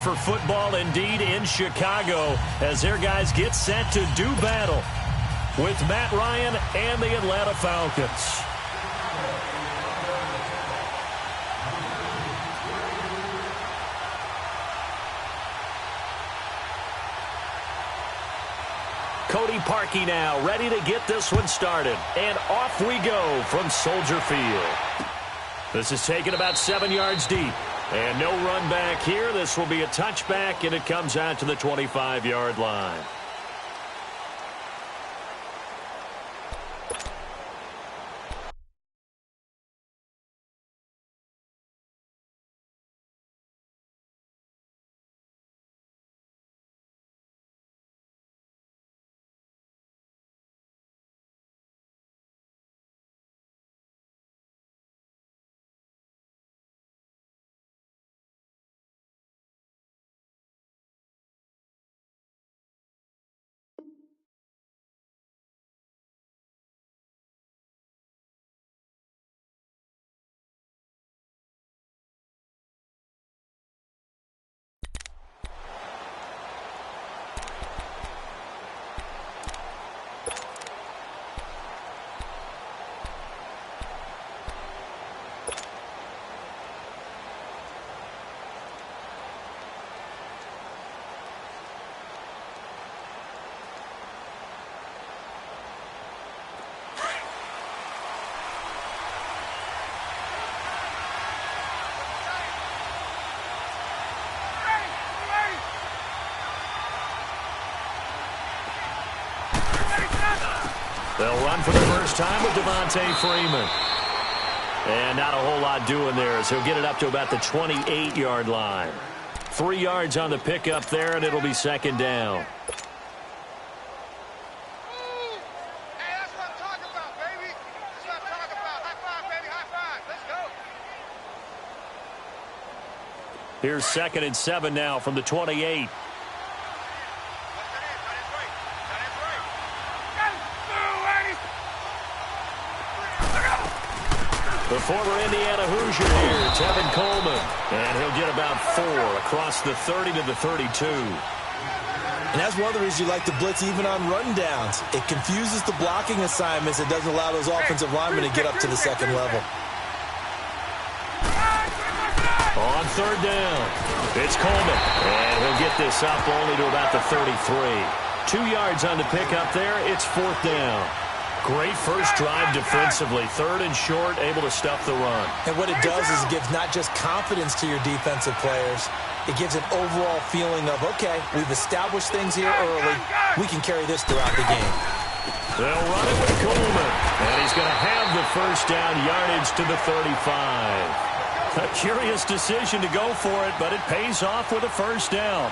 For football, indeed, in Chicago, as their guys get set to do battle with Matt Ryan and the Atlanta Falcons. Cody Parkey now, ready to get this one started. And off we go from Soldier Field. This is taken about 7 yards deep. And no run back here. This will be a touchback, and it comes out to the 25-yard line. They'll run for the first time with Devontae Freeman. And not a whole lot doing there as he'll get it up to about the 28-yard line. 3 yards on the pickup there, and it'll be second down. Hey, that's what I'm talking about, baby. That's what I'm talking about. High five, baby, high five. Let's go. Here's 2nd and 7 now from the 28. The former Indiana Hoosier here, Tevin Coleman. And he'll get about 4 across the 30 to the 32. And that's one of the reasons you like to blitz even on rundowns. It confuses the blocking assignments. It doesn't allow those offensive linemen to get up to the second level. On 3rd down, it's Coleman. And he'll get this up only to about the 33. 2 yards on the pickup there. It's 4th down. Great first drive defensively. 3rd and short, able to stuff the run. And what it does is it gives not just confidence to your defensive players, it gives an overall feeling of, okay, we've established things here early. We can carry this throughout the game. They'll run it with Coleman. And he's going to have the first down yardage to the 35. A curious decision to go for it, but it pays off with a first down.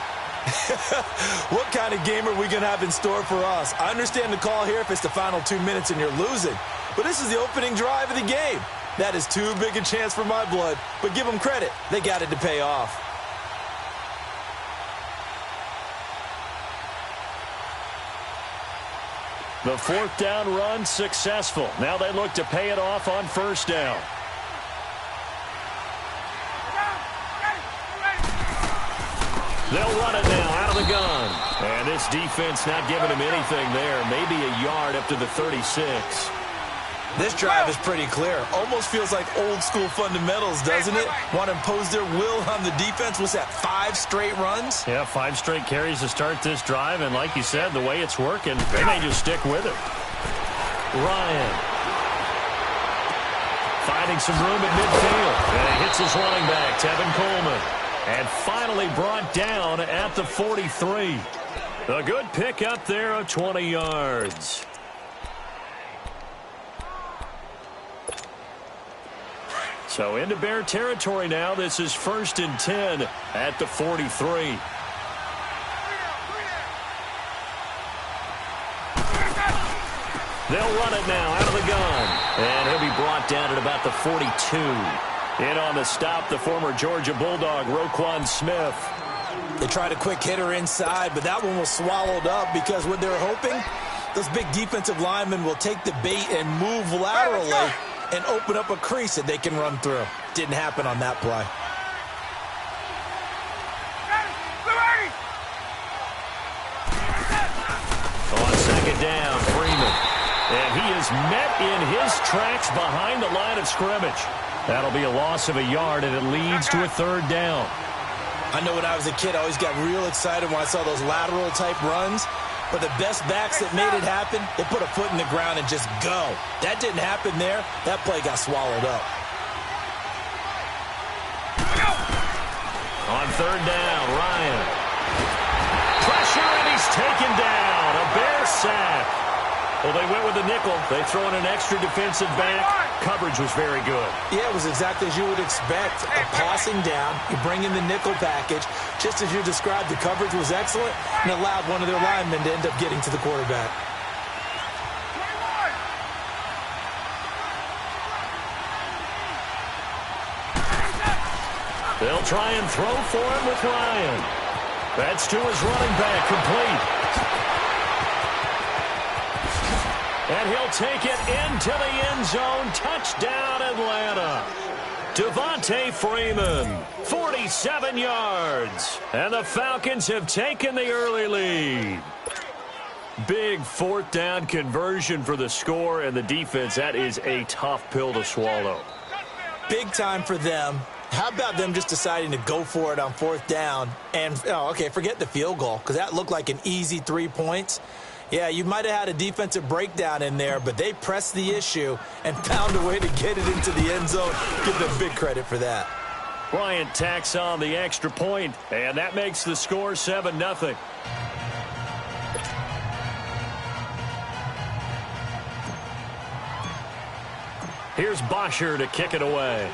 What kind of game are we going to have in store for us? I understand the call here if it's the final 2 minutes and you're losing. But this is the opening drive of the game. That is too big a chance for my blood. But give them credit. They got it to pay off. The 4th down run successful. Now they look to pay it off on 1st down. They'll run it now out of the gun. And this defense not giving him anything there. Maybe a yard up to the 36. This drive is pretty clear. Almost feels like old school fundamentals, doesn't it? Want to impose their will on the defense. What's that, 5 straight runs? Yeah, 5 straight carries to start this drive. And like you said, the way it's working, they may just stick with it. Ryan finding some room at midfield. And he hits his running back, Tevin Coleman. And finally brought down at the 43. A good pickup there of 20 yards. So into Bear territory now. This is 1st and 10 at the 43. They'll run it now out of the gun. And he'll be brought down at about the 42. In on the stop, the former Georgia Bulldog, Roquan Smith. They tried a quick hitter inside, but that one was swallowed up because what they're hoping, those big defensive linemen will take the bait and move laterally and open up a crease that they can run through. Didn't happen on that play. it down, Freeman. And he is met in his tracks behind the line of scrimmage. That'll be a loss of a yard, and it leads to a third down. I know when I was a kid, I always got real excited when I saw those lateral-type runs. But the best backs that made it happen, they put a foot in the ground and just go. That didn't happen there. That play got swallowed up. On third down, Ryan. Pressure, and he's taken down. A Bear sack. Well, they went with the nickel. They throw in an extra defensive back. Coverage was very good. Yeah, it was exactly as you would expect. A passing down, you bring in the nickel package. Just as you described, the coverage was excellent and allowed one of their linemen to end up getting to the quarterback. They'll try and throw for him with Ryan. That's to his running back, complete. And he'll take it into the end zone. Touchdown, Atlanta. Devontae Freeman, 47 yards. And the Falcons have taken the early lead. Big fourth down conversion for the score, and the defense, that is a tough pill to swallow. Big time for them. How about them just deciding to go for it on fourth down? And, forget the field goal, because that looked like an easy 3 points. Yeah, you might have had a defensive breakdown in there, but they pressed the issue and found a way to get it into the end zone. Give them big credit for that. Bryant tacks on the extra point, and that makes the score 7-0. Here's Bosher to kick it away.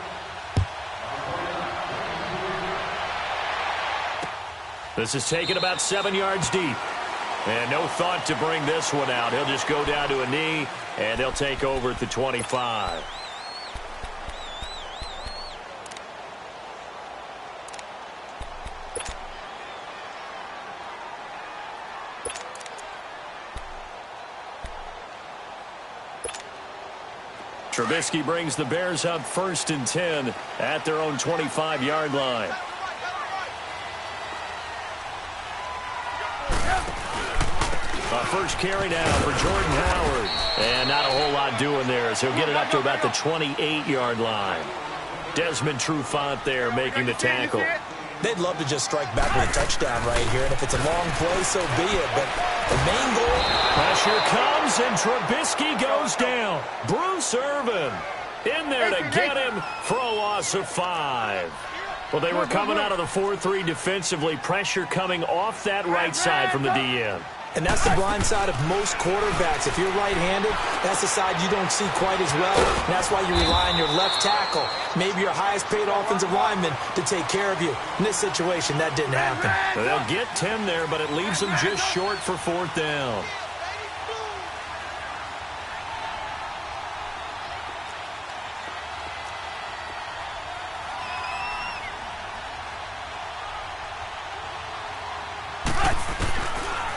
This is taken about 7 yards deep. And no thought to bring this one out. He'll just go down to a knee, and he'll take over at the 25. Trubisky brings the Bears up 1st and 10 at their own 25-yard line. First carry now for Jordan Howard. And not a whole lot doing there as he'll get it up to about the 28-yard line. Desmond Trufant there making the tackle. They'd love to just strike back with a touchdown right here. And if it's a long play, so be it. But the main goal... Pressure comes, and Trubisky goes down. Bruce Irvin in there to get him for a loss of 5. Well, they were coming out of the 4-3 defensively. Pressure coming off that right side from the DN. And that's the blind side of most quarterbacks. If you're right-handed, that's the side you don't see quite as well. And that's why you rely on your left tackle, maybe your highest-paid offensive lineman, to take care of you. In this situation, that didn't happen. They'll get 10 there, but it leaves them just short for fourth down.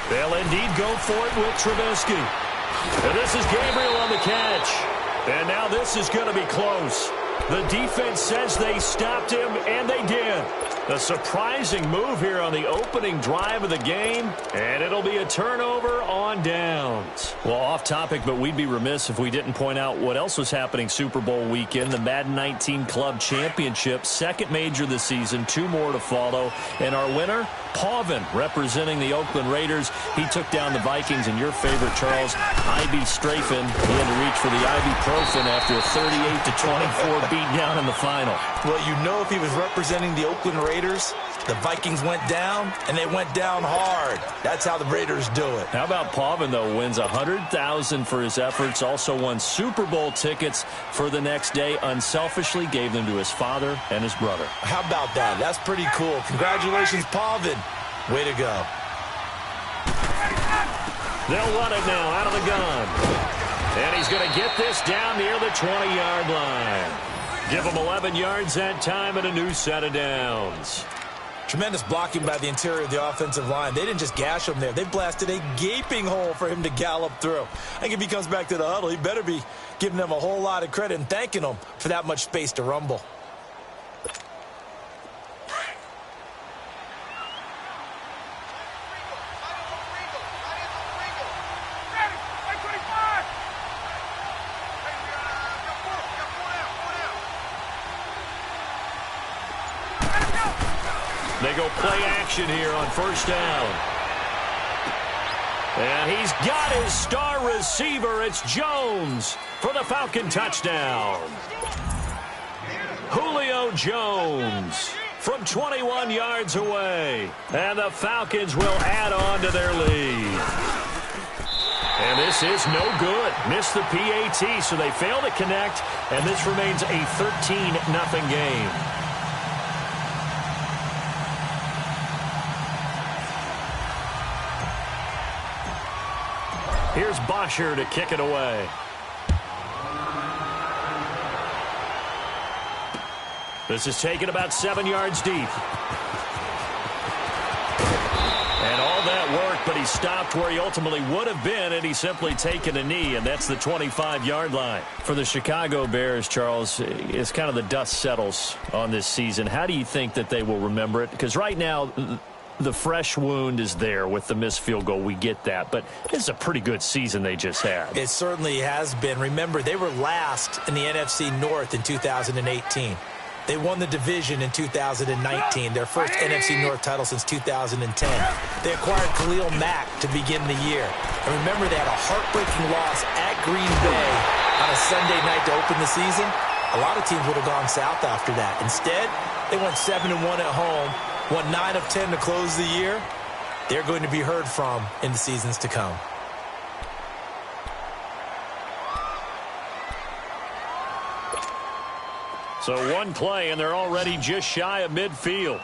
They'll indeed go for it with Trubisky. And this is Gabriel on the catch. And now this is going to be close. The defense says they stopped him, and they did. A surprising move here on the opening drive of the game, and it'll be a turnover on downs. Well, off topic, but we'd be remiss if we didn't point out what else was happening Super Bowl weekend. The Madden 19 Club Championship, second major this season, 2 more to follow. And our winner, Pauvin, representing the Oakland Raiders. He took down the Vikings, and your favorite, Charles, Ivy Strafen. He had to reach for the ibuprofen after a 38-24 beatdown in the final. Well, you know, if he was representing the Oakland Raiders, the Vikings went down, and they went down hard. That's how the Raiders do it. How about Pauvin, though, wins $100,000 for his efforts, also won Super Bowl tickets for the next day, unselfishly gave them to his father and his brother. How about that? That's pretty cool. Congratulations, Pauvin. Way to go. They'll run it now out of the gun. And he's going to get this down near the 20-yard line. Give him 11 yards that time and a new set of downs. Tremendous blocking by the interior of the offensive line. They didn't just gash him there. They blasted a gaping hole for him to gallop through. I think if he comes back to the huddle, he better be giving them a whole lot of credit and thanking them for that much space to rumble. They go play action here on first down. And he's got his star receiver. It's Jones for the Falcon touchdown. Julio Jones from 21 yards away. And the Falcons will add on to their lead. And this is no good. Missed the PAT, so they fail to connect. And this remains a 13-0 game. Here's Bosher to kick it away. This is taken about 7 yards deep. And all that worked, but he stopped where he ultimately would have been, and he's simply taken a knee, and that's the 25-yard line. For the Chicago Bears, Charles, it's kind of the dust settles on this season. How do you think that they will remember it? Because right now, the fresh wound is there with the missed field goal. We get that. But this is a pretty good season they just had. It certainly has been. Remember, they were last in the NFC North in 2018. They won the division in 2019, their first NFC North title since 2010. They acquired Khalil Mack to begin the year. And remember, they had a heartbreaking loss at Green Bay on a Sunday night to open the season. A lot of teams would have gone south after that. Instead, they went 7-1 at home. Won 9 of 10 to close the year. They're going to be heard from in the seasons to come. So one play, and they're already just shy of midfield.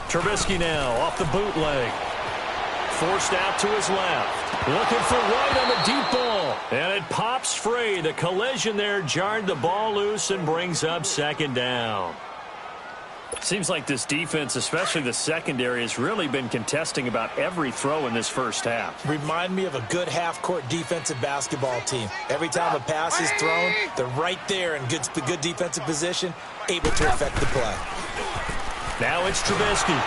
Trubisky now off the bootleg. Forced out to his left. Looking for right on the deep ball. And it pops free. The collision there jarred the ball loose and brings up second down. Seems like this defense, especially the secondary, has really been contesting about every throw in this first half. Remind me of a good half-court defensive basketball team. Every time a pass is thrown, they're right there in good defensive position, able to affect the play. Now it's Trubisky.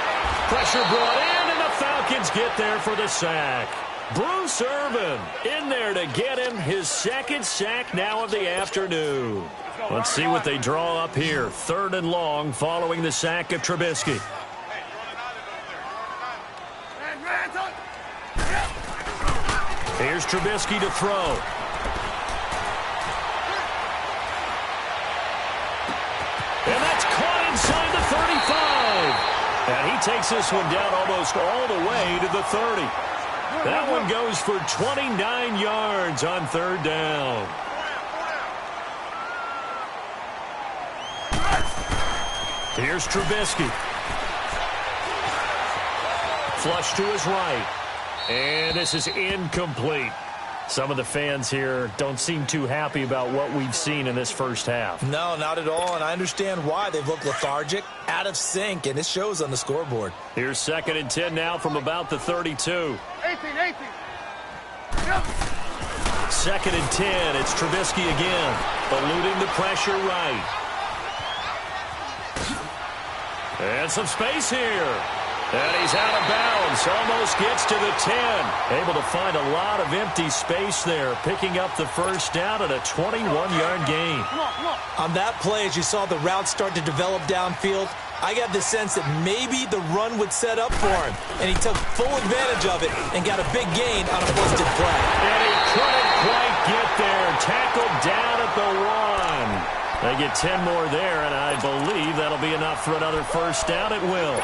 Pressure brought in, and the Falcons get there for the sack. Bruce Irvin in there to get him his second sack now of the afternoon. Let's see what they draw up here. 3rd and long following the sack of Trubisky. Here's Trubisky to throw. And that's caught inside the 35. And he takes this one down almost all the way to the 30. That one goes for 29 yards on 3rd down. Here's Trubisky. Flush to his right. And this is incomplete. Some of the fans here don't seem too happy about what we've seen in this first half. No, not at all, and I understand why. They've looked lethargic, out of sync, and it shows on the scoreboard. Here's 2nd and 10 now from about the 32. 18. 2nd and 10. It's Trubisky again, eluding the pressure right. And some space here. And he's out of bounds. Almost gets to the 10. Able to find a lot of empty space there. Picking up the first down at a 21-yard gain. On that play, as you saw the route start to develop downfield, I got the sense that maybe the run would set up for him. And he took full advantage of it and got a big gain on a busted play. And he couldn't quite get there. Tackled down at the 1. They get 10 more there, and I believe that'll be enough for another first down. It will.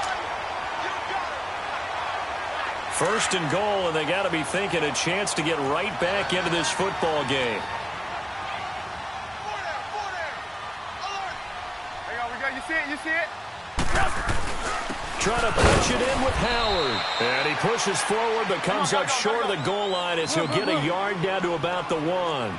1st and goal, and they got to be thinking a chance to get right back into this football game. You see it? Trying to push it in with Howard. And he pushes forward, but comes up short of the goal line as he'll get a yard down to about the 1.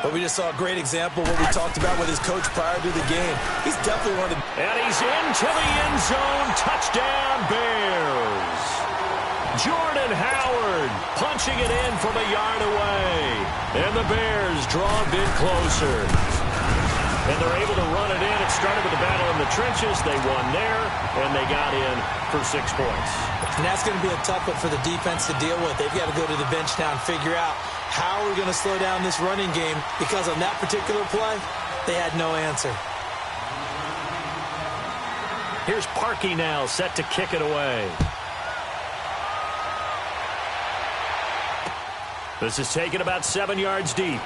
But we just saw a great example of what we talked about with his coach prior to the game. He's definitely one of the... And he's into the end zone. Touchdown, Bears. Jordan Howard punching it in from a yard away. And the Bears draw a bit closer. and they're able to run it in. It started with a battle in the trenches. They won there, and they got in for 6 points. And that's going to be a tough one for the defense to deal with. They've got to go to the bench now and figure out how we're going to slow down this running game, because on that particular play, they had no answer. Here's Parkey now, set to kick it away. This is taken about 7 yards deep.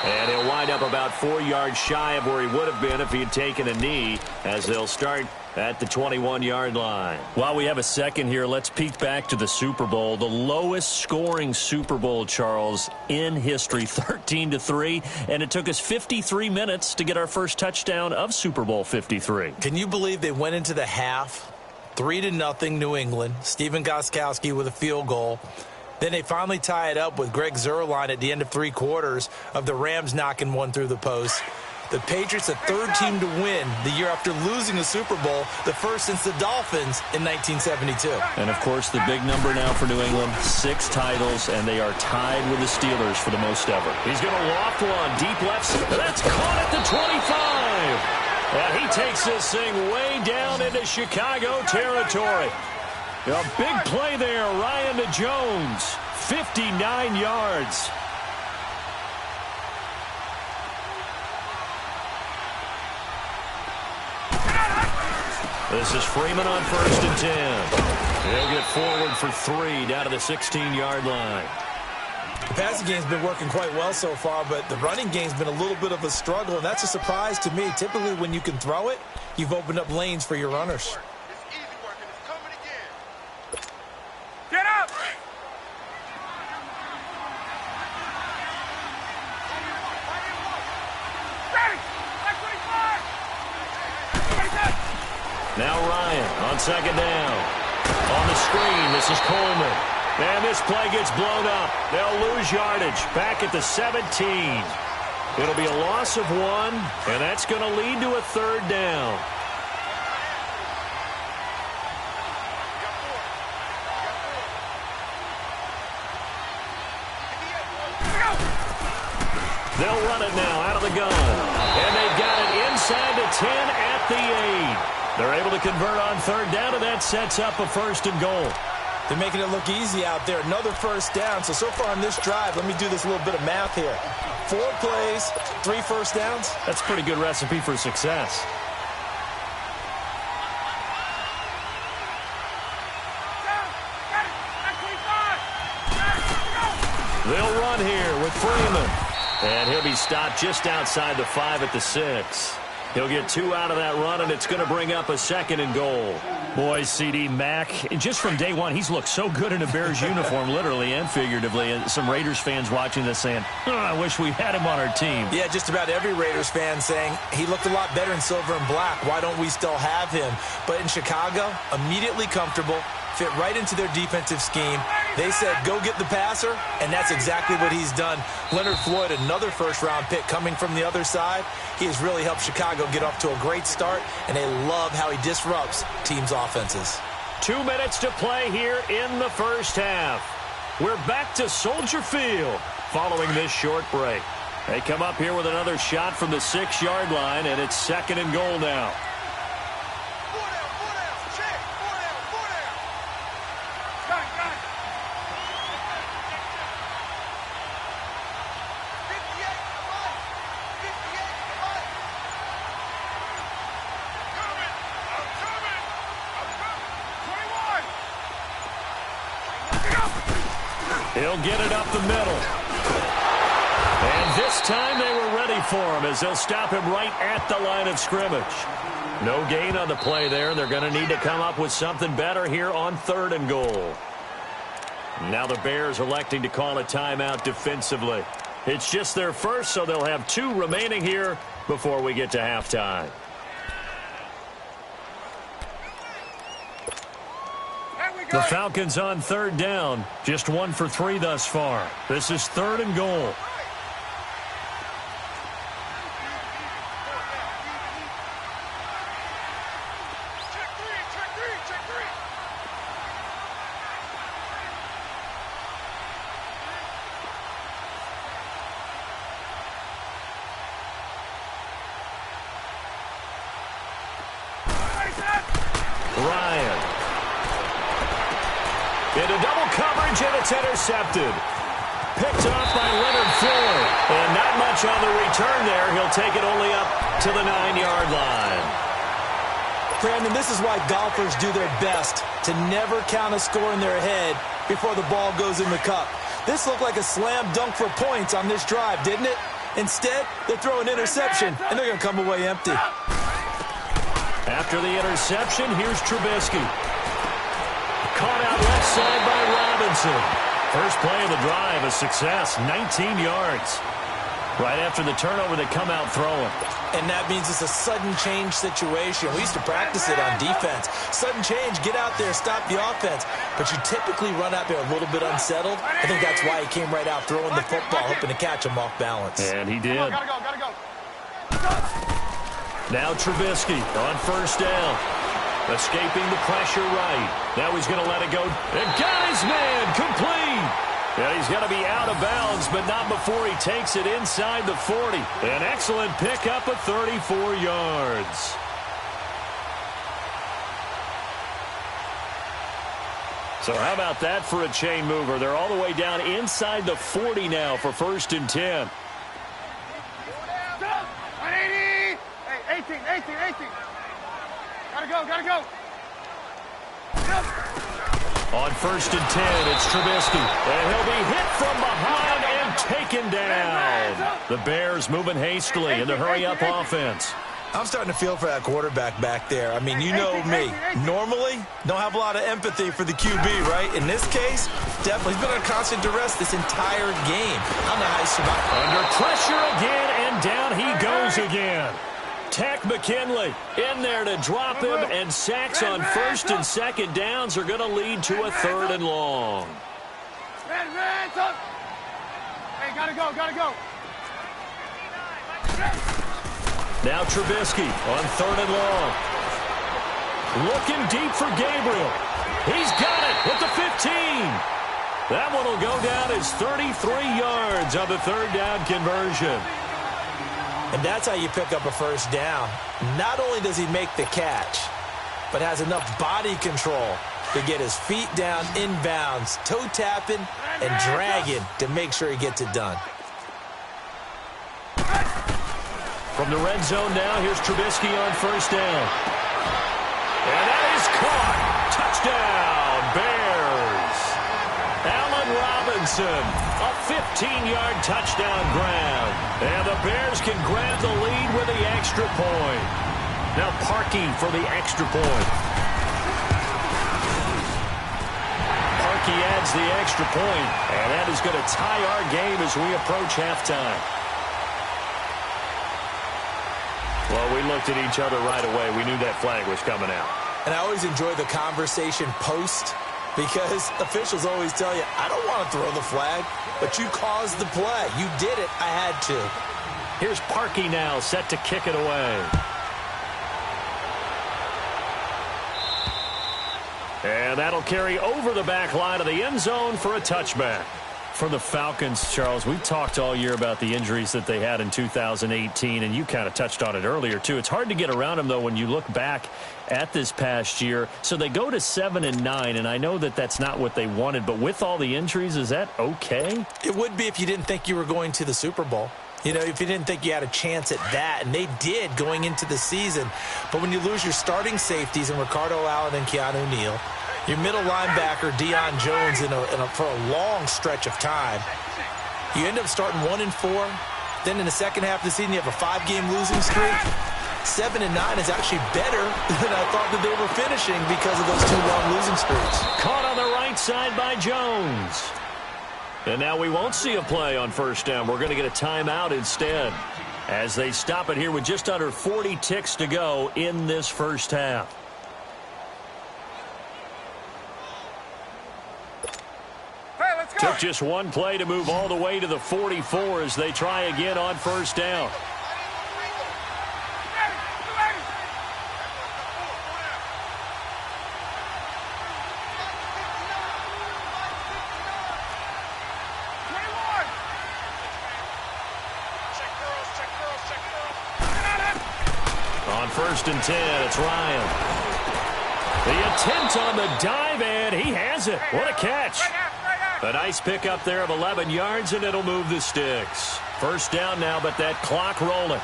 And he'll wind up about 4 yards shy of where he would have been if he had taken a knee, as they'll start at the 21-yard line. While we have a second here, let's peek back to the Super Bowl. The lowest scoring Super Bowl, Charles, in history, 13-3. And it took us 53 minutes to get our first touchdown of Super Bowl 53. Can you believe they went into the half 3-0 New England? Stephen Gostkowski with a field goal. Then they finally tie it up with Greg Zuerlein at the end of 3 quarters of the Rams knocking one through the post. The Patriots, the third team to win the year after losing the Super Bowl, the first since the Dolphins in 1972. And, of course, the big number now for New England, 6 titles, and they are tied with the Steelers for the most ever. He's going to loft one, deep left. That's caught at the 25. And he takes this thing way down into Chicago territory. A big play there, Ryan to Jones, 59 yards. This is Freeman on 1st and 10. He'll get forward for 3 down to the 16-yard line. The passing game's been working quite well so far, but the running game's been a little bit of a struggle, and that's a surprise to me. Typically, when you can throw it, you've opened up lanes for your runners. It's easy work, and it's coming again. Get up! Now Ryan on 2nd down. On the screen, this is Coleman. And this play gets blown up. They'll lose yardage back at the 17. It'll be a loss of 1, and that's going to lead to a 3rd down. They'll run it now out of the gun. And they've got it inside the 10 at the 8. They're able to convert on 3rd down, and that sets up a 1st and goal. They're making it look easy out there. Another 1st down. So far on this drive, let me do this little bit of math here. 4 plays, 3 1st downs. That's a pretty good recipe for success. They'll run here with Freeman. And he'll be stopped just outside the 5 at the 6. He'll get 2 out of that run, and it's going to bring up a 2nd and goal. Boy, C.D. Mack, just from day one, he's looked so good in a Bears uniform, literally and figuratively. And some Raiders fans watching this saying, I wish we had him on our team. Yeah, just about every Raiders fan saying, he looked a lot better in silver and black. Why don't we still have him? But in Chicago, immediately comfortable, fit right into their defensive scheme. They said, go get the passer, and that's exactly what he's done. Leonard Floyd, another 1st-round pick coming from the other side. He has really helped Chicago get off to a great start, and they love how he disrupts teams' offenses. 2 minutes to play here in the first half. We're back to Soldier Field following this short break. They come up here with another shot from the 6-yard line, and it's 2nd and goal now. He'll get it up the middle. And this time they were ready for him as they'll stop him right at the line of scrimmage. No gain on the play there. They're going to need to come up with something better here on 3rd and goal. Now the Bears electing to call a timeout defensively. It's just their first, so they'll have 2 remaining here before we get to halftime. The Falcons on 3rd down. Just 1 for 3 thus far. This is 3rd and goal. Ryan. Into double coverage, and it's intercepted. Picked off by Leonard Floyd. And not much on the return there. He'll take it only up to the 9-yard line. Brandon, this is why golfers do their best to never count a score in their head before the ball goes in the cup. This looked like a slam dunk for points on this drive, didn't it? Instead, they throw an interception, and they're going to come away empty. After the interception, here's Trubisky. Caught out left side by Robinson. First play of the drive, a success, 19 yards. Right after the turnover, they come out throwing. And that means it's a sudden change situation. We used to practice it on defense. Sudden change, get out there, stop the offense. But you typically run out there a little bit unsettled. I think that's why he came right out throwing the football, hoping to catch him off balance. And he did. Gotta go. Now Trubisky on first down. Escaping the pressure right. Now he's going to let it go. And got his man complete. And he's going to be out of bounds, but not before he takes it inside the 40. An excellent pickup of 34 yards. So how about that for a chain mover? They're all the way down inside the 40 now for 1st and 10. 180. Hey, 18. Gotta go. On 1st and 10, it's Trubisky. And he'll be hit from behind and taken down. The Bears moving hastily in the hurry-up offense. I'm starting to feel for that quarterback back there. I mean, you know me. Normally, don't have a lot of empathy for the QB, right? In this case, definitely. He's been under constant duress this entire game. I don't know how he survived. Under pressure again, and down he goes again. Tech McKinley in there to drop him, and sacks on 1st and 2nd downs are going to lead to a 3rd and long. Hey, gotta go. Now Trubisky on 3rd and long. Looking deep for Gabriel. He's got it with the 15. That one will go down as 33 yards on the 3rd down conversion. And that's how you pick up a 1st down. Not only does he make the catch, but has enough body control to get his feet down inbounds, toe tapping and dragging to make sure he gets it done. From the red zone now, here's Trubisky on 1st down. And that is caught. Touchdown, Bears. Allen Robinson, a 15-yard touchdown grab. And the Bears can grab the lead with the extra point. Now Parkey for the extra point. Parkey adds the extra point, and that is going to tie our game as we approach halftime. Well, we looked at each other right away. We knew that flag was coming out. And I always enjoy the conversation post, because officials always tell you, I don't want to throw the flag, but you caused the play. You did it. I had to. Here's Parkey now, set to kick it away. And that'll carry over the back line of the end zone for a touchback. For the Falcons, Charles, we talked all year about the injuries that they had in 2018, and you kind of touched on it earlier, too. It's hard to get around them, though, when you look back at this past year. So they go to 7-9, and I know that that's not what they wanted, but with all the injuries, is that okay? It would be if you didn't think you were going to the Super Bowl. You know, if you didn't think you had a chance at that, and they did going into the season. But when you lose your starting safeties in Ricardo Allen and Keanu Neal, your middle linebacker, Deion Jones, for a long stretch of time, you end up starting 1-4. Then in the second half of the season, you have a 5-game losing streak. 7-9 is actually better than I thought that they were finishing because of those 2 long losing streaks. Caught on the right side by Jones. And now we won't see a play on 1st down. We're going to get a timeout instead as they stop it here with just under 40 ticks to go in this first half. Took just one play to move all the way to the 44 as they try again on 1st down. On 1st and 10, it's Ryan. The attempt on the dive, and he has it. What a catch. A nice pickup there of 11 yards, and it'll move the sticks. First down now, but that clock rolling.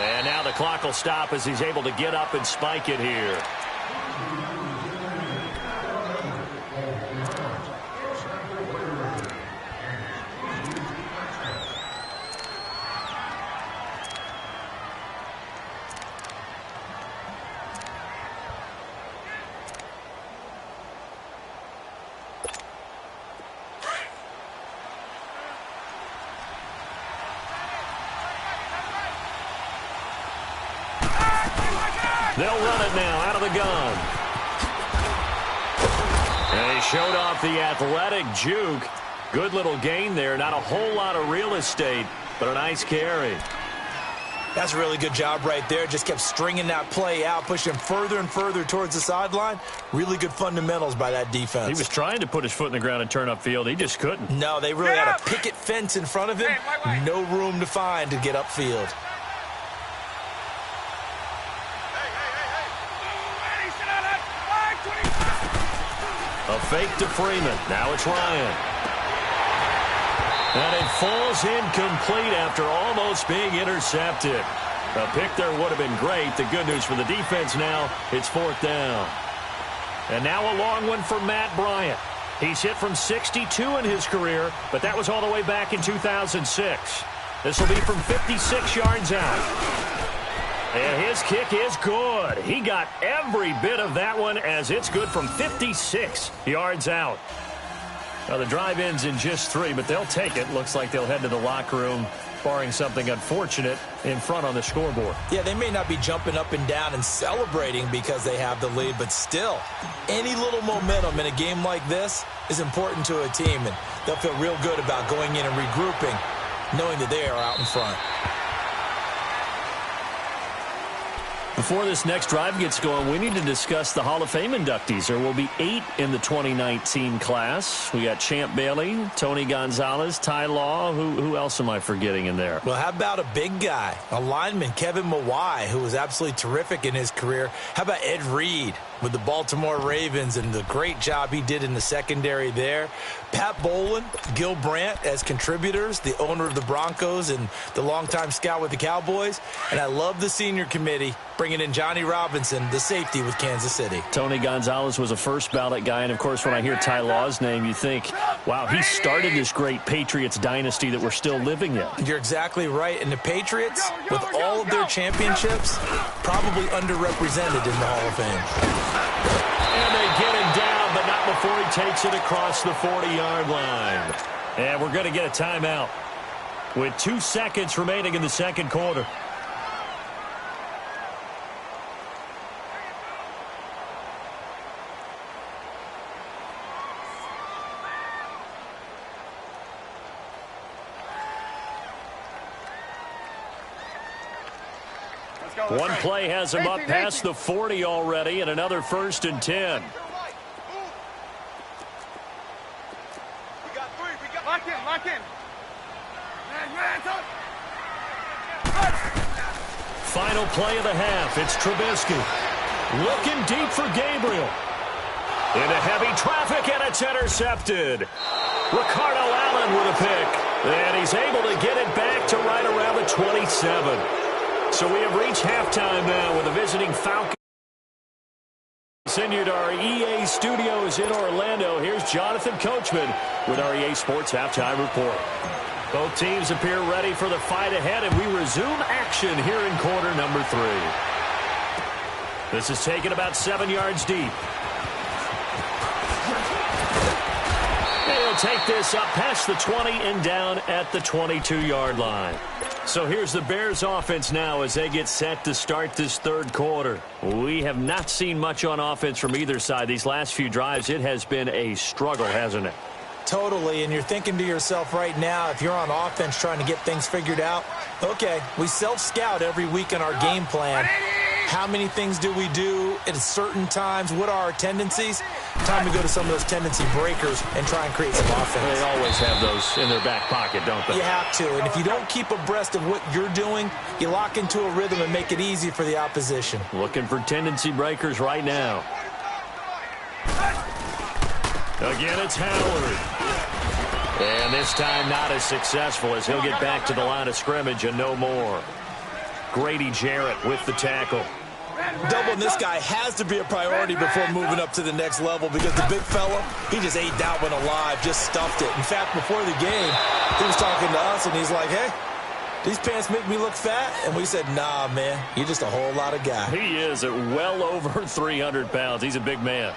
And now the clock will stop as he's able to get up and spike it here. They'll run it now out of the gun. And he showed off the athletic juke. Good little gain there. Not a whole lot of real estate, but a nice carry. That's a really good job right there. Just kept stringing that play out, pushing further and further towards the sideline. Really good fundamentals by that defense. He was trying to put his foot in the ground and turn upfield. He just couldn't. No, they really had a picket fence in front of him. No room to find to get upfield. A fake to Freeman. Now it's Ryan. And it falls incomplete after almost being intercepted. A pick there would have been great. The good news for the defense now, it's fourth down. And now a long one for Matt Bryant. He's hit from 62 in his career, but that was all the way back in 2006. This will be from 56 yards out. And his kick is good. He got every bit of that one as it's good from 56 yards out. Now the drive ends in just 3, but they'll take it. Looks like they'll head to the locker room, barring something unfortunate in front on the scoreboard. Yeah, they may not be jumping up and down and celebrating because they have the lead, but still, any little momentum in a game like this is important to a team, and they'll feel real good about going in and regrouping, knowing that they are out in front. Before this next drive gets going, we need to discuss the Hall of Fame inductees. There will be 8 in the 2019 class. We got Champ Bailey, Tony Gonzalez, Ty Law. Who else am I forgetting in there? Well, how about a big guy, a lineman, Kevin Mawai, who was absolutely terrific in his career. How about Ed Reed with the Baltimore Ravens and the great job he did in the secondary there. Pat Bowlen, Gil Brandt as contributors, the owner of the Broncos and the longtime scout with the Cowboys. And I love the senior committee bringing in Johnny Robinson, the safety with Kansas City. Tony Gonzalez was a first ballot guy. And, of course, when I hear Ty Law's name, you think, wow, he started this great Patriots dynasty that we're still living in. You're exactly right. And the Patriots, with all of their championships, probably underrepresented in the Hall of Fame. And they get him down, but not before he takes it across the 40-yard line. And we're going to get a timeout with 2 seconds remaining in the second quarter. One play has him up past the 40 already, and another 1st and 10. Lock in. Final play of the half. It's Trubisky. Looking deep for Gabriel. Into heavy traffic, and it's intercepted. Ricardo Allen with a pick. And he's able to get it back to right around the 27. So we have reached halftime now with the visiting Falcons. Continued our EA studios in Orlando. Here's Jonathan Coachman with our EA Sports Halftime Report. Both teams appear ready for the fight ahead, and we resume action here in quarter number 3. This is taken about 7 yards deep. He'll take this up past the 20 and down at the 22-yard line. So here's the Bears offense now as they get set to start this third quarter. We have not seen much on offense from either side. These last few drives, it has been a struggle, hasn't it? Totally, and you're thinking to yourself right now, if you're on offense trying to get things figured out, okay, we self-scout every week in our game plan. How many things do we do at certain times? What are our tendencies? Time to go to some of those tendency breakers and try and create some offense. They always have those in their back pocket, don't they? You have to. And if you don't keep abreast of what you're doing, you lock into a rhythm and make it easy for the opposition. Looking for tendency breakers right now. Again, it's Howard. And this time not as successful as he'll get back to the line of scrimmage and no more. Grady Jarrett with the tackle. Doubling this guy has to be a priority before moving up to the next level because the big fella, he just ate that one alive, just stuffed it. In fact, before the game, he was talking to us, and he's like, hey, these pants make me look fat? And we said, nah, man, you're just a whole lot of guy. He is at well over 300 pounds. He's a big man.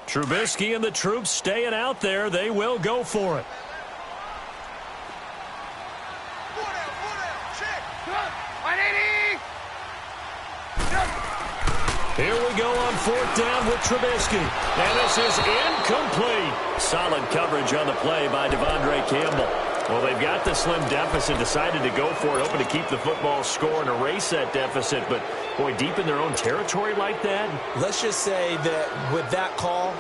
Trubisky and the troops staying out there. They will go for it. Here we go on fourth down with Trubisky. And this is incomplete. Solid coverage on the play by Devondre Campbell. Well, they've got the slim deficit, decided to go for it, hoping to keep the football score and erase that deficit. But, boy, deep in their own territory like that. Let's just say that with that call,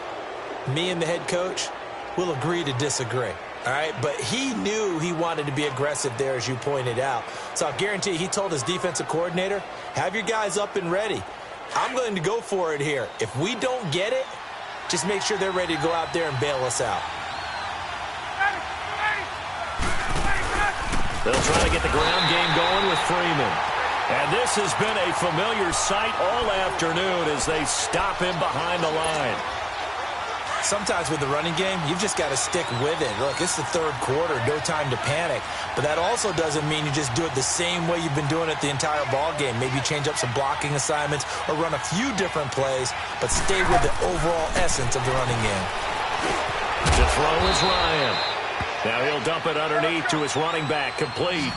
me and the head coach will agree to disagree. All right, but he knew he wanted to be aggressive there, as you pointed out. So I guarantee you, he told his defensive coordinator, have your guys up and ready. I'm going to go for it here. If we don't get it, just make sure they're ready to go out there and bail us out. They'll try to get the ground game going with Freeman. And this has been a familiar sight all afternoon as they stop him behind the line. Sometimes with the running game, you've just got to stick with it. Look, it's the third quarter, no time to panic. But that also doesn't mean you just do it the same way you've been doing it the entire ball game. Maybe change up some blocking assignments or run a few different plays, but stay with the overall essence of the running game. To throw is Ryan. Now he'll dump it underneath to his running back, complete.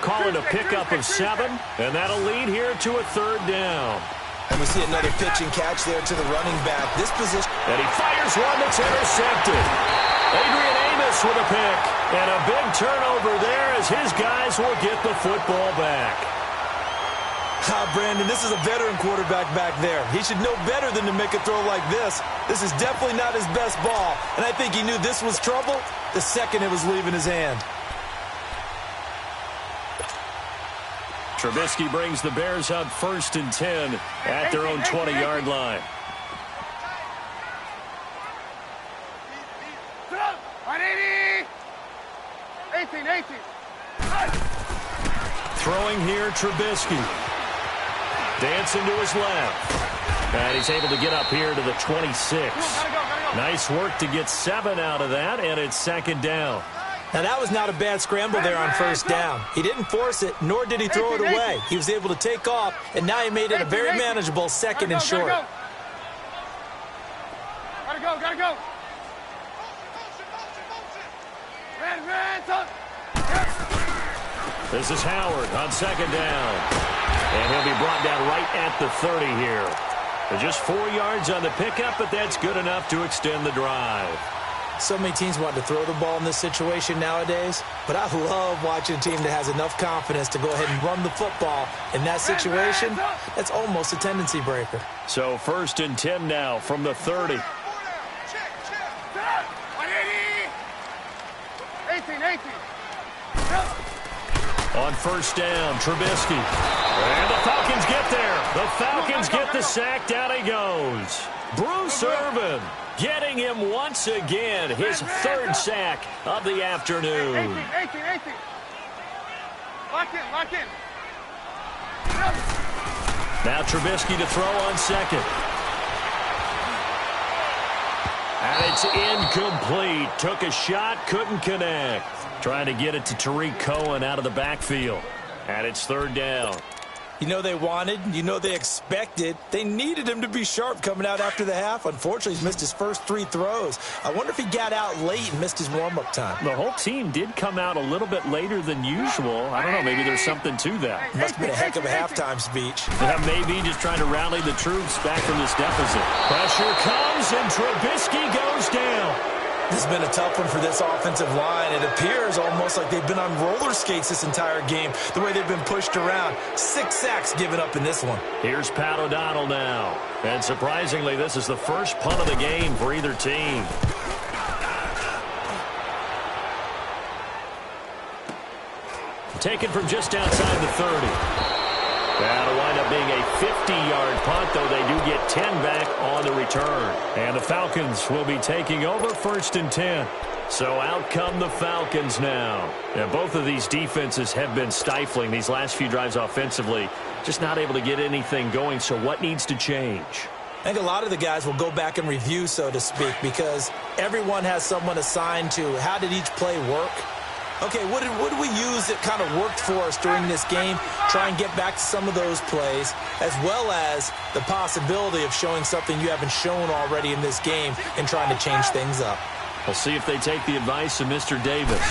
Calling a pickup of 7, and that'll lead here to a third down. And we see another pitch and catch there to the running back. This position. And he fires one that's intercepted. Adrian Amos with a pick. And a big turnover there as his guys will get the football back. Brandon, this is a veteran quarterback back there. He should know better than to make a throw like this. This is definitely not his best ball. And I think he knew this was trouble the second it was leaving his hand. Trubisky brings the Bears up 1st and 10 at their own 20-yard line. Throwing here, Trubisky. Dancing to his left. And he's able to get up here to the 26. Nice work to get 7 out of that, and it's 2nd down. Now, that was not a bad scramble there on 1st down. He didn't force it, nor did he throw it away. He was able to take off, and now he made it a very manageable 2nd and short. Gotta go. This is Howard on 2nd down. And he'll be brought down right at the 30 here. Just 4 yards on the pickup, but that's good enough to extend the drive. So many teams want to throw the ball in this situation nowadays, but I love watching a team that has enough confidence to go ahead and run the football. In that situation, that's almost a tendency breaker. So 1st and 10 now from the 30. 18. On 1st down, Trubisky. And the Falcons get there. The Falcons get the sack. Down he goes. Bruce Irvin getting him once again. His 3rd sack of the afternoon. 18. Lock in. Now Trubisky to throw on 2nd. And it's incomplete. Took a shot, couldn't connect. Trying to get it to Tariq Cohen out of the backfield. And it's 3rd down. You know they wanted, you know they expected. They needed him to be sharp coming out after the half. Unfortunately, he's missed his first 3 throws. I wonder if he got out late and missed his warm-up time. The whole team did come out a little bit later than usual. I don't know, maybe there's something to that. Must have been a heck of a halftime speech. Yeah, maybe just trying to rally the troops back from this deficit. Pressure comes, and Trubisky goes down. This has been a tough one for this offensive line. It appears almost like they've been on roller skates this entire game, the way they've been pushed around. 6 sacks given up in this one. Here's Pat O'Donnell now. And surprisingly, this is the first punt of the game for either team. Taken from just outside the 30. That'll wind up being a 50-yard punt, though they do get 10 back on the return. And the Falcons will be taking over 1st and 10. So out come the Falcons now. And both of these defenses have been stifling these last few drives offensively. Just not able to get anything going, so what needs to change? I think a lot of the guys will go back and review, so to speak, because everyone has someone assigned to how did each play work. Okay, what did we use that kind of worked for us during this game? Try and get back to some of those plays, as well as the possibility of showing something you haven't shown already in this game and trying to change things up. We'll see if they take the advice of Mr. Davis.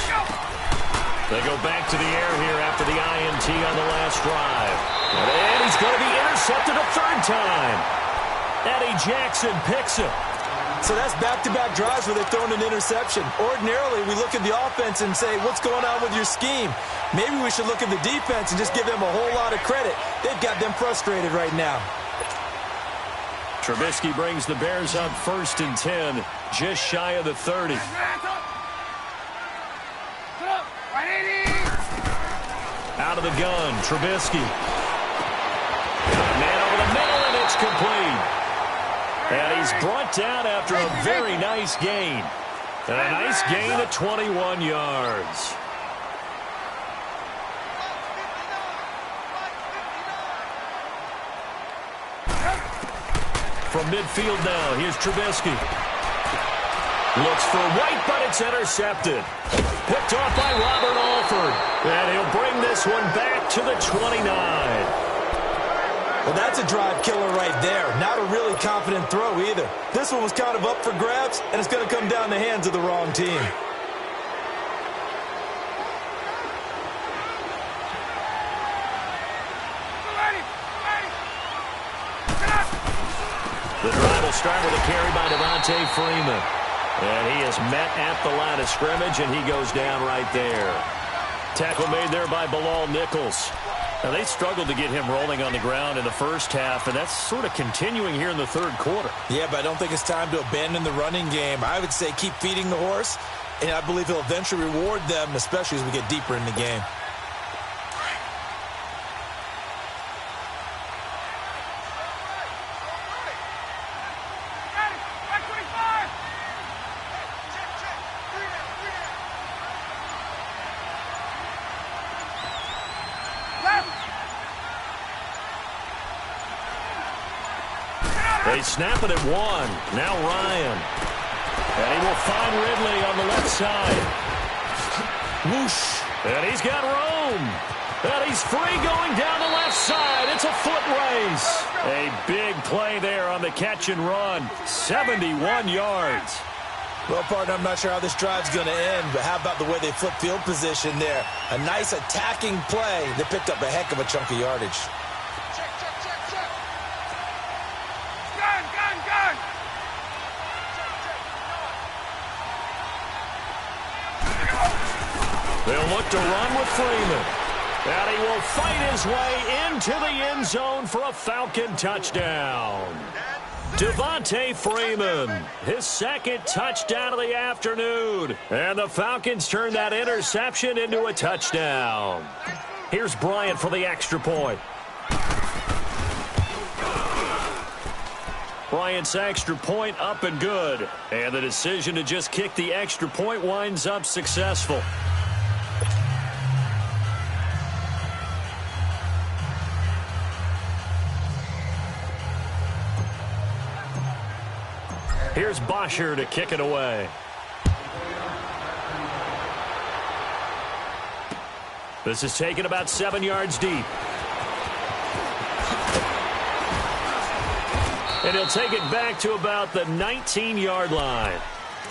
They go back to the air here after the INT on the last drive. And he's going to be intercepted a 3rd time. Eddie Jackson picks it. So that's back-to-back drives where they've thrown an interception. Ordinarily, we look at the offense and say, what's going on with your scheme? Maybe we should look at the defense and just give them a whole lot of credit. They've got them frustrated right now. Trubisky brings the Bears up 1st and 10, just shy of the 30. Out of the gun, Trubisky. Man over the middle, and it's complete. And he's brought down after a very nice gain. And a nice gain of 21 yards. From midfield now, here's Trubisky. Looks for White, but it's intercepted. Picked off by Robert Alford. And he'll bring this one back to the 29. Well, that's a drive killer right there. Not a really confident throw either. This one was kind of up for grabs, and it's going to come down the hands of the wrong team. The drive will start with a carry by Devontae Freeman. And he is met at the line of scrimmage, and he goes down right there. Tackle made there by Bilal Nichols. Now, they struggled to get him rolling on the ground in the first half, and that's sort of continuing here in the 3rd quarter. Yeah, but I don't think it's time to abandon the running game. I would say keep feeding the horse, and I believe he'll eventually reward them, especially as we get deeper in the game. They snap it at 1. Now Ryan. And he will find Ridley on the left side. Whoosh. And he's got room. And he's free going down the left side. It's a foot race. A big play there on the catch and run. 71 yards. Well, partner, I'm not sure how this drive's going to end, but how about the way they flip field position there? A nice attacking play that picked up a heck of a chunk of yardage. They'll look to run with Freeman. And he will fight his way into the end zone for a Falcon touchdown. Devontae Freeman, his 2nd touchdown of the afternoon. And the Falcons turn that interception into a touchdown. Here's Bryant for the extra point. Bryant's extra point up and good. And the decision to just kick the extra point winds up successful. Here's Bosher to kick it away. This is taken about 7 yards deep. And he'll take it back to about the 19-yard line.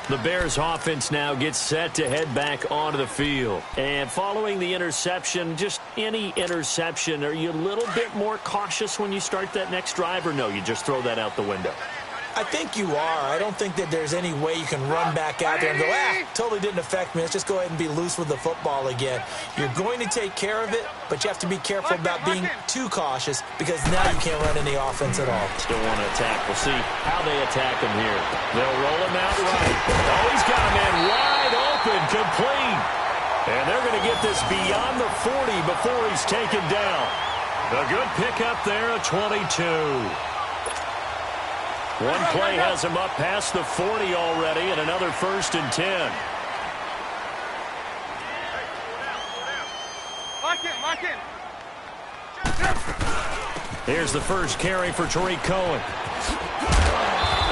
The Bears offense now gets set to head back onto the field. And following the interception, just any interception, are you a little bit more cautious when you start that next drive, or no, you just throw that out the window? I think you are. I don't think that there's any way you can run back out there and go, totally didn't affect me. Let's just go ahead and be loose with the football again. You're going to take care of it, but you have to be careful about being too cautious because now you can't run any offense at all. Still want to attack. We'll see how they attack him here. They'll roll him out right. Oh, he's got a man wide open, complete. And they're going to get this beyond the 40 before he's taken down. A good pickup there, a 22. One play has him up past the 40 already, and another 1st and 10. Here's the first carry for Tariq Cohen.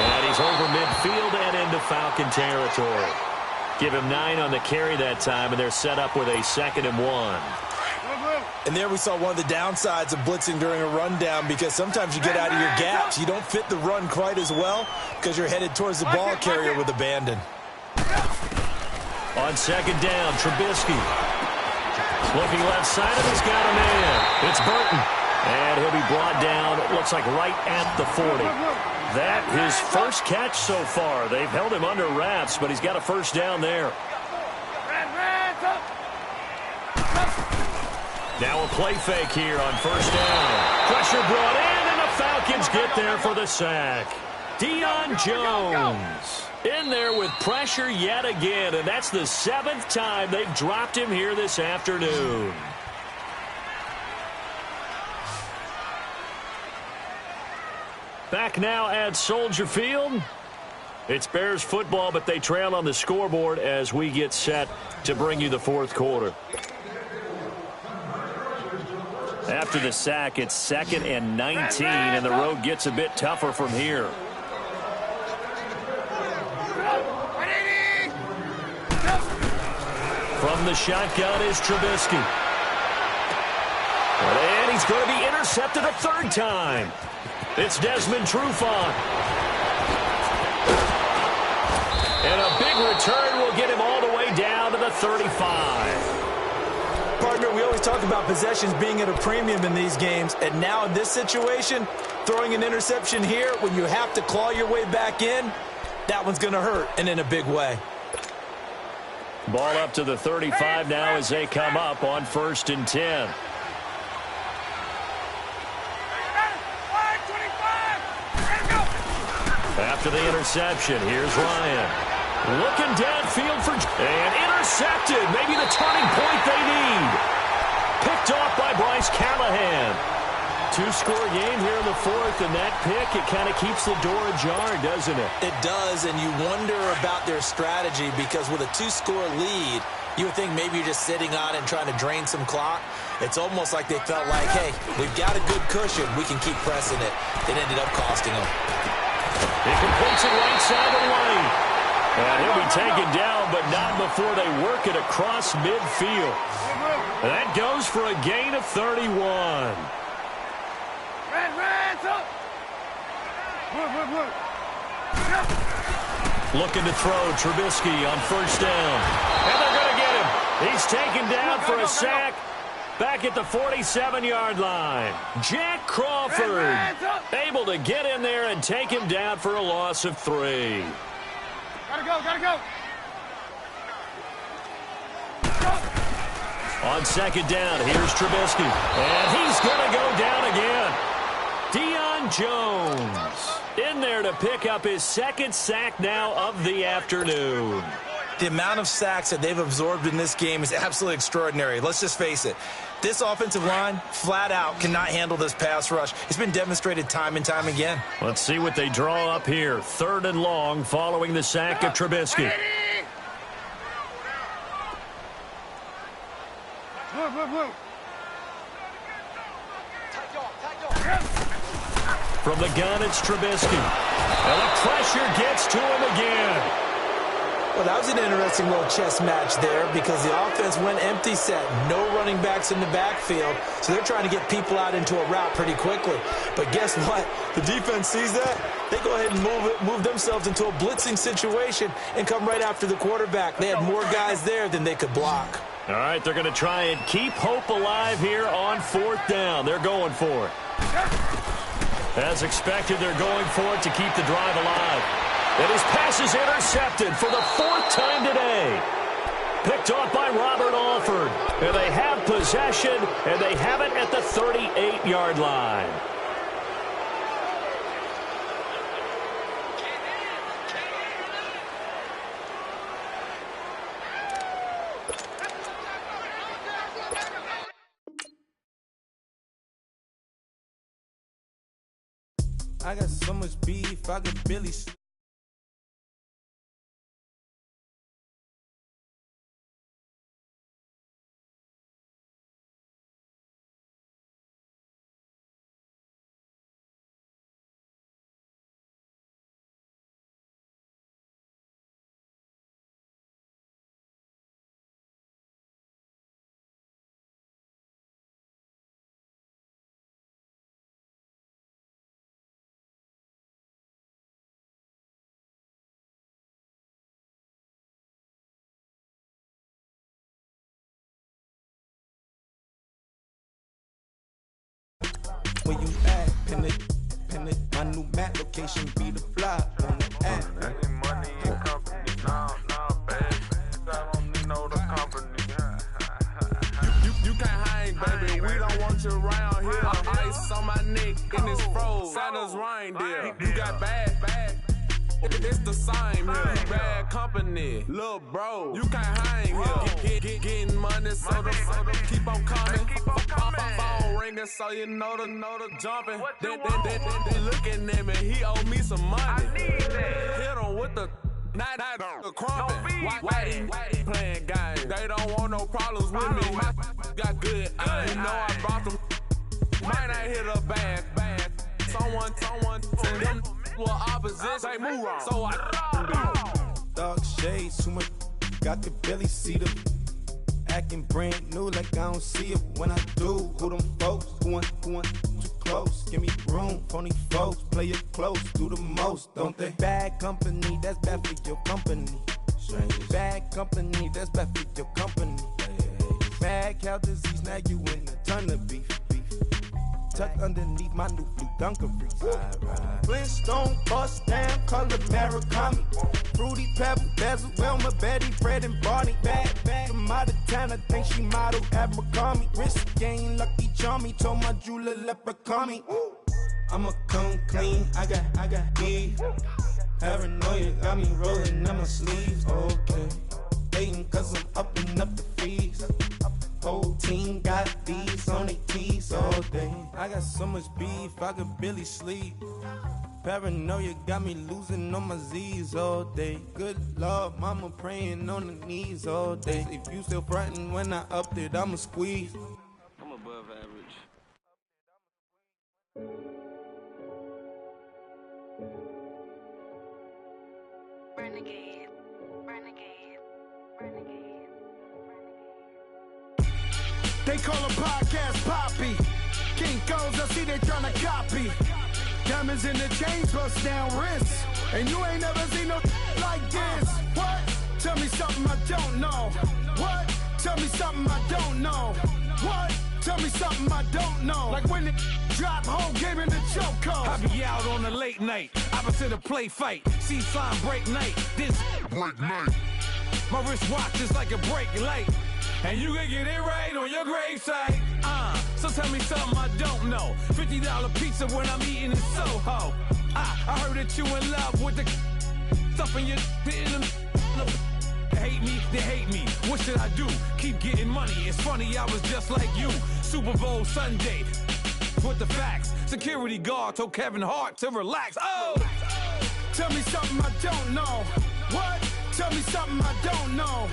And he's over midfield and into Falcon territory. Give him 9 on the carry that time, and they're set up with a 2nd and 1. And there we saw one of the downsides of blitzing during a rundown because sometimes you get out of your gaps. You don't fit the run quite as well because you're headed towards the ball carrier with abandon. On 2nd down, Trubisky. Looking left side of he's got a man. It's Burton. And he'll be brought down, it looks like right at the 40. That his first catch so far. They've held him under wraps, but he's got a 1st down there. Now a play fake here on 1st down. Pressure brought in, and the Falcons get there for the sack. Deion Jones in there with pressure yet again, and that's the 7th time they've dropped him here this afternoon. Back now at Soldier Field. It's Bears football, but they trail on the scoreboard as we get set to bring you the 4th quarter. After the sack, it's 2nd and 19, and the road gets a bit tougher from here. From the shotgun is Trubisky. And he's going to be intercepted a 3rd time. It's Desmond Trufant. And a big return will get him all the way down to the 35. Partner, we always talk about possessions being at a premium in these games, and now in this situation, throwing an interception here when you have to claw your way back in, that one's going to hurt, and in a big way. Ball up to the 35 now as they come up on 1st and 10. After the interception, here's Ryan. Looking downfield for... And intercepted. Maybe the turning point they need. Picked off by Bryce Callahan. 2-score game here in the 4th, and that pick, it kind of keeps the door ajar, doesn't it? It does, and you wonder about their strategy because with a 2-score lead, you would think maybe you're just sitting on it and trying to drain some clock. It's almost like they felt like, hey, we've got a good cushion. We can keep pressing it. It ended up costing them. He completes it right side of the lane. And he'll be taken down, but not before they work it across midfield. And that goes for a gain of 31. Looking to throw Trubisky on 1st down. And they're going to get him. He's taken down for a sack. Back at the 47-yard line. Jack Crawford able to get in there and take him down for a loss of 3. Gotta go. On 2nd down, here's Trubisky. And he's going to go down again. Deion Jones in there to pick up his 2nd sack now of the afternoon. The amount of sacks that they've absorbed in this game is absolutely extraordinary. Let's just face it. This offensive line, flat out, cannot handle this pass rush. It's been demonstrated time and time again. Let's see what they draw up here. 3rd and long following the sack of Trubisky. From the gun, it's Trubisky. And the pressure gets to him again. Well, that was an interesting little chess match there because the offense went empty set. No running backs in the backfield, so they're trying to get people out into a route pretty quickly. But guess what? The defense sees that. They go ahead and move themselves into a blitzing situation and come right after the quarterback. They had more guys there than they could block. All right, they're going to try and keep hope alive here on 4th down. They're going for it. As expected, they're going for it to keep the drive alive. And his pass is intercepted for the 4th time today. Picked off by Robert Alford. And they have possession, and they have it at the 38-yard line. I got so much beef, I could barely. Where you at? Pin it. My new map location be the fly on the app. Money and company, nah, baby. I don't need no the company. You can't hang, baby. We don't want you around here. Ice on my neck in this froze. Santa's reindeer. You got bad. It's the same here. Bad company, little bro. You can't hang here. Getting money, so the keep on coming. Phone ringing, so you know the jumping. Then looking at me, he owe me some money. I need that. Hit him with the the crumping. Whitey playing games. They don't want no problems with me. My got good. You know I brought them. Might not hit a bad. Someone send them. Well, opposition, move on. So I Dark shades, too much. Got the belly see them. Acting brand new like I don't see it. When I do, who them folks? Who want too close? Give me room, phony folks. Play it close, do the most, don't they? Bad company, that's bad for your company. Strangers. Bad company, that's bad for your company. Mad cow disease, now you in a ton of beef. Tucked underneath my new blue Dunkaroos. Flintstone bust down, color Murakami. Fruity Pebble, Bezel, Wilma, Betty, Fred, and Barney. Bad from out of town, I think she model Abercrombie. Wrist game, Lucky Charmy, told my jeweler leprechaun. I'ma come clean, I got beef. Paranoia got me rolling on my sleeves. Okay, hating cause I'm upping up the fees. Whole team got these on their tees all day. I got so much beef, I could barely sleep. Paranoia got me losing on my Z's all day. Good Lord, mama praying on the knees all day. If you still frontin' when I upped it, I'ma squeeze. I'm above average. Renegade. They call a podcast Poppy. Kinkos, I see they tryna copy. Diamonds in the chains, bust down wrists. And you ain't never seen no like this. What? Tell me something I don't know. What? Tell me something I don't know. What? Tell me something I don't know. Like when it drop home, game in the chokehold. I be out on a late night, opposite a play fight. See sign break night, this break night. My wristwatch is like a break light. And you can get it right on your gravesite. So tell me something I don't know. $50 pizza when I'm eating in Soho. I heard that you in love with the stuff in your hate me, they hate me. What should I do? Keep getting money. It's funny, I was just like you. Super Bowl Sunday. With the facts. Security guard told Kevin Hart to relax. Oh! Tell me something I don't know. What? Tell me something I don't know.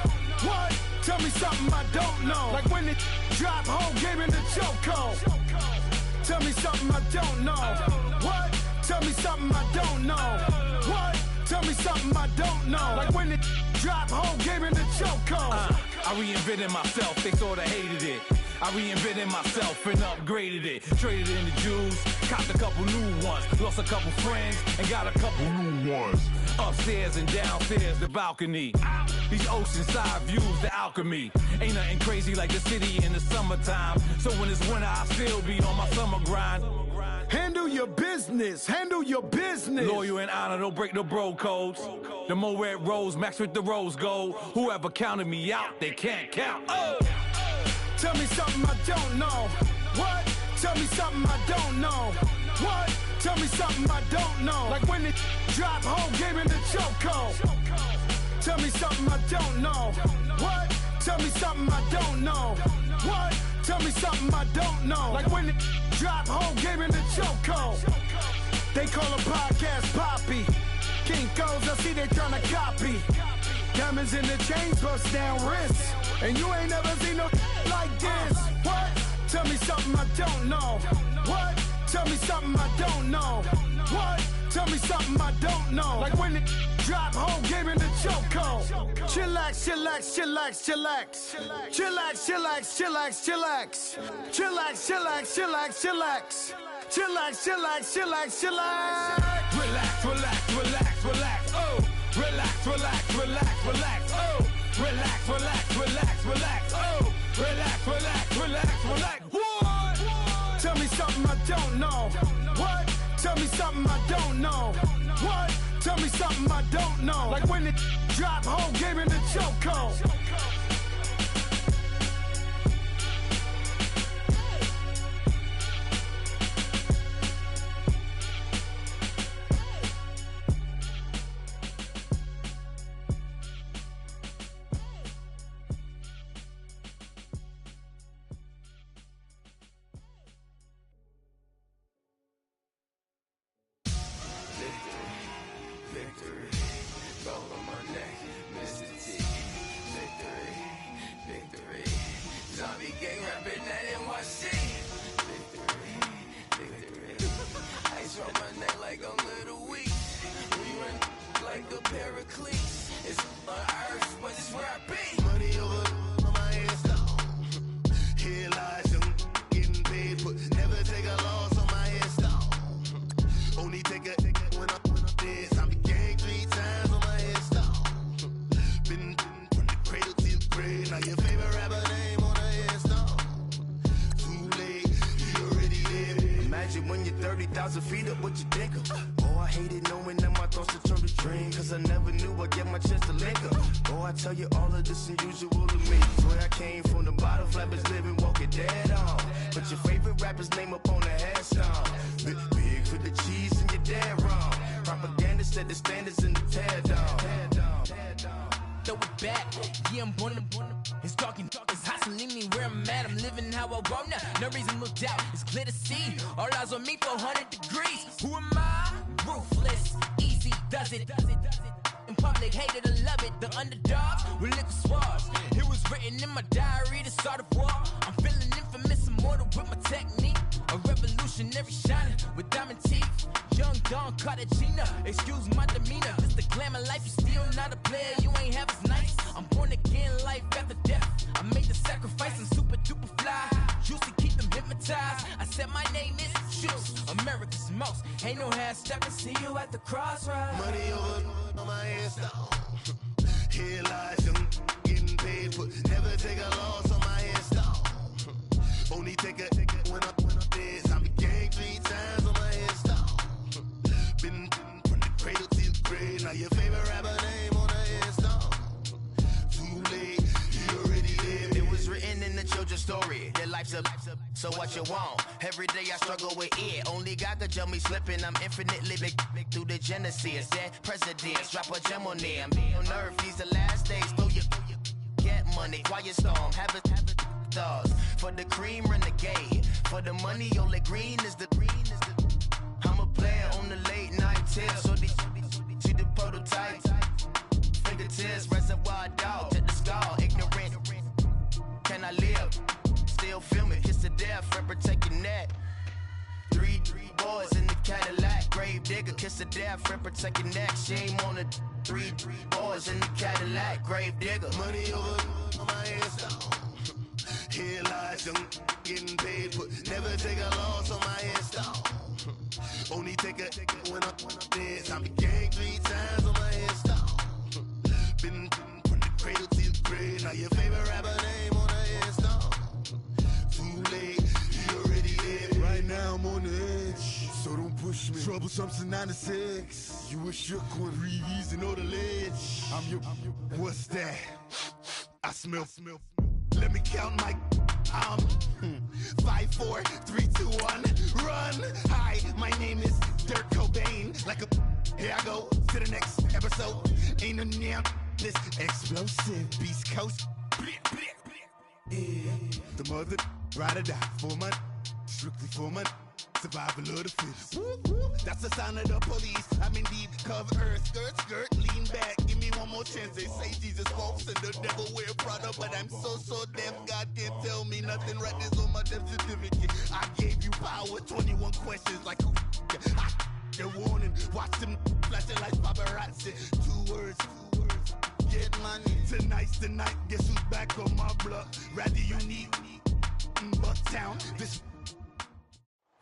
What? Tell me something I don't know. Like when it drop home, game in the chokehold. Tell me something I don't know. What? Tell me something I don't know. What? Tell me something I don't know. Like when it drop home, game in the chokehold. I reinvented myself, they sorta hated it. I reinvented myself and upgraded it. Traded in the Jews, copped a couple new ones. Lost a couple friends and got a couple new ones. Upstairs and downstairs, the balcony. These oceanside views, the alchemy. Ain't nothing crazy like the city in the summertime. So when it's winter, I still be on my summer grind. Handle your business. Handle your business. Loyal and honor, don't break the bro codes. The more red rose, max with the rose gold. Whoever counted me out, they can't count. Oh! Tell me something I don't know. What? Tell me something I don't know. What? Tell me something I don't know. Like when it drop home, game in the chokehold. Tell me something I don't know. What? Tell me something I don't know. What? Tell me something I don't know. Like when it drop home, game in the chokehold. They call a podcast Poppy. Kinkos, I see they tryna copy. Diamonds in the chains, bust down wrists. And you ain't never seen no like this. What? Tell me something I don't know. What? Tell me something I don't know. What? Tell me something I don't know. Like when it drop home, game in the chokehold. Chillax, chillax, chillax, chillax. Chillax, chillax, chillax, chillax. Chillax, chillax, chillax, chillax. Chillax, chillax, chillax, chillax. Relax, relax, relax, relax. Oh! Relax, relax, relax, relax. Oh! Relax, relax, relax, relax. Oh! Relax, relax, relax, relax. What? Tell me something I don't know. What? Tell me something I don't know. What? Tell me something I don't know. Like when it drop home, game in the chokehold. So what you want? Every day I struggle with it. Only God could tell me slipping. I'm infinitely big through the genesis. Dead presidents, drop a gem on them. On earth, these the last days. Throw your get money, quiet storm. Have it thoughts. For the cream, renegade. For the money, only green is the green is the. I'm a player on the late night tip. So these see the prototype. Fingertips, reservoir dog to the skull. Ignorant. Can I live? Still film it, kiss to death, rep protecting that. Three boys in the Cadillac, grave digger, kiss to death, rep protecting that. Shame on the three boys in the Cadillac, grave digger. Money over on my headstone. Here lies young getting paid, but never take a loss on my install. Only take a when I'm dead. Time to gang 3 times on my install. Been from the cradle to the grave. Now your favorite rapper name on the install. Too late, he already dead. Right now I'm on the edge, so don't push me. Troublesome to 96. You a shook one, breathe and know the ledge. I'm your. What's that? I smell. Let me count my 5, 4, 3, 2, 1, run. Hi, my name is Dirk Cobain. Like a here I go to the next episode. Ain't no damn this explosive Beast Coast. The mother ride or die for my strictly for my survival of the fittest. That's the sign of the police. I'm indeed cover earth, skirt, lean back. Give me one more chance. They say Jesus walks and the devil wear Prada, but I'm so deaf. God can't tell me nothing. Right this on my death certificate. I gave you power. 21 questions like who? They're warning. Watch them flashing like paparazzi. 2 words. Get money. Tonight's the night. Guess who's back on my block? Rather unique. Bucktown. This.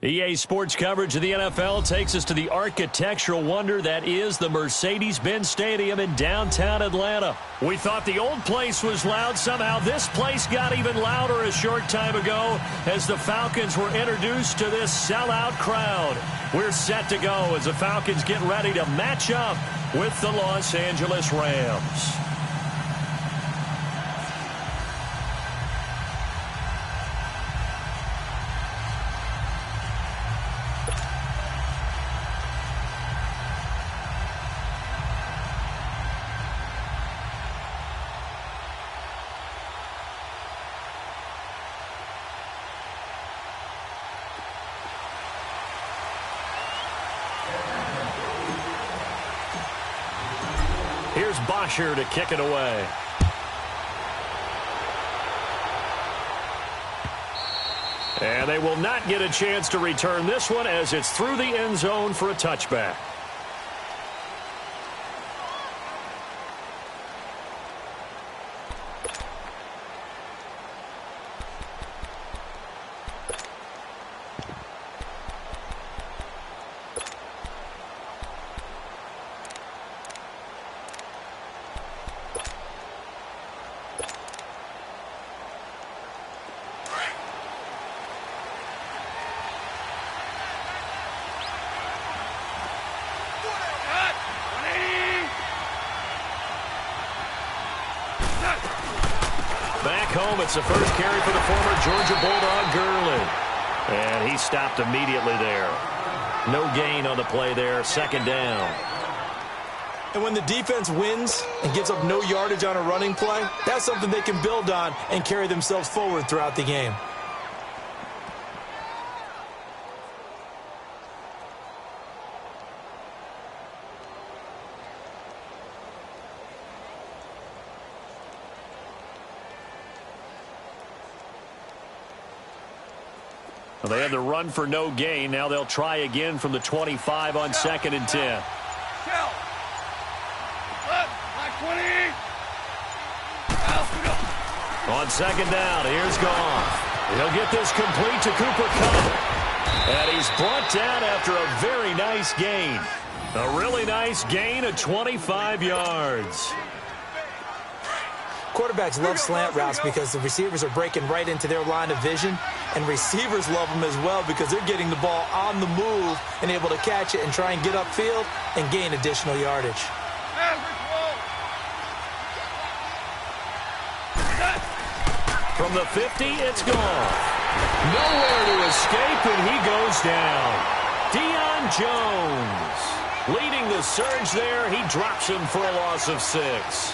EA Sports coverage of the NFL takes us to the architectural wonder that is the Mercedes-Benz Stadium in downtown Atlanta. We thought the old place was loud. Somehow this place got even louder a short time ago as the Falcons were introduced to this sellout crowd. We're set to go as the Falcons get ready to match up with the Los Angeles Rams. Here's Bosher to kick it away. And they will not get a chance to return this one as it's through the end zone for a touchback. Back home, it's the first carry for the former Georgia Bulldog, Gurley. And he stopped immediately there. No gain on the play there, second down. And when the defense wins and gives up no yardage on a running play, that's something they can build on and carry themselves forward throughout the game. Well, they had the run for no gain. Now they'll try again from the 25 on 2nd and 10. On 2nd down, here's Goff. He'll get this complete to Cooper Kupp. And he's brought down after a very nice gain. A really nice gain of 25 yards. Quarterbacks love slant routes because the receivers are breaking right into their line of vision, and receivers love them as well because they're getting the ball on the move and able to catch it and try and get upfield and gain additional yardage. From the 50, it's gone. Nowhere to escape, and he goes down. Deion Jones leading the surge there. He drops him for a loss of 6.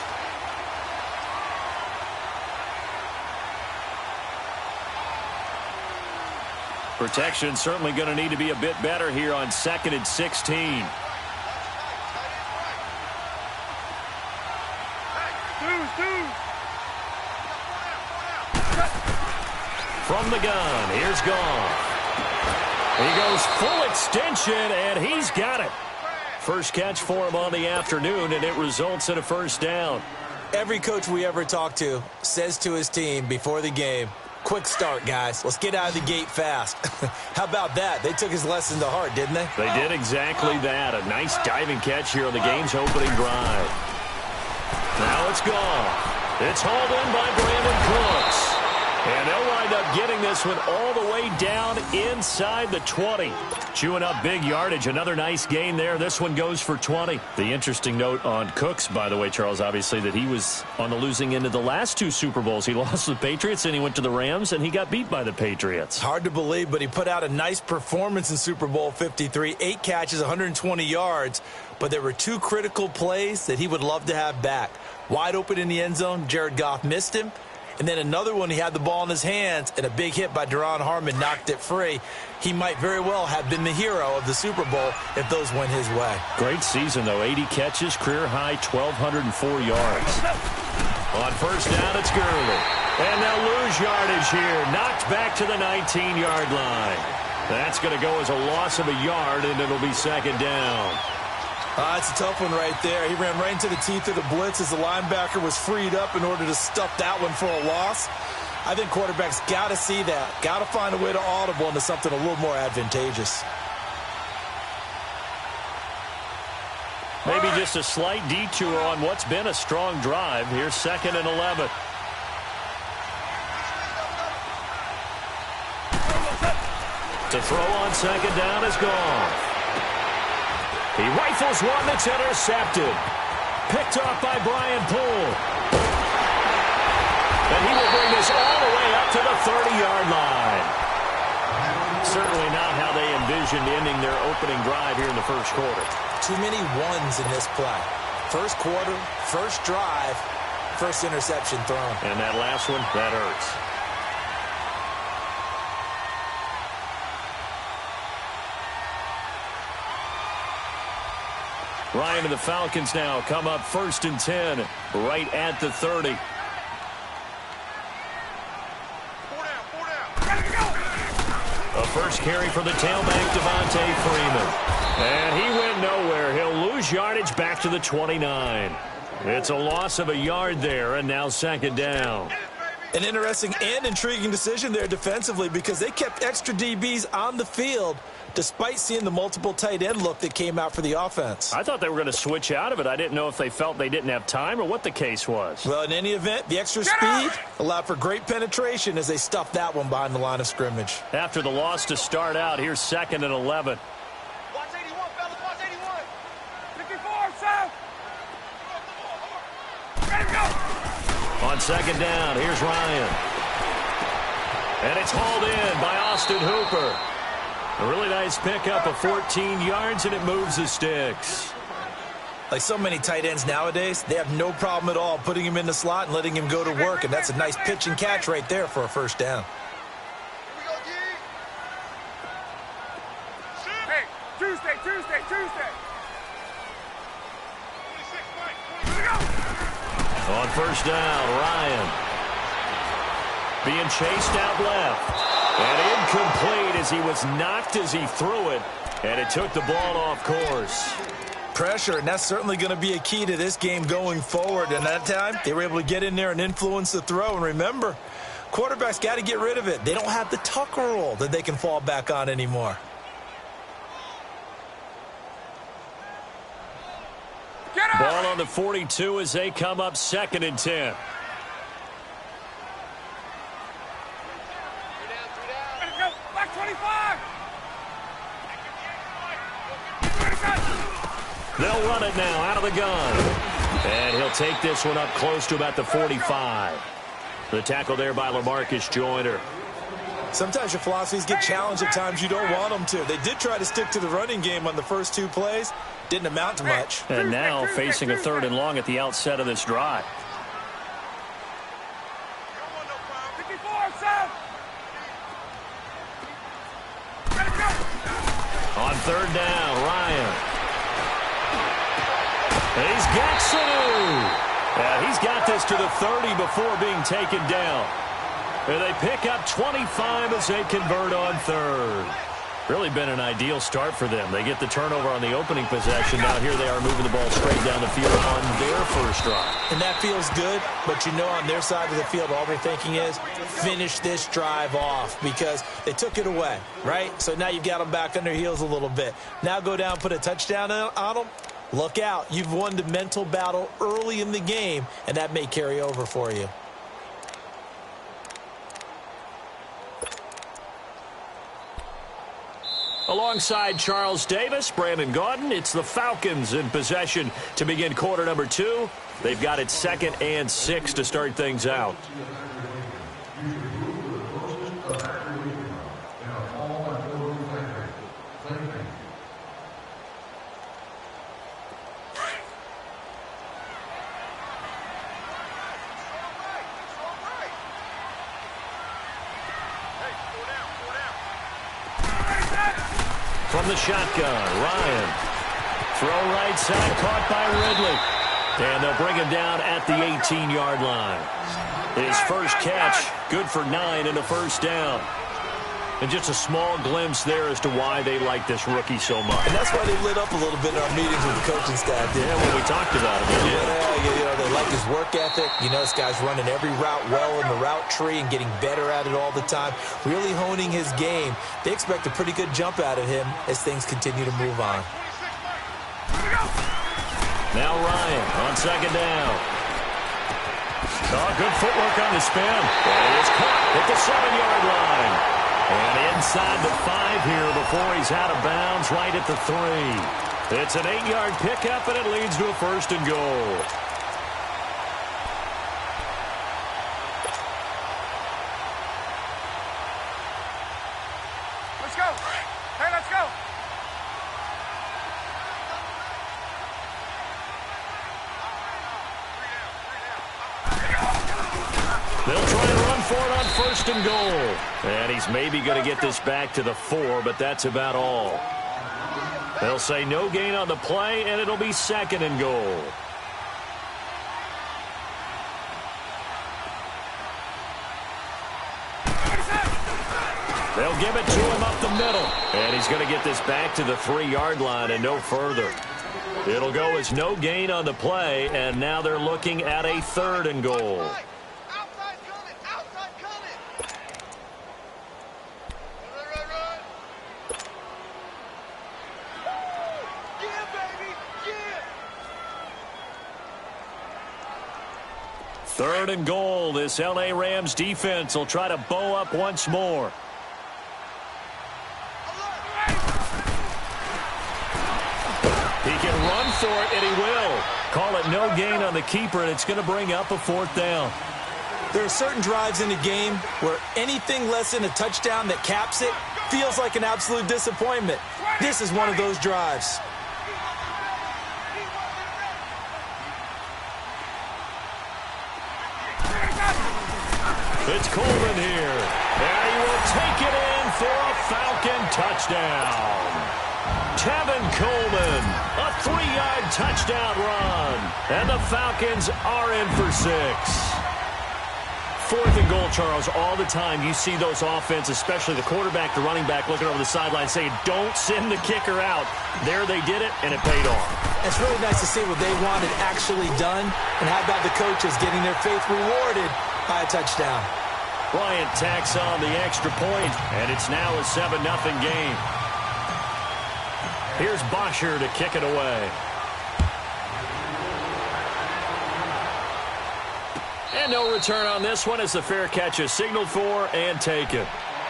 Protection certainly going to need to be a bit better here on 2nd and 16. From the gun, here's Goff. He goes full extension, and he's got it. First catch for him on the afternoon, and it results in a first down. Every coach we ever talk to says to his team before the game, quick start, guys. Let's get out of the gate fast. How about that? They took his lesson to heart, didn't they? They did exactly that. A nice diving catch here on the game's opening drive. Now it's gone. It's hauled in by Brandon Cooks. And they'll wind up getting this one all the way down inside the 20. Chewing up big yardage. Another nice gain there. This one goes for 20. The interesting note on Cooks, by the way, Charles, obviously, that he was on the losing end of the last two Super Bowls. He lost to the Patriots, and he went to the Rams, and he got beat by the Patriots. Hard to believe, but he put out a nice performance in Super Bowl 53. 8 catches, 120 yards. But there were 2 critical plays that he would love to have back. Wide open in the end zone, Jared Goff missed him. And then another one, he had the ball in his hands, and a big hit by Duron Harmon knocked it free. He might very well have been the hero of the Super Bowl if those went his way. Great season, though. 80 catches, career high, 1,204 yards. On first down, it's Gurley. And they'll lose yardage here. Knocked back to the 19-yard line. That's going to go as a loss of a yard, and it'll be second down. It's a tough one right there. He ran right into the teeth of the blitz as the linebacker was freed up in order to stuff that one for a loss. I think quarterbacks got to see that. Got to find a way to audible into something a little more advantageous. Maybe just a slight detour on what's been a strong drive. Here's 2nd and 11. To throw on second down is gone. He rifles one that's intercepted. Picked off by Brian Poole. And he will bring this all the way up to the 30-yard line. Certainly not how they envisioned ending their opening drive here in the first quarter. Too many ones in this play. First quarter, first drive, first interception thrown. And that last one, that hurts. Ryan and the Falcons now come up 1st and 10, right at the 30. A first carry for the tailback, Devontae Freeman. And he went nowhere. He'll lose yardage back to the 29. It's a loss of a yard there, and now second down. An interesting and intriguing decision there defensively because they kept extra DBs on the field despite seeing the multiple tight end look that came out for the offense. I thought they were going to switch out of it. I didn't know if they felt they didn't have time or what the case was. Well, in any event, the extra speed allowed for great penetration as they stuffed that one behind the line of scrimmage. After the loss to start out, here's 2nd and 11. Watch 81, fellas. Watch 81. 54, Sam. Ready to go. On second down, here's Ryan. And it's hauled in by Austin Hooper. A really nice pickup of 14 yards, and it moves the sticks. Like so many tight ends nowadays, they have no problem at all putting him in the slot and letting him go to work, and that's a nice pitch and catch right there for a first down. Here we go, G. Hey, Tuesday. 26, Mike. Here we go. On first down, Ryan. Being chased out left. And incomplete as he was knocked as he threw it. And it took the ball off course. Pressure, and that's certainly going to be a key to this game going forward. And that time, they were able to get in there and influence the throw. And remember, quarterbacks got to get rid of it. They don't have the Tucker rule that they can fall back on anymore. Ball on the 42 as they come up 2nd and 10. They'll run it now out of the gun. And he'll take this one up close to about the 45. The tackle there by LaMarcus Joyner. Sometimes your philosophies get challenged at times you don't want them to. They did try to stick to the running game on the first 2 plays. Didn't amount to much. And now facing a 3rd and long at the outset of this drive. On 3rd down, Ryan. He's got Sanu. And he's got this to the 30 before being taken down. And they pick up 25 as they convert on 3rd. Really been an ideal start for them. They get the turnover on the opening possession. Now here they are moving the ball straight down the field on their first drive. And that feels good, but you know on their side of the field, all they're thinking is finish this drive off because they took it away, right? So now you've got them back on their heels a little bit. Now go down, put a touchdown on them. Look out. You've won the mental battle early in the game, and that may carry over for you. Alongside Charles Davis, Brandon Gaudin, it's the Falcons in possession to begin quarter number 2. They've got it 2nd and 6 to start things out. From the shotgun, Ryan. Throw right side, caught by Ridley. And they'll bring him down at the 18-yard line. His first catch, good for 9 and a first down. And just a small glimpse there as to why they like this rookie so much. And that's why they lit up a little bit in our meetings with the coaching staff. Yeah, when we talked about him. Yeah, they like his work ethic. You know, this guy's running every route well in the route tree and getting better at it all the time. Really honing his game. They expect a pretty good jump out of him as things continue to move on. Now Ryan on second down. Oh, good footwork on the spin. And it is caught at the 7-yard line. And inside the 5 here before he's out of bounds, right at the 3. It's an 8-yard pickup, and it leads to a 1st and goal. Let's go. Hey, let's go. They'll try and run for it on 1st and goal. And he's maybe going to get this back to the 4, but that's about all. They'll say no gain on the play, and it'll be 2nd and goal. They'll give it to him up the middle. And he's going to get this back to the 3-yard line and no further. It'll go as no gain on the play, and now they're looking at a 3rd and goal. Third and goal. This L.A. Rams defense will try to bow up once more. He can run for it, and he will. Call it no gain on the keeper, and it's going to bring up a 4th down. There are certain drives in the game where anything less than a touchdown that caps it feels like an absolute disappointment. This is one of those drives. It's Coleman here, and he will take it in for a Falcon touchdown. Tevin Coleman, a 3-yard touchdown run, and the Falcons are in for 6. 4th and goal, Charles. All the time you see those offenses, especially the quarterback, the running back, looking over the sideline saying, don't send the kicker out. There they did it, and it paid off. It's really nice to see what they wanted actually done, and how about the coaches getting their faith rewarded by a touchdown. Bryant tacks on the extra point, and it's now a 7-0 game. Here's Bosher to kick it away. And no return on this one as the fair catch is signaled for and taken.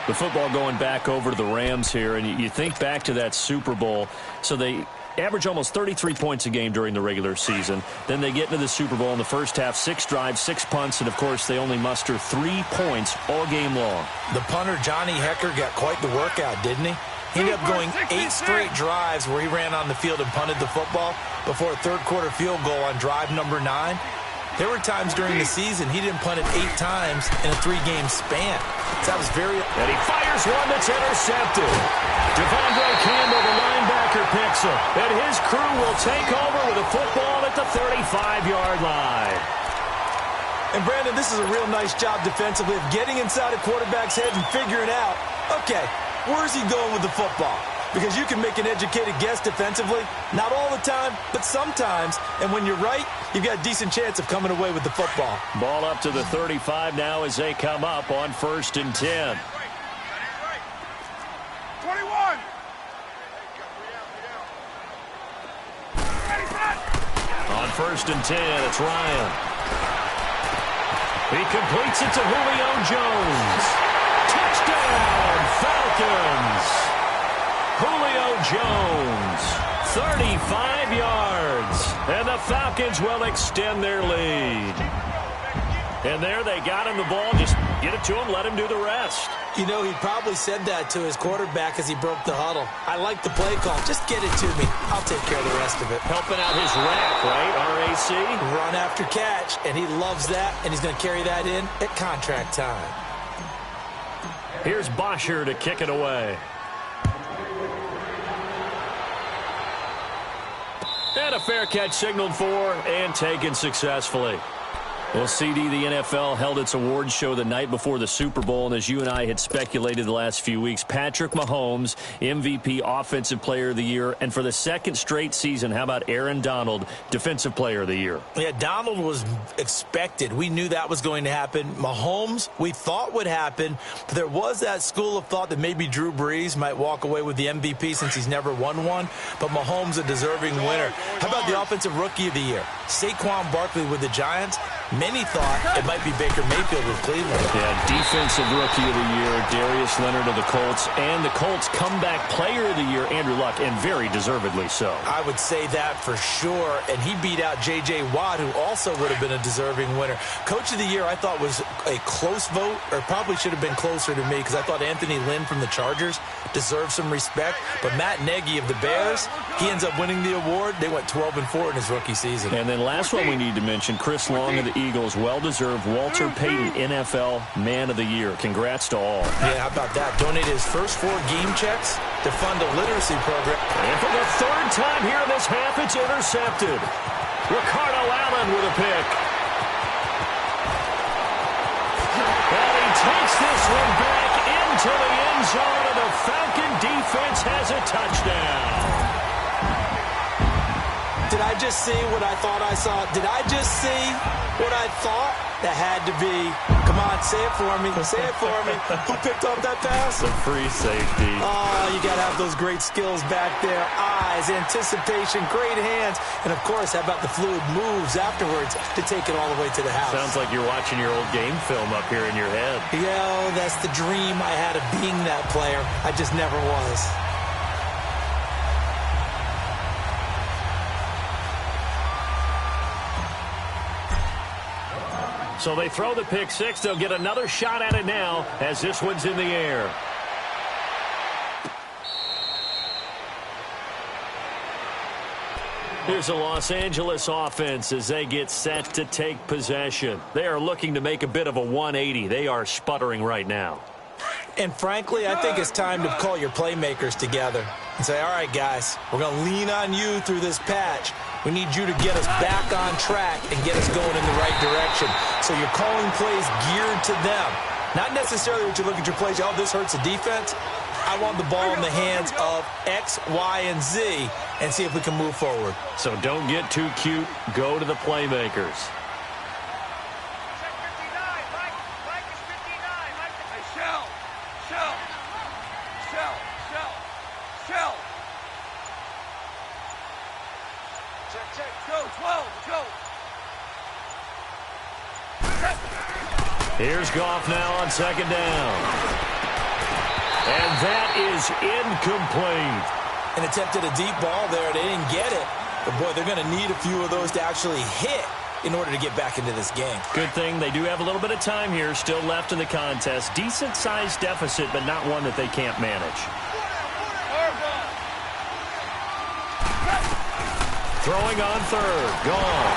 The football going back over to the Rams here, and you think back to that Super Bowl. So they average almost 33 points a game during the regular season. Then they get into the Super Bowl in the first half, 6 drives, 6 punts, and, of course, they only muster 3 points all game long. The punter, Johnny Hecker, got quite the workout, didn't he? He ended up going 8 straight drives where he ran on the field and punted the football before a third-quarter field goal on drive number 9. There were times during the season he didn't punt it 8 times in a 3-game span. So that was very... And he fires one that's intercepted. Devondre Campbell, the linebacker, picks him. And his crew will take over with a football at the 35-yard line. And, Brandon, this is a real nice job defensively of getting inside a quarterback's head and figuring out, okay, Where's he going with the football? Because you can make an educated guess defensively. Not all the time, but sometimes. And when you're right, you've got a decent chance of coming away with the football. Ball up to the 35 now as they come up on 1st and 10. 21. On 1st and 10, it's Ryan. He completes it to Julio Jones. Touchdown, Falcons. Julio Jones, 35 yards. And the Falcons will extend their lead. And there they got him the ball. Just get it to him, let him do the rest. You know, he probably said that to his quarterback as he broke the huddle. I like the play call. Just get it to me. I'll take care of the rest of it. Helping out his rack, right? RAC? Run after catch, and he loves that, and he's going to carry that in at contract time. Here's Bosher to kick it away. And a fair catch signaled for and taken successfully. Well, CD, the NFL held its awards show the night before the Super Bowl, and as you and I had speculated the last few weeks, Patrick Mahomes, MVP Offensive Player of the Year, and for the second straight season, how about Aaron Donald, Defensive Player of the Year? Yeah, Donald was expected. We knew that was going to happen. Mahomes, we thought would happen. But there was that school of thought that maybe Drew Brees might walk away with the MVP since he's never won one. But Mahomes, a deserving winner. How about the Offensive Rookie of the Year? Saquon Barkley with the Giants. Many thought it might be Baker Mayfield with Cleveland. Yeah, Defensive Rookie of the Year, Darius Leonard of the Colts, and the Colts Comeback Player of the Year, Andrew Luck, and very deservedly so. I would say that for sure, and he beat out J.J. Watt, who also would have been a deserving winner. Coach of the Year, I thought was a close vote, or probably should have been closer to me, because I thought Anthony Lynn from the Chargers deserved some respect, but Matt Nagy of the Bears, he ends up winning the award. They went 12-4 in his rookie season. And then last one we need to mention, Chris Long of the Eagles, well-deserved Walter Payton NFL Man of the Year. Congrats to all. Yeah, how about that? Donated his first 4 game checks to fund a literacy program. And for the third time here in this half, it's intercepted. Ricardo Allen with a pick. And he takes this one back into the end zone, and the Falcon defense has a touchdown. Did I just see what I thought I saw? Did I just see what I thought? That had to be. Come on, say it for me. Say it for me. Who picked up that pass? The free safety. Oh, you got to have those great skills back there. Eyes, anticipation, great hands. And, of course, how about the fluid moves afterwards to take it all the way to the house? Sounds like you're watching your old game film up here in your head. Yo, that's the dream I had of being that player. I just never was. So they throw the pick six. They'll get another shot at it now as this one's in the air. Here's the Los Angeles offense as they get set to take possession. They are looking to make a bit of a 180. They are sputtering right now. And frankly, I think it's time to call your playmakers together and say, all right, guys, we're going to lean on you through this patch. We need you to get us back on track and get us going in the right direction. So you're calling plays geared to them. Not necessarily what you look at your plays, oh, this hurts the defense. I want the ball in the hands of X, Y, and Z and see if we can move forward. So don't get too cute. Go to the playmakers. Here's Goff now on second down. And that is incomplete. And attempted a deep ball there. They didn't get it. But, boy, they're going to need a few of those to actually hit in order to get back into this game. Good thing they do have a little bit of time here still left in the contest. Decent-sized deficit, but not one that they can't manage. Throwing on third. Gone.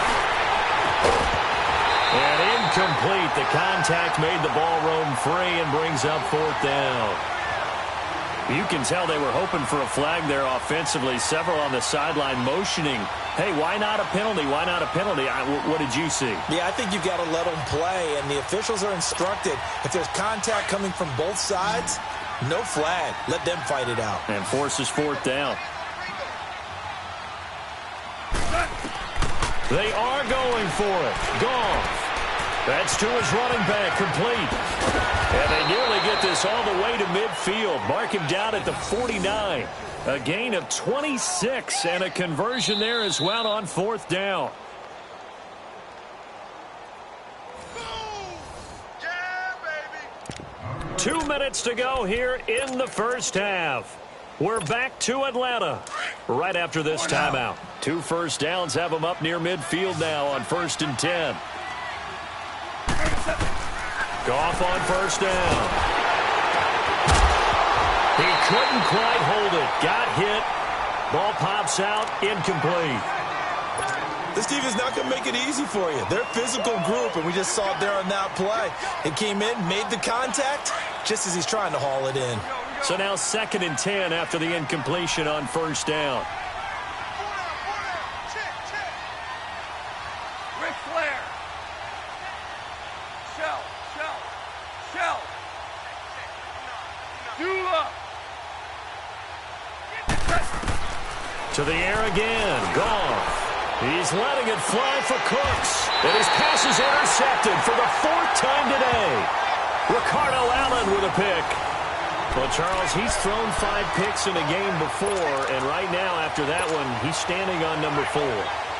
And incomplete. The contact made the ball roam free and brings up fourth down. You can tell they were hoping for a flag there offensively. Several on the sideline motioning. Hey, why not a penalty? Why not a penalty? What did you see? Yeah, I think you've got to let them play, and the officials are instructed. If there's contact coming from both sides, No flag. Let them fight it out. And forces fourth down. They are going for it. Goff. That's to his running back, complete. And they nearly get this all the way to midfield. Mark him down at the 49. A gain of 26 and a conversion there as well on fourth down. Yeah, baby. 2 minutes to go here in the first half. We're back to Atlanta right after this timeout. 2 first downs have them up near midfield now on 1st and 10. Goff on first down. He couldn't quite hold it. Got hit. Ball pops out. Incomplete. This defense is not going to make it easy for you. They're a physical group, and we just saw it there on that play. It came in, made the contact, just as he's trying to haul it in. So now 2nd and 10 after the incompletion on first down. Ric Flair. Shell. Dula. To the air again. Goff. He's letting it fly for Cooks. And his pass is intercepted for the 4th time today. Ricardo Allen with a pick. Well, Charles, he's thrown 5 picks in a game before, and right now, after that one, he's standing on number 4.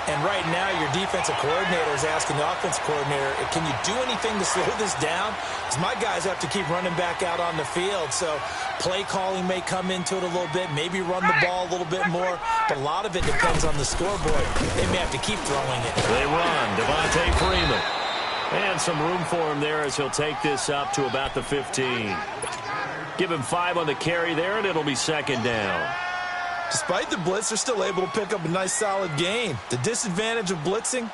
And right now, your defensive coordinator is asking the offensive coordinator, can you do anything to slow this down? Because my guys have to keep running back out on the field. So play calling may come into it a little bit, maybe run the ball a little bit more. But a lot of it depends on the scoreboard. They may have to keep throwing it. They run. Devontae Freeman. And some room for him there as he'll take this up to about the 15. Give him 5 on the carry there, and it'll be 2nd down. Despite the blitz, they're still able to pick up a nice, solid gain. The disadvantage of blitzing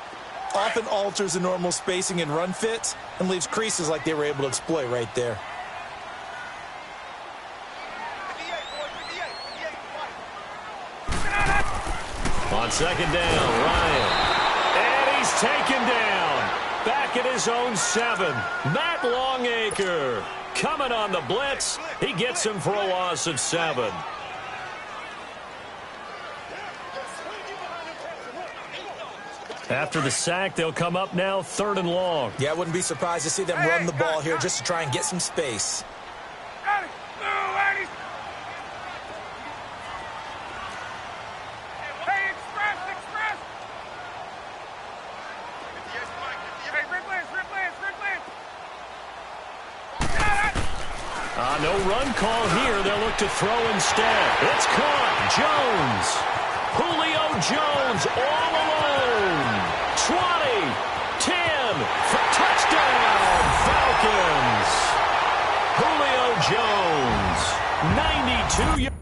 often alters the normal spacing and run fits and leaves creases like they were able to exploit right there. On 2nd down, Ryan. And he's taken down. Back at his own 7. Matt Longacre coming on the blitz. He gets him for a loss of 7. After the sack, they'll come up now 3rd and long. Yeah, I wouldn't be surprised to see them run the ball here just to try and get some space. No run call here. They'll look to throw instead. It's caught. Jones. Julio Jones all alone. 20, 10, for touchdown, Falcons. Julio Jones, 92 yards.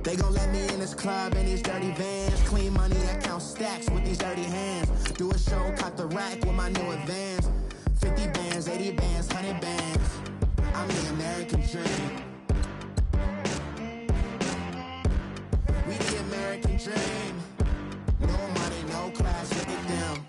They gon' let me in this club in these dirty vans. Clean money, I count stacks with these dirty hands. Do a show, cut the rack with my new advance. 50 bands, 80 bands, 100 bands. I'm the American dream. We the American dream. No money, no class, look at them.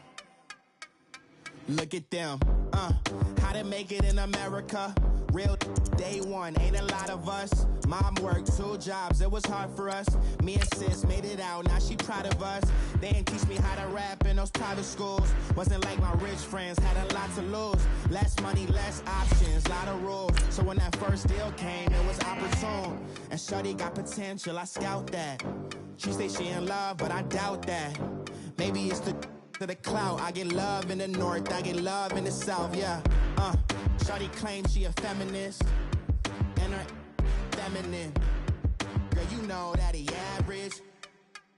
Look at them, how to make it in America. Real day one, ain't a lot of us. Mom worked 2 jobs, it was hard for us. Me and sis made it out, now she proud of us. They didn't teach me how to rap in those private schools. Wasn't like my rich friends, had a lot to lose. Less money, less options, lot of rules. So when that first deal came, it was opportune. And shorty got potential, I scout that. She say she in love, but I doubt that. Maybe it's to the clout. I get love in the north, I get love in the south, yeah. Shorty claims she a feminist, and her feminine. Girl, you know that he average.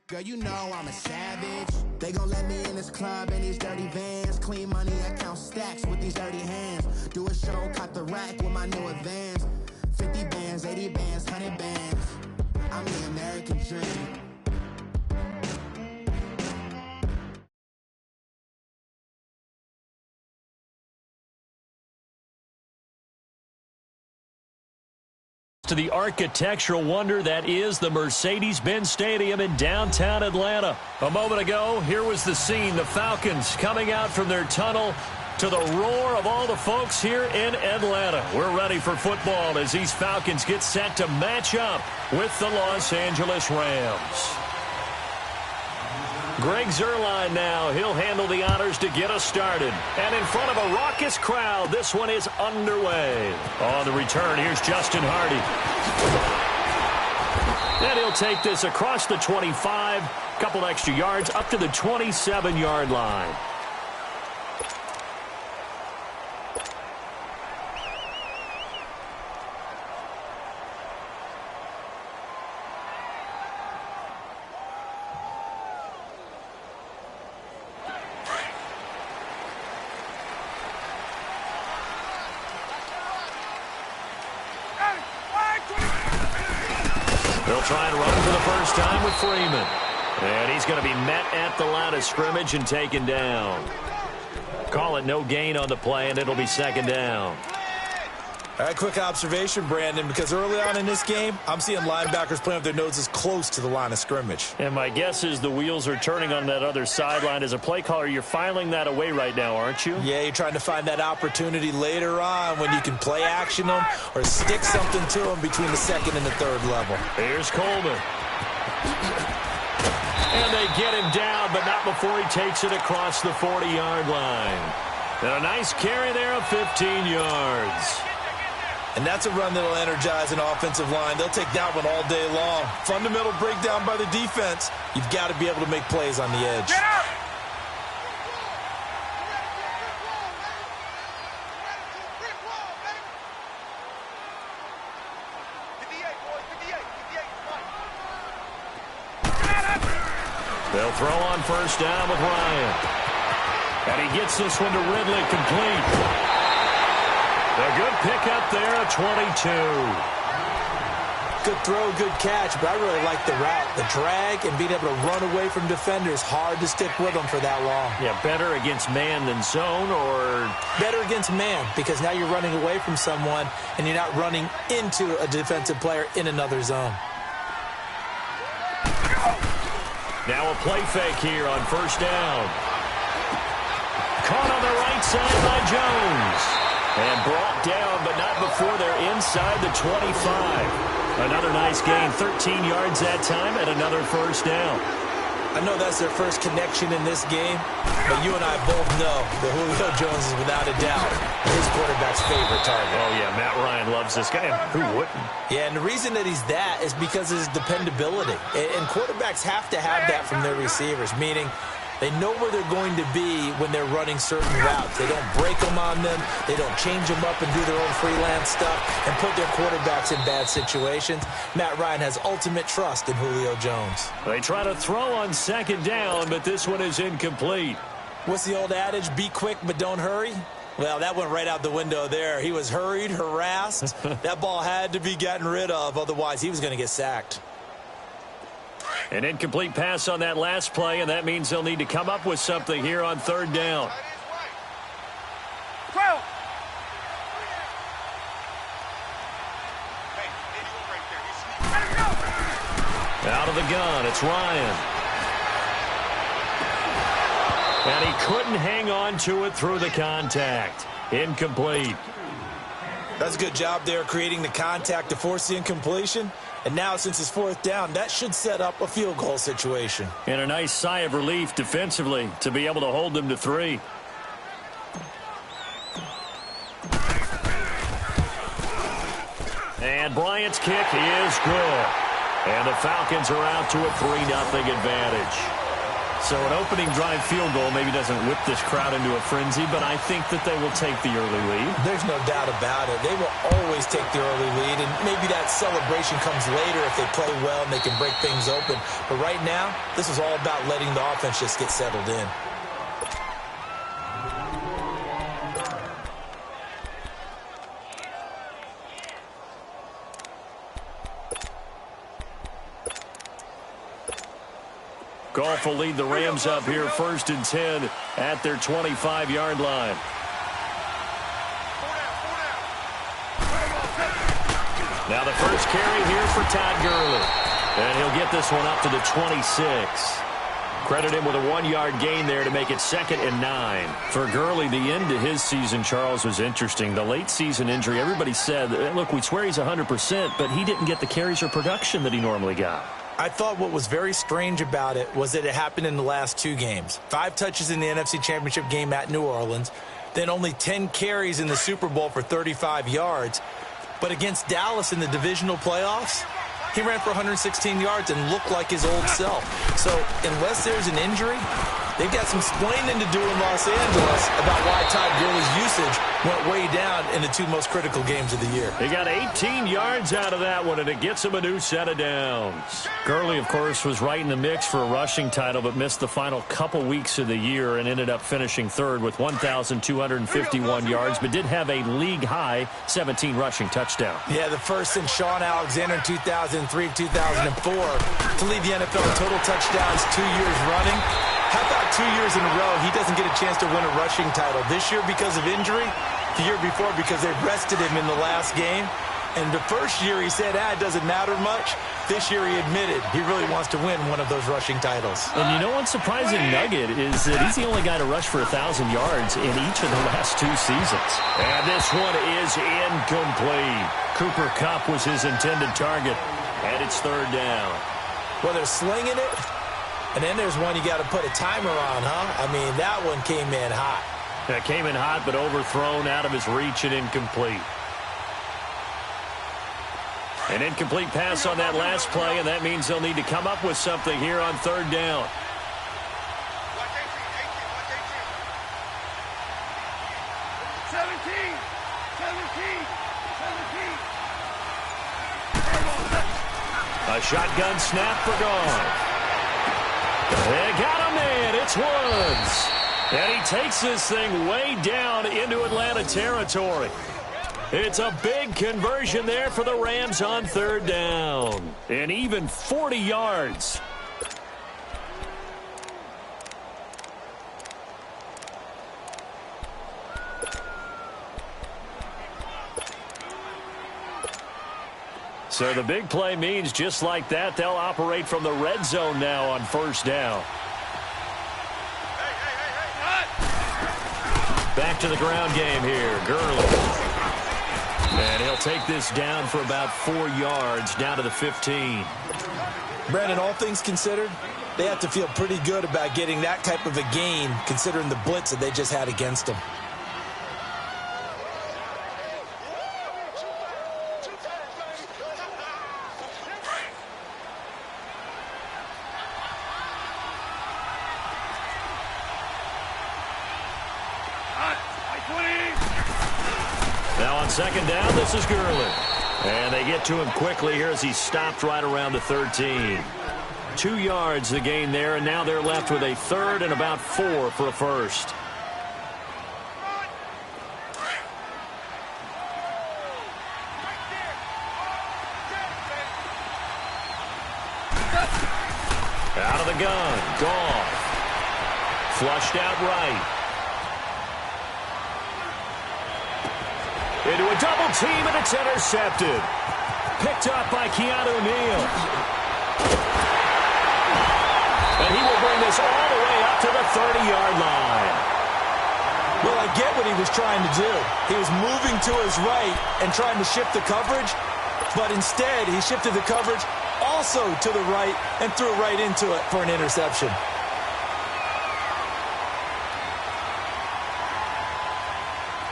Girl, you know I'm a savage. They gon' let me in this club in these dirty vans. Clean money, I count stacks with these dirty hands. Do a show, cut the rack with my new advance. 50 bands, 80 bands, 100 bands. I'm the American dream. To the architectural wonder that is the Mercedes-Benz Stadium in downtown Atlanta. A moment ago, here was the scene. The Falcons coming out from their tunnel to the roar of all the folks here in Atlanta. We're ready for football as these Falcons get set to match up with the Los Angeles Rams. Greg Zuerlein now. He'll handle the honors to get us started. And in front of a raucous crowd, this one is underway. On the return, here's Justin Hardy. And he'll take this across the 25, couple extra yards up to the 27-yard line. They'll try and run for the first time with Freeman. And he's going to be met at the line of scrimmage and taken down. Call it no gain on the play, and it'll be second down. All right, quick observation, Brandon, because early on in this game, I'm seeing linebackers playing with their noses close to the line of scrimmage. And my guess is the wheels are turning on that other sideline. As a play caller, you're filing that away right now, aren't you? Yeah, you're trying to find that opportunity later on when you can play action them or stick something to them between the second and the third level. Here's Coleman. And they get him down, but not before he takes it across the 40-yard line. And a nice carry there of 15 yards. And that's a run that'll energize an offensive line. They'll take that one all day long. Fundamental breakdown by the defense. You've got to be able to make plays on the edge. Get up! They'll throw on first down with Ryan. And he gets this one to Ridley complete. A good pickup there at 22. Good throw, good catch, but I really like the route. The drag and being able to run away from defenders, hard to stick with them for that long. Yeah, better against man than zone, or? Better against man, because now you're running away from someone and you're not running into a defensive player in another zone. Now a play fake here on first down. Caught on the right side by Jones. And brought down, but not before they're inside the 25. Another nice gain, 13 yards that time, and another first down. I know that's their first connection in this game, but you and I both know that Julio Jones is without a doubt his quarterback's favorite target. Oh, yeah, Matt Ryan loves this guy. Who wouldn't? Yeah, and the reason that he's that is because of his dependability. And quarterbacks have to have that from their receivers, meaning they know where they're going to be when they're running certain routes. They don't break them on them. They don't change them up and do their own freelance stuff and put their quarterbacks in bad situations. Matt Ryan has ultimate trust in Julio Jones. They try to throw on second down, but this one is incomplete. What's the old adage? Be quick, but don't hurry. Well, that went right out the window there. He was hurried, harassed. That ball had to be gotten rid of, otherwise he was going to get sacked. An incomplete pass on that last play, and that means they'll need to come up with something here on third down. Out of the gun, it's Ryan. And he couldn't hang on to it through the contact. Incomplete. That's a good job there creating the contact to force the incompletion. And now, since it's fourth down, that should set up a field goal situation. And a nice sigh of relief defensively to be able to hold them to 3. And Bryant's kick is good. And the Falcons are out to a 3-0 advantage. So an opening drive field goal maybe doesn't whip this crowd into a frenzy, but I think that they will take the early lead. There's no doubt about it. They will always take the early lead, and maybe that celebration comes later if they play well and they can break things open. But right now, this is all about letting the offense just get settled in. Goff will lead the Rams up here 1st and 10 at their 25-yard line. Now the first carry here for Todd Gurley. And he'll get this one up to the 26. Credit him with a 1-yard gain there to make it 2nd and 9. For Gurley, the end to his season, Charles, was interesting. The late season injury, everybody said, look, we swear he's 100%, but he didn't get the carries or production that he normally got. I thought what was very strange about it was that it happened in the last 2 games. 5 touches in the NFC Championship game at New Orleans, then only 10 carries in the Super Bowl for 35 yards. But against Dallas in the divisional playoffs, he ran for 116 yards and looked like his old self. So unless there's an injury, they've got some explaining to do in Los Angeles about why Todd Gurley's usage went way down in the 2 most critical games of the year. He got 18 yards out of that one, and it gets him a new set of downs. Gurley, of course, was right in the mix for a rushing title, but missed the final couple weeks of the year and ended up finishing 3rd with 1,251 yards, but did have a league-high 17 rushing touchdowns. Yeah, the first since Sean Alexander in 2003, 2004 to lead the NFL in total touchdowns 2 years running. How about 2 years in a row he doesn't get a chance to win a rushing title? This year because of injury, the year before because they rested him in the last game. And the first year he said, it doesn't matter much. This year he admitted he really wants to win one of those rushing titles. And you know what's surprising nugget is that he's the only guy to rush for 1,000 yards in each of the last 2 seasons. And this one is incomplete. Cooper Kupp was his intended target, and it's 3rd down. Well, they're slinging it, and then there's one you got to put a timer on, huh? I mean, that one came in hot. That came in hot, but overthrown, out of his reach and incomplete. An incomplete pass on that last play, and that means they'll need to come up with something here on 3rd down. A shotgun snap for Goff. They got him in. It's Woods. And he takes this thing way down into Atlanta territory. It's a big conversion there for the Rams on 3rd down. And even 40 yards. So the big play means just like that, they'll operate from the red zone now on 1st down. Back to the ground game here. Gurley. And he'll take this down for about 4 yards, down to the 15. Brandon, all things considered, they have to feel pretty good about getting that type of a gain, considering the blitz that they just had against them. Now on 2nd down, this is Gurley. And they get to him quickly here as he stopped right around the 13. 2 yards the gain there, and now they're left with a 3rd and about 4 for a first. Out of the gun, Goff. Flushed out right. Into a double team, and it's intercepted. Picked up by Keanu Neal. And he will bring this all the way up to the 30-yard line. Well, I get what he was trying to do. He was moving to his right and trying to shift the coverage, but instead he shifted the coverage also to the right and threw right into it for an interception.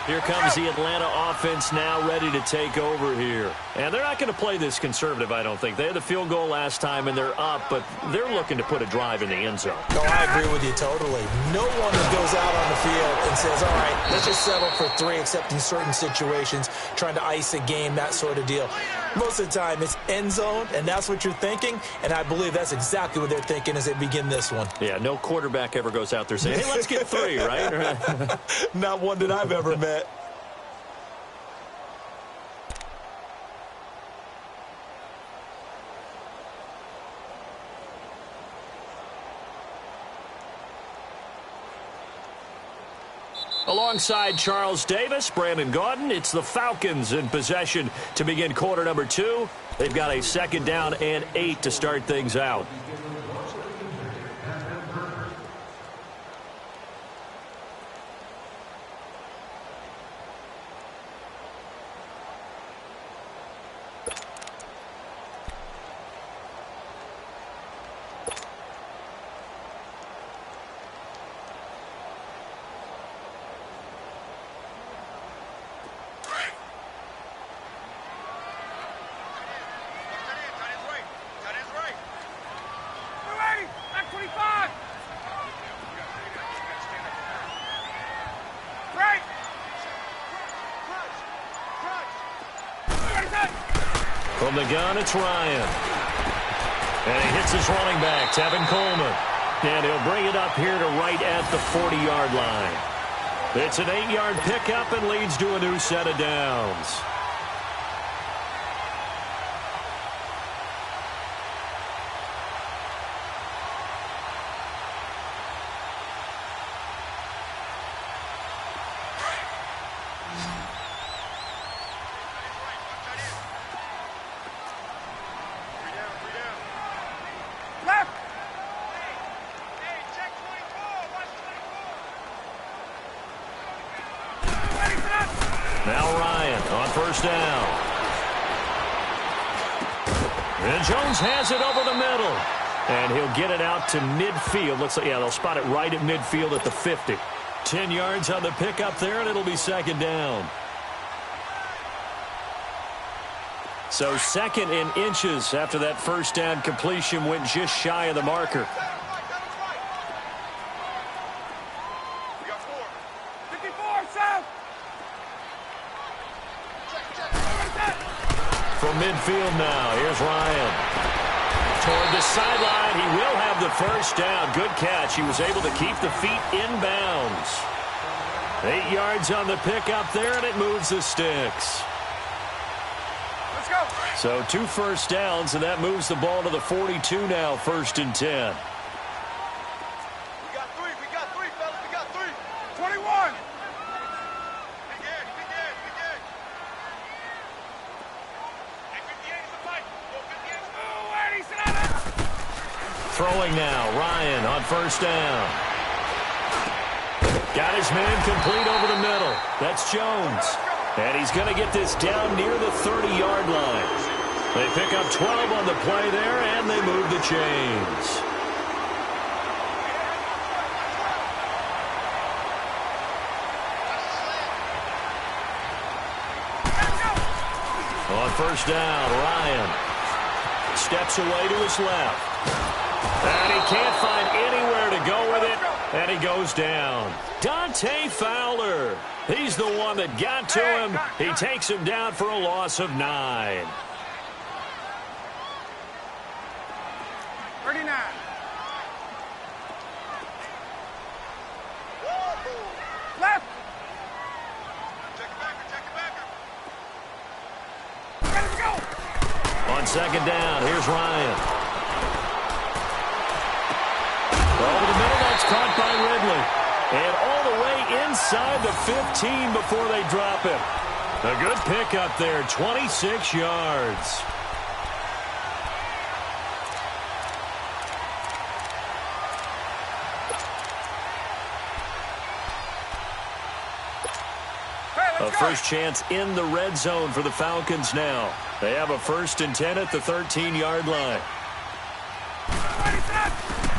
Here comes the Atlanta offense now ready to take over here. And they're not going to play this conservative, I don't think. They had the field goal last time, and they're up, but they're looking to put a drive in the end zone. No, I agree with you totally. No one that goes out on the field and says, all right, let's just settle for 3, except in certain situations, trying to ice a game, that sort of deal. Most of the time, it's end zone, and that's what you're thinking, and I believe that's exactly what they're thinking as they begin this one. Yeah, no quarterback ever goes out there saying, hey, let's get 3, right? Not one that I've ever met. alongside Charles Davis, Brandon Gaudin. It's the Falcons in possession to begin quarter number 2. They've got a 2nd down and 8 to start things out. From the gun, it's Ryan. And he hits his running back, Tevin Coleman. And he'll bring it up here to right at the 40-yard line. It's an 8-yard pickup and leads to a new set of downs. Now Ryan on first down. And Jones has it over the middle. And he'll get it out to midfield. Looks like, yeah, they'll spot it right at midfield at the 50. 10 yards on the pickup there, and it'll be 2nd down. So 2nd in inches after that first down completion went just shy of the marker. From midfield now, here's Ryan. Toward the sideline, he will have the first down. Good catch. He was able to keep the feet in bounds. 8 yards on the pickup there, and it moves the sticks. Let's go. So 2 first downs, and that moves the ball to the 42 now, 1st and 10. We got 3, fellas. We got 3. 21. Throwing now, Ryan on first down. Got his man complete over the middle. That's Jones. And he's going to get this down near the 30-yard line. They pick up 12 on the play there, and they move the chains. On first down, Ryan steps away to his left. And he can't find anywhere to go with it, and he goes down. Dante Fowler, he's the one that got to him. He takes him down for a loss of 9. 39. Left. Check it back. Let's go. On 2nd down, here's Ryan. Over the middle, that's caught by Ridley. And all the way inside the 15 before they drop him. A good pickup there, 26 yards. A first chance in the red zone for the Falcons now. They have a 1st and 10 at the 13-yard line.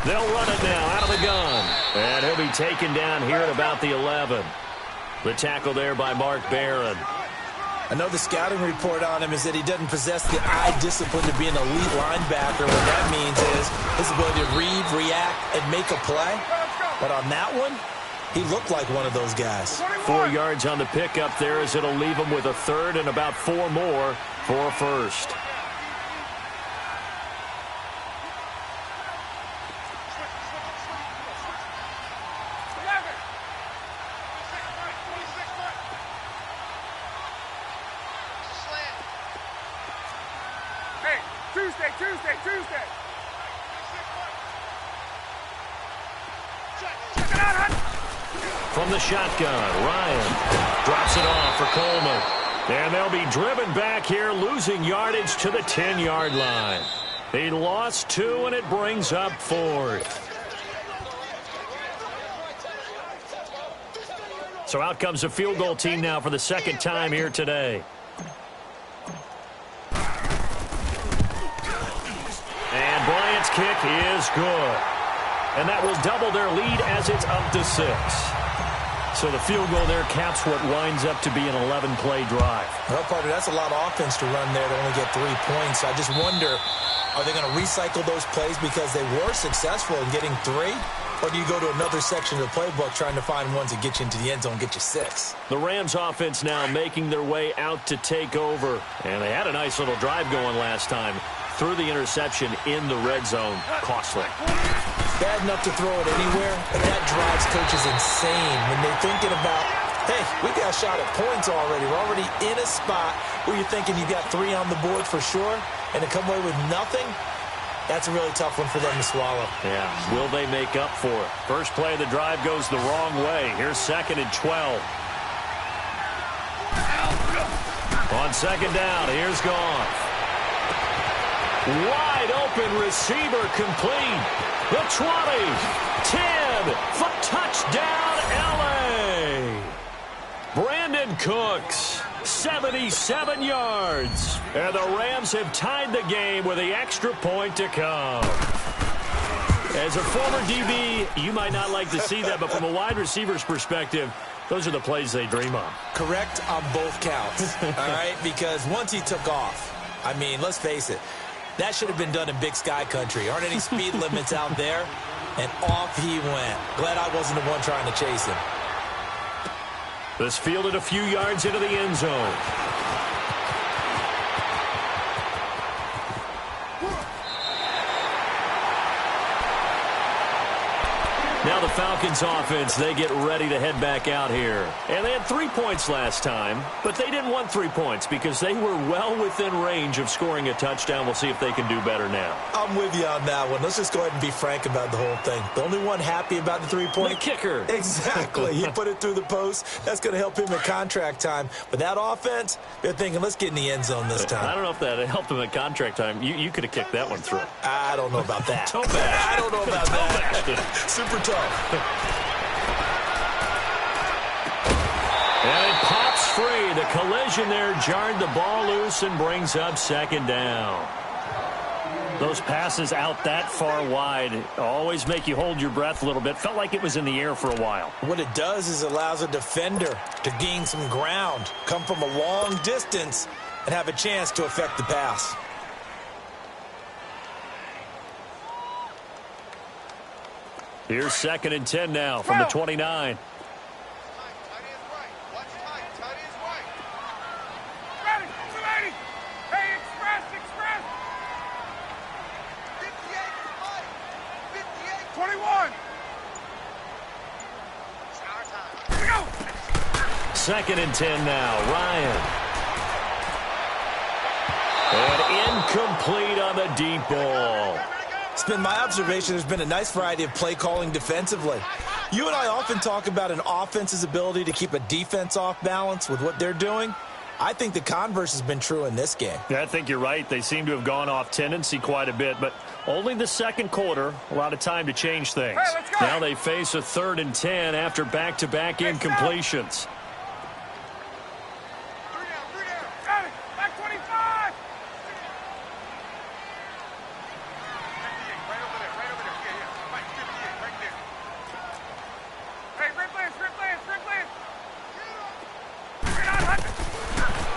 They'll run it now out of the gun. And he'll be taken down here at about the 11. The tackle there by Mark Barron. I know the scouting report on him is that he doesn't possess the eye discipline to be an elite linebacker. What that means is his ability to read, react, and make a play. But on that one, he looked like one of those guys. 4 yards on the pickup there as it'll leave him with a 3rd and about 4 more for a 1st. Tuesday. From From the shotgun, Ryan drops it off for Coleman. And they'll be driven back here, losing yardage to the 10-yard line. He lost 2, and it brings up 4th. So out comes a field goal team now for the second time here today. And Bryant's kick is good. And that will double their lead as it's up to 6. So the field goal there caps what winds up to be an 11-play drive. Well, partner, that's a lot of offense to run there to only get 3 points. I just wonder, are they going to recycle those plays because they were successful in getting 3? Or do you go to another section of the playbook trying to find ones that get you into the end zone and get you 6? The Rams offense now making their way out to take over. And they had a nice little drive going last time. Threw the interception in the red zone. Costly. Bad enough to throw it anywhere, but that drives coaches insane when they're thinking about, hey, we got a shot at points already. We're already in a spot where you're thinking you got 3 on the board for sure, and to come away with nothing, that's a really tough one for them to swallow. Yeah, will they make up for it? First play of the drive goes the wrong way. Here's 2nd and 12. On 2nd down, here's Goff. Wide open receiver complete. The 20, 10, for touchdown, L.A. Brandon Cooks, 77 yards. And the Rams have tied the game with the extra point to come. As a former DB, you might not like to see that, but from a wide receiver's perspective, those are the plays they dream of. Correct on both counts, all right? Because once he took off, I mean, let's face it, that should have been done in Big Sky Country. Aren't any speed limits out there? And off he went. Glad I wasn't the one trying to chase him. This fielded a few yards into the end zone. Now the Falcons offense, they get ready to head back out here. And they had 3 points last time, but they didn't want 3 points because they were well within range of scoring a touchdown. We'll see if they can do better now. I'm with you on that one. Let's just go ahead and be frank about the whole thing. The only one happy about the 3-point? The kicker. Exactly. He put it through the post. That's going to help him at contract time. But that offense, they're thinking, let's get in the end zone this time. I don't know if that helped him at contract time. You could have kicked that one through. I don't know about that. Toe bash. I don't know about that. Super tough. And it pops free. The collision there jarred the ball loose and brings up 2nd down. Those passes out that far wide always make you hold your breath a little bit. Felt like it was in the air for a while. What it does is it allows a defender to gain some ground, come from a long distance, and have a chance to affect the pass. Here's 2nd and 10 now from the 29. Second and 10 now. Ryan. And incomplete on the deep ball. It's been my observation there's been a nice variety of play calling defensively. You and I often talk about an offense's ability to keep a defense off balance with what they're doing. I think the converse has been true in this game. Yeah, I think you're right. They seem to have gone off tendency quite a bit, but only the second quarter, a lot of time to change things. Hey, let's go. Now they face a 3rd and 10 after back-to-back incompletions. Back 25.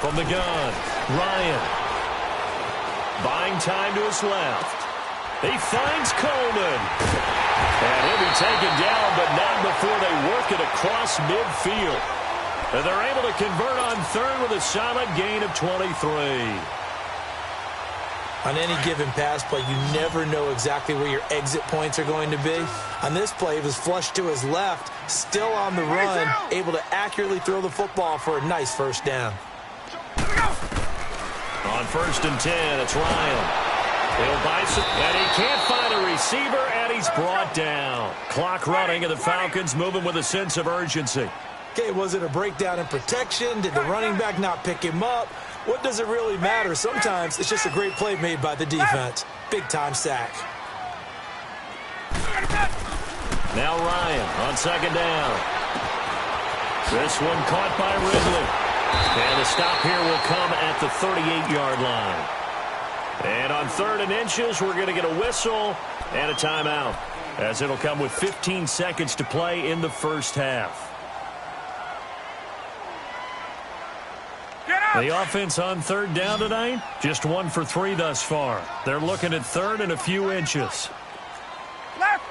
From the gun, Ryan. Buying time to his left. He finds Coleman. And he'll be taken down, but not before they work it across midfield. And they're able to convert on 3rd with a solid gain of 23. On any given pass play, you never know exactly where your exit points are going to be. On this play, it was flushed to his left, still on the run, able to accurately throw the football for a nice 1st down. On 1st and 10, it's Ryan. He'll buy some, and he can't find a receiver, and he's brought down. Clock running, and the Falcons moving with a sense of urgency. Okay, was it a breakdown in protection? Did the running back not pick him up? What does it really matter? Sometimes it's just a great play made by the defense. Big-time sack. Now Ryan on second down. This one caught by Ridley. And the stop here will come at the 38-yard line. And on 3rd and inches, we're going to get a whistle and a timeout, as it'll come with 15 seconds to play in the first half. The offense on 3rd down tonight, just 1 for 3 thus far. They're looking at 3rd and a few inches. Left.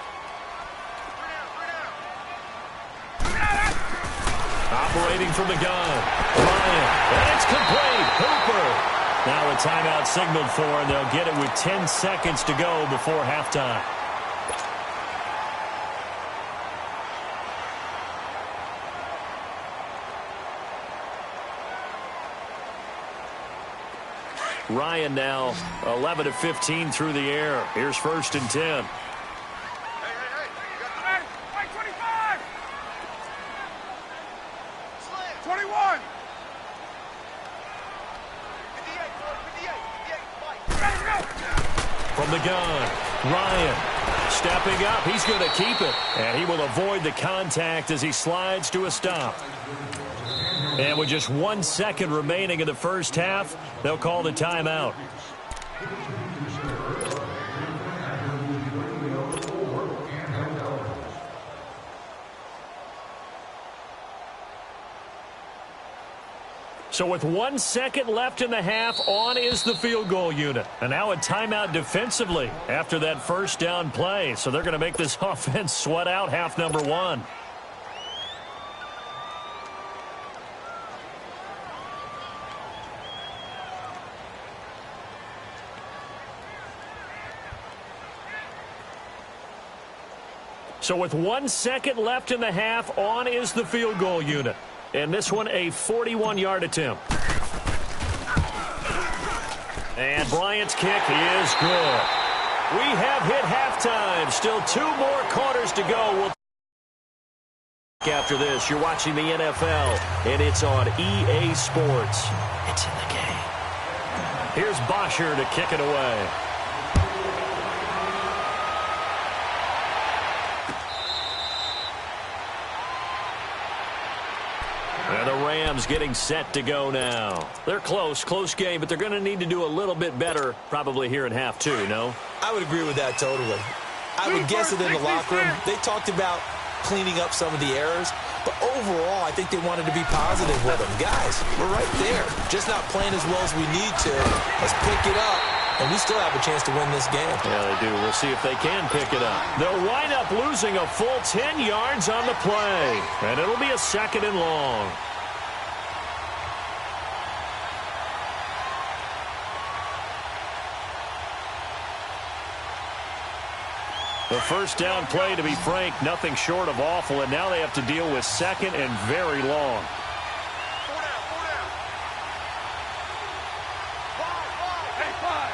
Operating from the gun. Ryan, and it's complete. Hooper. Now a timeout signaled for, and they'll get it with 10 seconds to go before halftime. Ryan now 11 of 15 through the air. Here's 1st and 10. Hey, you got the man. Right, 25. 21. 58, From the gun, Ryan stepping up. He's going to keep it, and he will avoid the contact as he slides to a stop. And with just 1 second remaining in the first half, they'll call the timeout. So with 1 second left in the half, on is the field goal unit. And now a timeout defensively after that first down play. So they're going to make this offense sweat out half number 1. So with 1 second left in the half, on is the field goal unit. And this one, a 41-yard attempt. And Bryant's kick is good. We have hit halftime. Still 2 more quarters to go. After this, you're watching the NFL, and it's on EA Sports. It's in the game. Here's Bosher to kick it away. And the Rams getting set to go now. They're close game, but they're going to need to do a little bit better probably here in half 2, no? I would agree with that totally. I would guess it in the locker room. They talked about cleaning up some of the errors, but overall, I think they wanted to be positive with them. Guys, we're right there. Just not playing as well as we need to. Let's pick it up, and we still have a chance to win this game. Yeah, they do. We'll see if they can pick it up. They'll wind up losing a full 10 yards on the play, and it'll be a 2nd and long. The first down play, to be frank, nothing short of awful, and now they have to deal with 2nd and very long. 4 down. Hey, 5.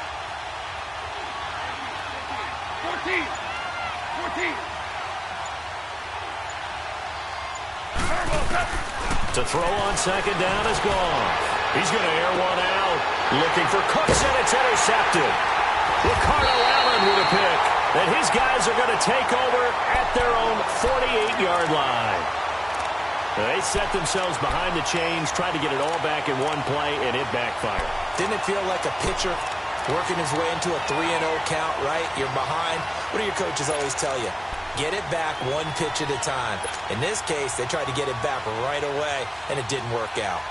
14. To throw on 2nd down is gone. He's going to air one out. Looking for Cooks, and it's intercepted. Ricardo Allen with a pick. And his guys are going to take over at their own 48-yard line. They set themselves behind the chains, tried to get it all back in one play, and it backfired. Didn't it feel like a pitcher working his way into a 3-0 count, right? You're behind. What do your coaches always tell you? Get it back 1 pitch at a time. In this case, they tried to get it back right away, and it didn't work out.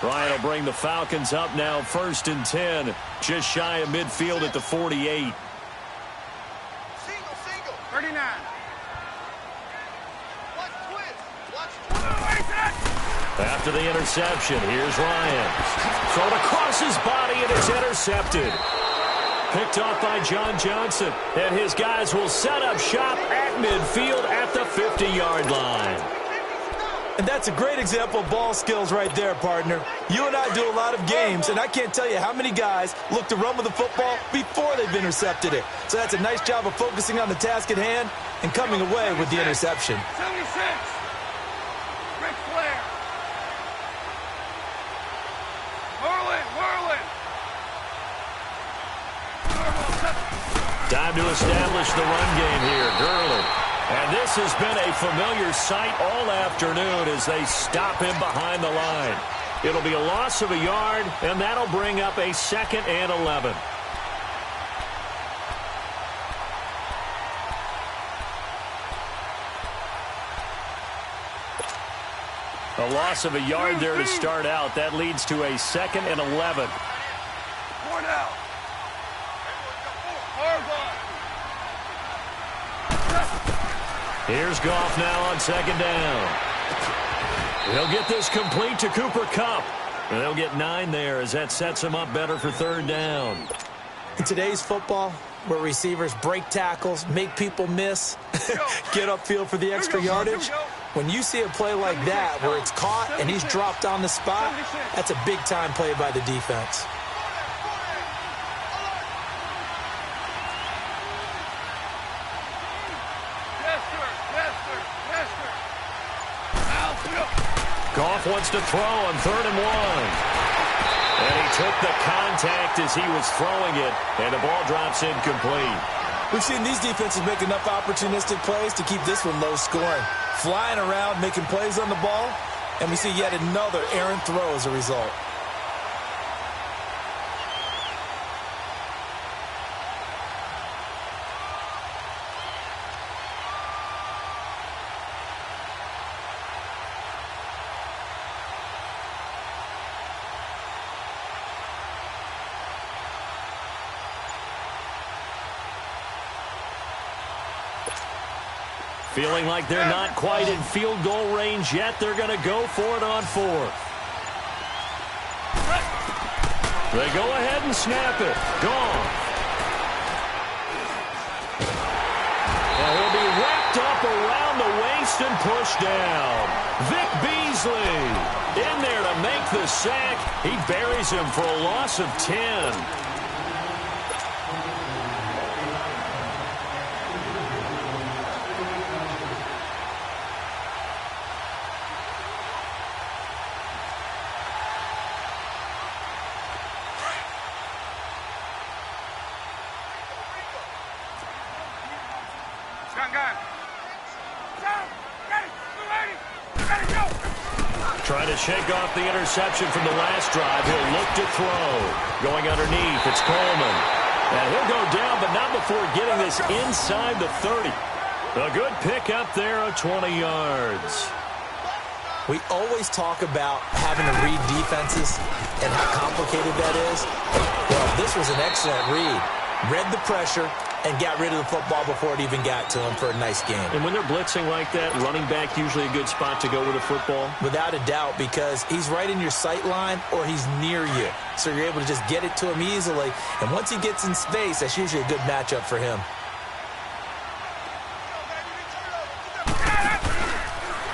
Ryan will bring the Falcons up now, 1st and 10, just shy of midfield at the 48. Single. 39. After the interception, here's Ryan. Thrown across his body, and it's intercepted. Picked off by John Johnson, and his guys will set up shop at midfield at the 50-yard line. And that's a great example of ball skills right there, partner. You and I do a lot of games, and I can't tell you how many guys look to run with the football before they've intercepted it. So that's a nice job of focusing on the task at hand and coming away with the interception. 76. Ric Flair. Whirling. Time to establish the run game here. Gurley. And this has been a familiar sight all afternoon as they stop him behind the line. It'll be a loss of a yard, and that'll bring up a 2nd and 11. A loss of a yard there to start out. That leads to a 2nd and 11. 4 now. Here's Goff now on 2nd down. He'll get this complete to Cooper Kupp. And they'll get 9 there as that sets him up better for 3rd down. In today's football, where receivers break tackles, make people miss, get upfield for the extra yardage, when you see a play like that where it's caught and he's dropped on the spot, that's a big-time play by the defense. Goff wants to throw on 3rd and 1. And he took the contact as he was throwing it, and the ball drops incomplete. We've seen these defenses make enough opportunistic plays to keep this one low scoring. Flying around, making plays on the ball, and we see yet another errant throw as a result. Feeling like they're not quite in field goal range yet. They're going to go for it on 4th. They go ahead and snap it. Gone. And he'll be wrapped up around the waist and pushed down. Vic Beasley in there to make the sack. He buries him for a loss of 10. Trying to shake off the interception from the last drive. He'll look to throw. Going underneath, it's Coleman. And he'll go down, but not before getting this inside the 30. A good pickup there of 20 yards. We always talk about having to read defenses and how complicated that is. Well, this was an excellent read. Read the pressure and got rid of the football before it even got to him for a nice game. And when they're blitzing like that, running back usually a good spot to go with a football? Without a doubt, because he's right in your sight line or he's near you. So you're able to just get it to him easily. And once he gets in space, that's usually a good matchup for him.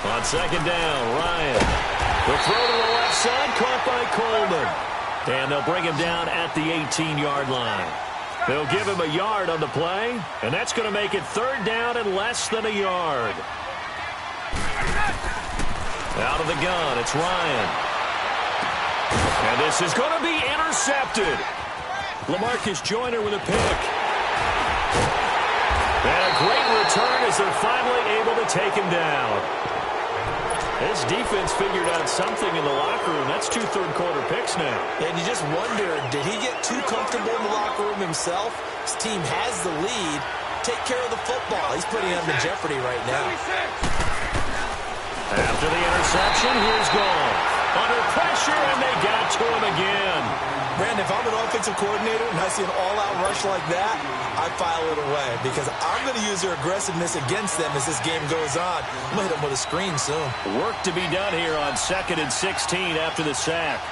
On 2nd down, Ryan. The throw to the left side, caught by Coleman. And they'll bring him down at the 18-yard line. They'll give him a yard on the play, and that's going to make it 3rd down and less than a yard. Out of the gun, it's Ryan. And this is going to be intercepted. LaMarcus Joyner with a pick. And a great return as they're finally able to take him down. This defense figured out something in the locker room. That's 2 third-quarter picks now. And you just wonder, did he get too comfortable in the locker room himself? His team has the lead. Take care of the football. He's putting them in jeopardy right now. After the interception, here's Goff. Under pressure, and they got to him again. Brandon, if I'm an offensive coordinator and I see an all-out rush like that, I file it away because I'm going to use their aggressiveness against them as this game goes on. I'm going to hit them with a screen soon. Work to be done here on 2nd and 16 after the sack.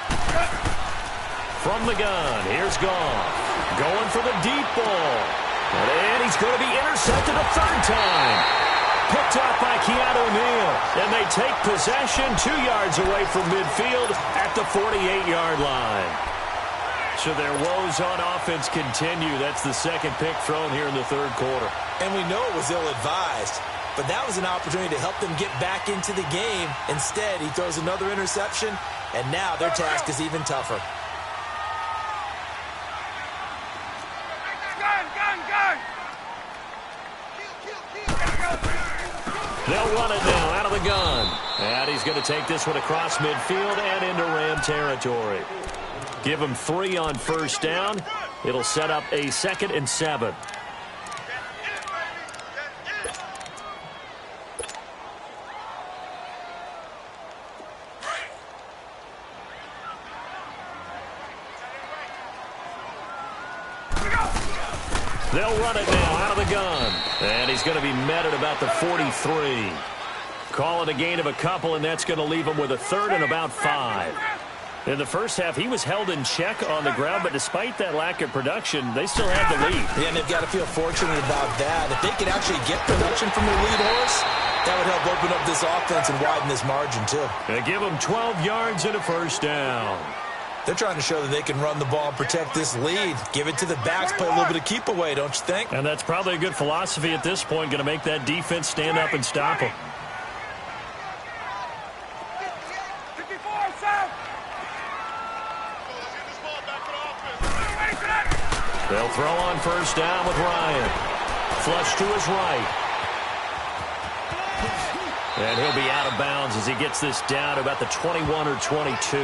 From the gun, here's Goff. Going for the deep ball. And he's going to be intercepted a 3rd time. picked off by Keanu Neal. And they take possession 2 yards away from midfield at the 48-yard line. So their woes on offense continue. That's the second pick thrown here in the third quarter. And we know it was ill-advised, but that was an opportunity to help them get back into the game. Instead, he throws another interception, and now their task is even tougher. They'll run it now out of the gun. And he's going to take this one across midfield and into Ram territory. Give him 3 on first down. It'll set up a 2nd and 7. They'll run it now out of the gun. And he's going to be met at about the 43. Call it a gain of a couple, and that's going to leave him with a 3rd and about 5. In the first half, he was held in check on the ground, but despite that lack of production, they still have the lead. Yeah, and they've got to feel fortunate about that. If they could actually get production from their lead horse, that would help open up this offense and widen this margin, too. They give them 12 yards and a first down. They're trying to show that they can run the ball and protect this lead. Give it to the backs, play a little bit of keep away, don't you think? And that's probably a good philosophy at this point, going to make that defense stand up and stop them. They'll throw on first down with Ryan. Flush to his right. And he'll be out of bounds as he gets this down to about the 21 or 22.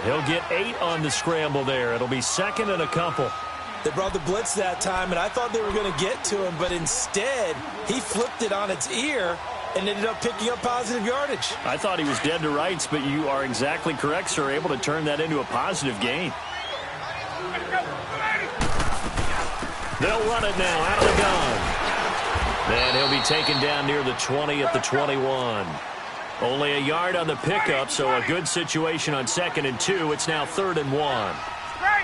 He'll get 8 on the scramble there. It'll be 2nd and a couple. They brought the blitz that time, and I thought they were going to get to him, but instead he flipped it on its ear and ended up picking up positive yardage. I thought he was dead to rights, but you are exactly correct, sir. Able to turn that into a positive gain. They'll run it now out of the gun. And he'll be taken down near the 20 at the 21. Only a yard on the pickup, so a good situation on 2nd and 2. It's now 3rd and 1.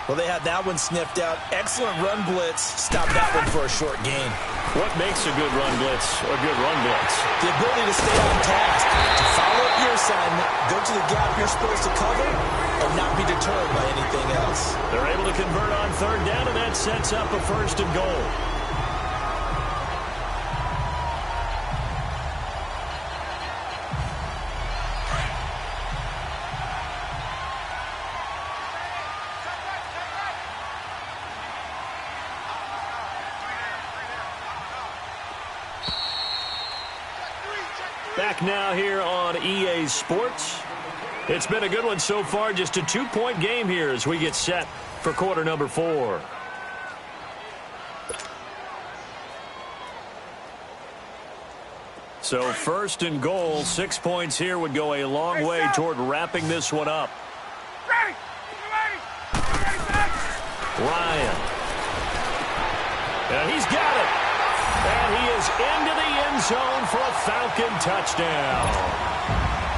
Well, they had that one sniffed out. Excellent run blitz. Stop that one for a short gain. What makes a good run blitz a good run blitz? The ability to stay on task, to follow up your assignment, go to the gap you're supposed to cover, and not be deterred by anything else. They're able to convert on 3rd down, and that sets up a 1st and goal. Back now here on EA Sports. It's been a good one so far. Just a 2-point game here as we get set for quarter number 4. So 1st and goal, 6 points here would go a long way toward wrapping this one up. Ryan. And he's got it. And he is into the end zone for a Falcon touchdown.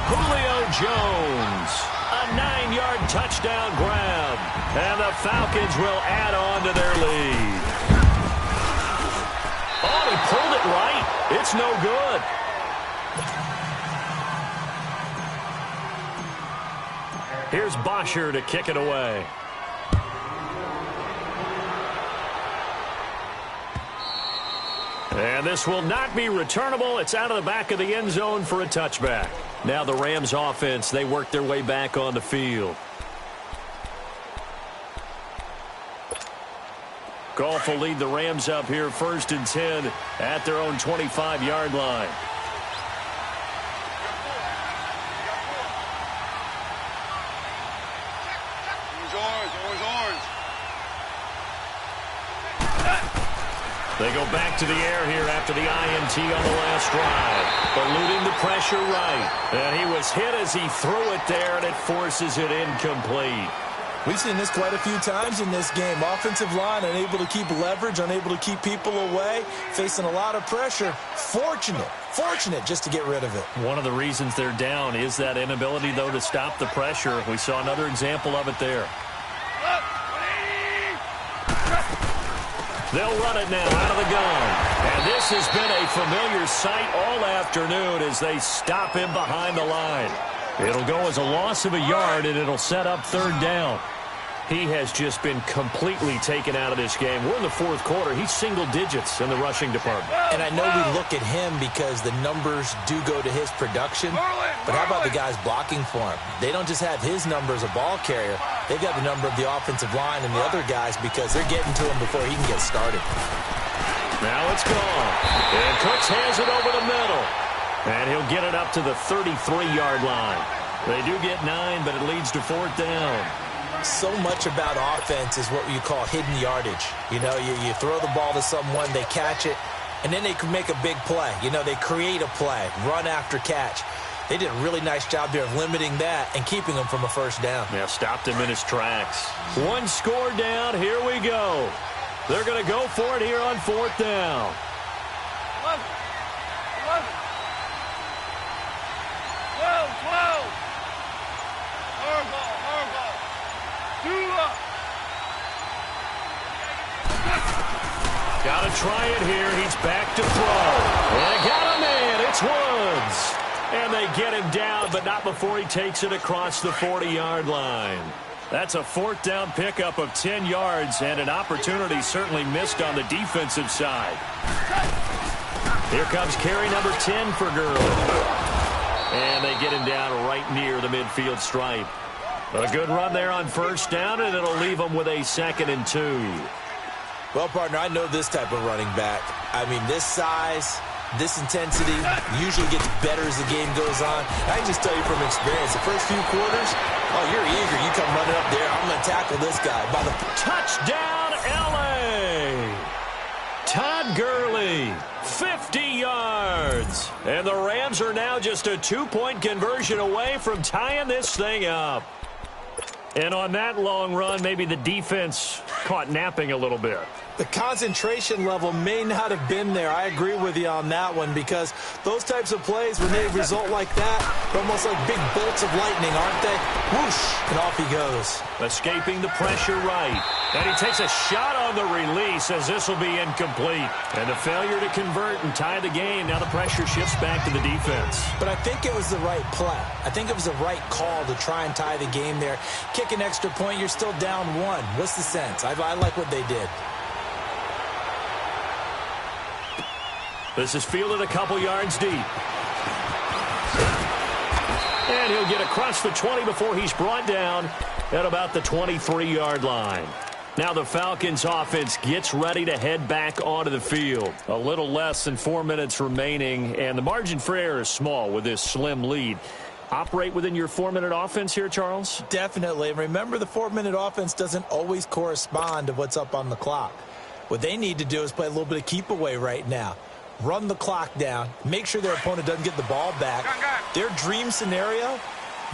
Julio Jones, a 9-yard touchdown grab. And the Falcons will add on to their lead. Oh, he pulled it right. It's no good. Here's Bosher to kick it away. And this will not be returnable. It's out of the back of the end zone for a touchback. Now the Rams offense, they work their way back on the field. Goff will lead the Rams up here 1st and 10 at their own 25-yard line. They go back to the air here after the INT on the last drive. Eluding the pressure right. And he was hit as he threw it there, and it forces it incomplete. We've seen this quite a few times in this game. Offensive line unable to keep leverage, unable to keep people away, facing a lot of pressure. Fortunate just to get rid of it. One of the reasons they're down is that inability, though, to stop the pressure. We saw another example of it there. They'll run it now out of the gun. And this has been a familiar sight all afternoon as they stop him behind the line. It'll go as a loss of a yard, and it'll set up third down. He has just been completely taken out of this game. We're in the fourth quarter. He's single digits in the rushing department. And I know we look at him because the numbers do go to his production. But how about the guys blocking for him? They don't just have his number as a ball carrier. They've got the number of the offensive line and the other guys because they're getting to him before he can get started. Now it's gone. And Cooks hands it over the middle. And he'll get it up to the 33-yard line. They do get 9, but it leads to fourth down. So much about offense is what you call hidden yardage. You know, you throw the ball to someone, they catch it, and then they can make a big play. You know, they create a play, run after catch. They did a really nice job there of limiting that and keeping him from a first down. Yeah, stopped him in his tracks. One score down. Here we go. They're going to go for it here on fourth down. 12. Got to try it here. He's back to throw. And got a man. It's Woods. And they get him down, but not before he takes it across the 40-yard line. That's a fourth down pickup of 10 yards and an opportunity certainly missed on the defensive side. Here comes carry number 10 for Gurley. And they get him down right near the midfield stripe. A good run there on first down, and it'll leave them with a 2nd and 2. Well, partner, I know this type of running back. I mean, this size, this intensity usually gets better as the game goes on. I can just tell you from experience, the first few quarters, oh, you're eager. You come running up there. I'm going to tackle this guy. By the touchdown, L.A. Todd Gurley, 50 yards. And the Rams are now just a 2-point conversion away from tying this thing up. And on that long run, maybe the defense caught napping a little bit. The concentration level may not have been there. I agree with you on that one because those types of plays, when they result like that, they're almost like big bolts of lightning, aren't they? Whoosh, and off he goes. Escaping the pressure right. And he takes a shot on the release as this will be incomplete. And the failure to convert and tie the game. Now the pressure shifts back to the defense. But I think it was the right play. I think it was the right call to try and tie the game there. Kick an extra point, you're still down 1. What's the sense? I like what they did. This is fielded a couple yards deep. And he'll get across the 20 before he's brought down at about the 23-yard line. Now the Falcons offense gets ready to head back onto the field. A little less than 4 minutes remaining, and the margin for error is small with this slim lead. Operate within your 4-minute offense here, Charles? Definitely. Remember, the 4-minute offense doesn't always correspond to what's up on the clock. What they need to do is play a little bit of keep away right now. Run the clock down, make sure their opponent doesn't get the ball back. Their dream scenario,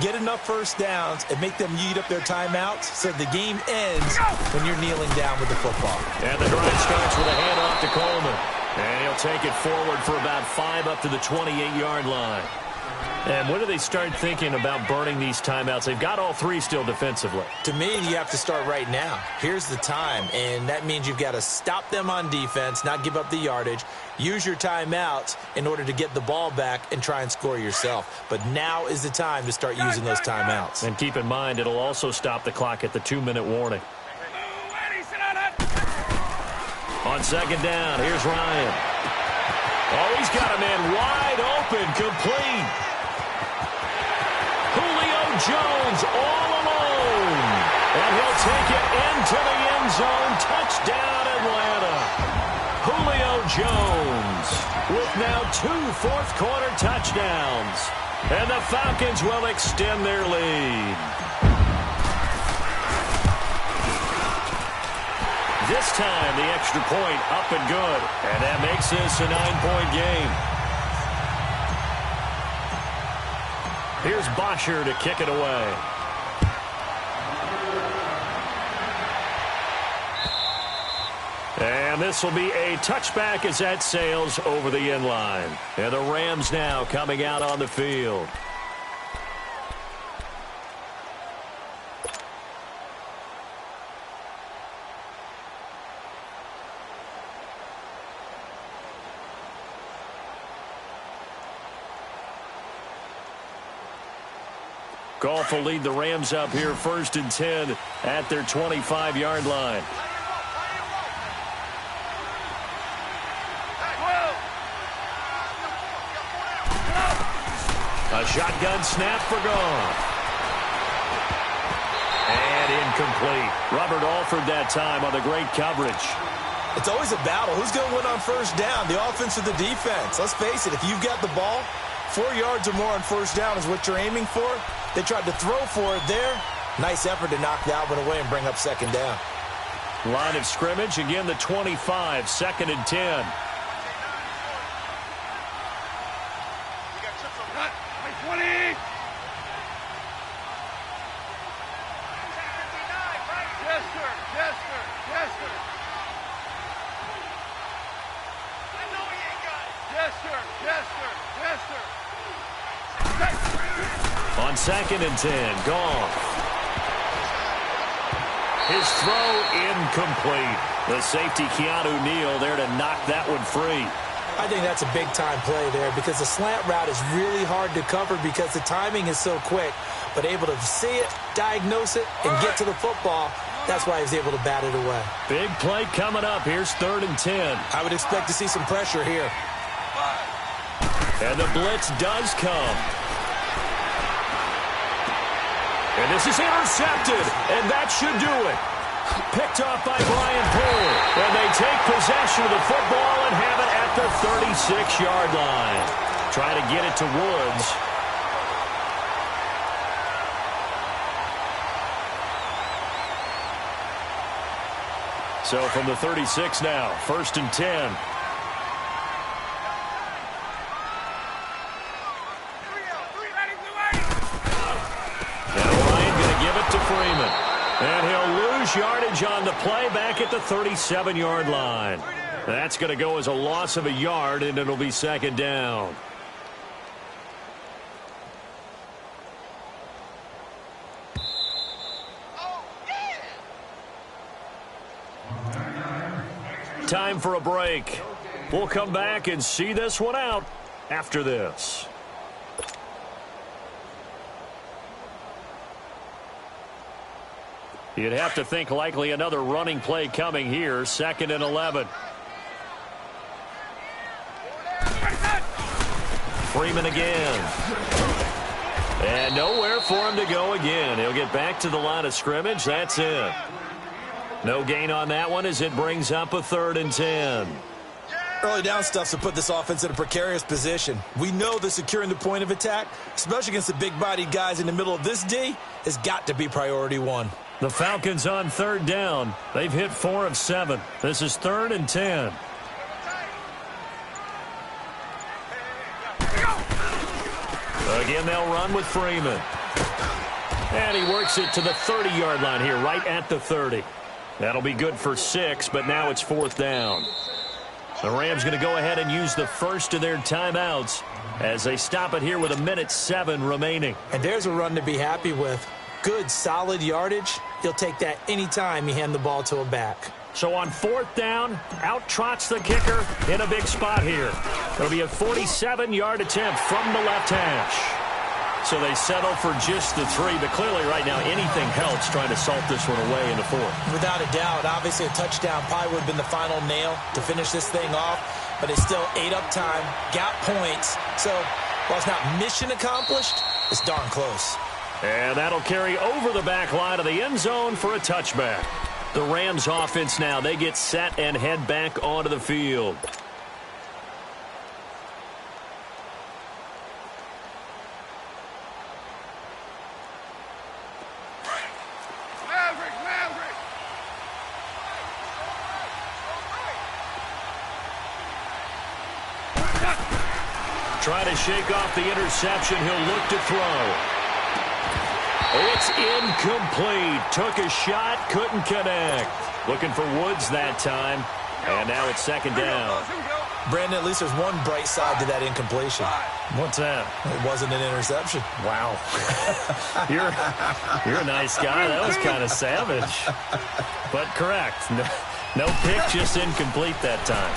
get enough first downs and make them eat up their timeouts so the game ends when you're kneeling down with the football. And the drive starts with a handoff to Coleman. And he'll take it forward for about 5 up to the 28-yard line. And when do they start thinking about burning these timeouts? They've got all 3 still defensively. To me, you have to start right now. Here's the time, and that means you've got to stop them on defense, not give up the yardage, use your timeouts in order to get the ball back and try and score yourself. But now is the time to start using those timeouts. And keep in mind, it'll also stop the clock at the 2-minute warning. On second down, here's Ryan. Oh, he's got a man wide open, complete. Julio Jones all alone. And he'll take it into the end zone. Touchdown, Atlanta. Julio Jones with now 2 fourth-quarter touchdowns. And the Falcons will extend their lead. This time, the extra point up and good. And that makes this a 9-point game. Here's Bosher to kick it away. And this will be a touchback as that sails over the end line. And the Rams now coming out on the field. Goff will lead the Rams up here 1st and 10 at their 25-yard line. A shotgun snap for Goff. And incomplete. Robert Alford that time on the great coverage. It's always a battle. Who's going to win on first down, the offense or the defense? Let's face it, if you've got the ball, 4 yards or more on first down is what you're aiming for. They tried to throw for it there. Nice effort to knock that one away and bring up second down. Line of scrimmage, again the 25, 2nd and 10. On 2nd and 10, Goff. His throw incomplete. The safety, Keanu Neal, there to knock that one free. I think that's a big-time play there because the slant route is really hard to cover because the timing is so quick. But able to see it, diagnose it, and get to the football, that's why he was able to bat it away. Big play coming up. Here's 3rd and 10. I would expect to see some pressure here. And the blitz does come. And this is intercepted, and that should do it. Picked off by Brian Poole. And they take possession of the football and have it at the 36-yard line. Try to get it to Woods. So from the 36 now, 1st and 10. And he'll lose yardage on the play back at the 37-yard line. That's going to go as a loss of a yard, and it'll be 2nd down. Time for a break. We'll come back and see this one out after this. You'd have to think likely another running play coming here. 2nd and 11. Freeman again. And nowhere for him to go again. He'll get back to the line of scrimmage. That's it. No gain on that one as it brings up a 3rd and 10. Early down stuff to put this offense in a precarious position. We know that securing the point of attack, especially against the big-bodied guys in the middle of this D, has got to be priority one. The Falcons on 3rd down. They've hit 4 of 7. This is 3rd and 10. Again, they'll run with Freeman. And he works it to the 30-yard line here, right at the 30. That'll be good for 6, but now it's 4th down. The Rams going to go ahead and use the first of their timeouts as they stop it here with 1:07 remaining. And there's a run to be happy with. Good, solid yardage. He'll take that anytime you hand the ball to a back. So on 4th down, out trots the kicker in a big spot here. It'll be a 47-yard attempt from the left hash. So they settle for just the 3, but clearly right now anything helps trying to salt this one away in the 4th. Without a doubt, obviously a touchdown probably would have been the final nail to finish this thing off, but it's still ate up time, got points. So while it's not mission accomplished, it's darn close. And that'll carry over the back line of the end zone for a touchback. The Rams offense now, they get set and head back onto the field. Try to shake off the interception. He'll look to throw. It's incomplete. Took a shot, couldn't connect. Looking for Woods that time. And now it's 2nd down. Brandon, at least there's one bright side to that incompletion. What's that? It wasn't an interception. Wow. You're a nice guy. That was kind of savage. But correct. No pick, just incomplete that time.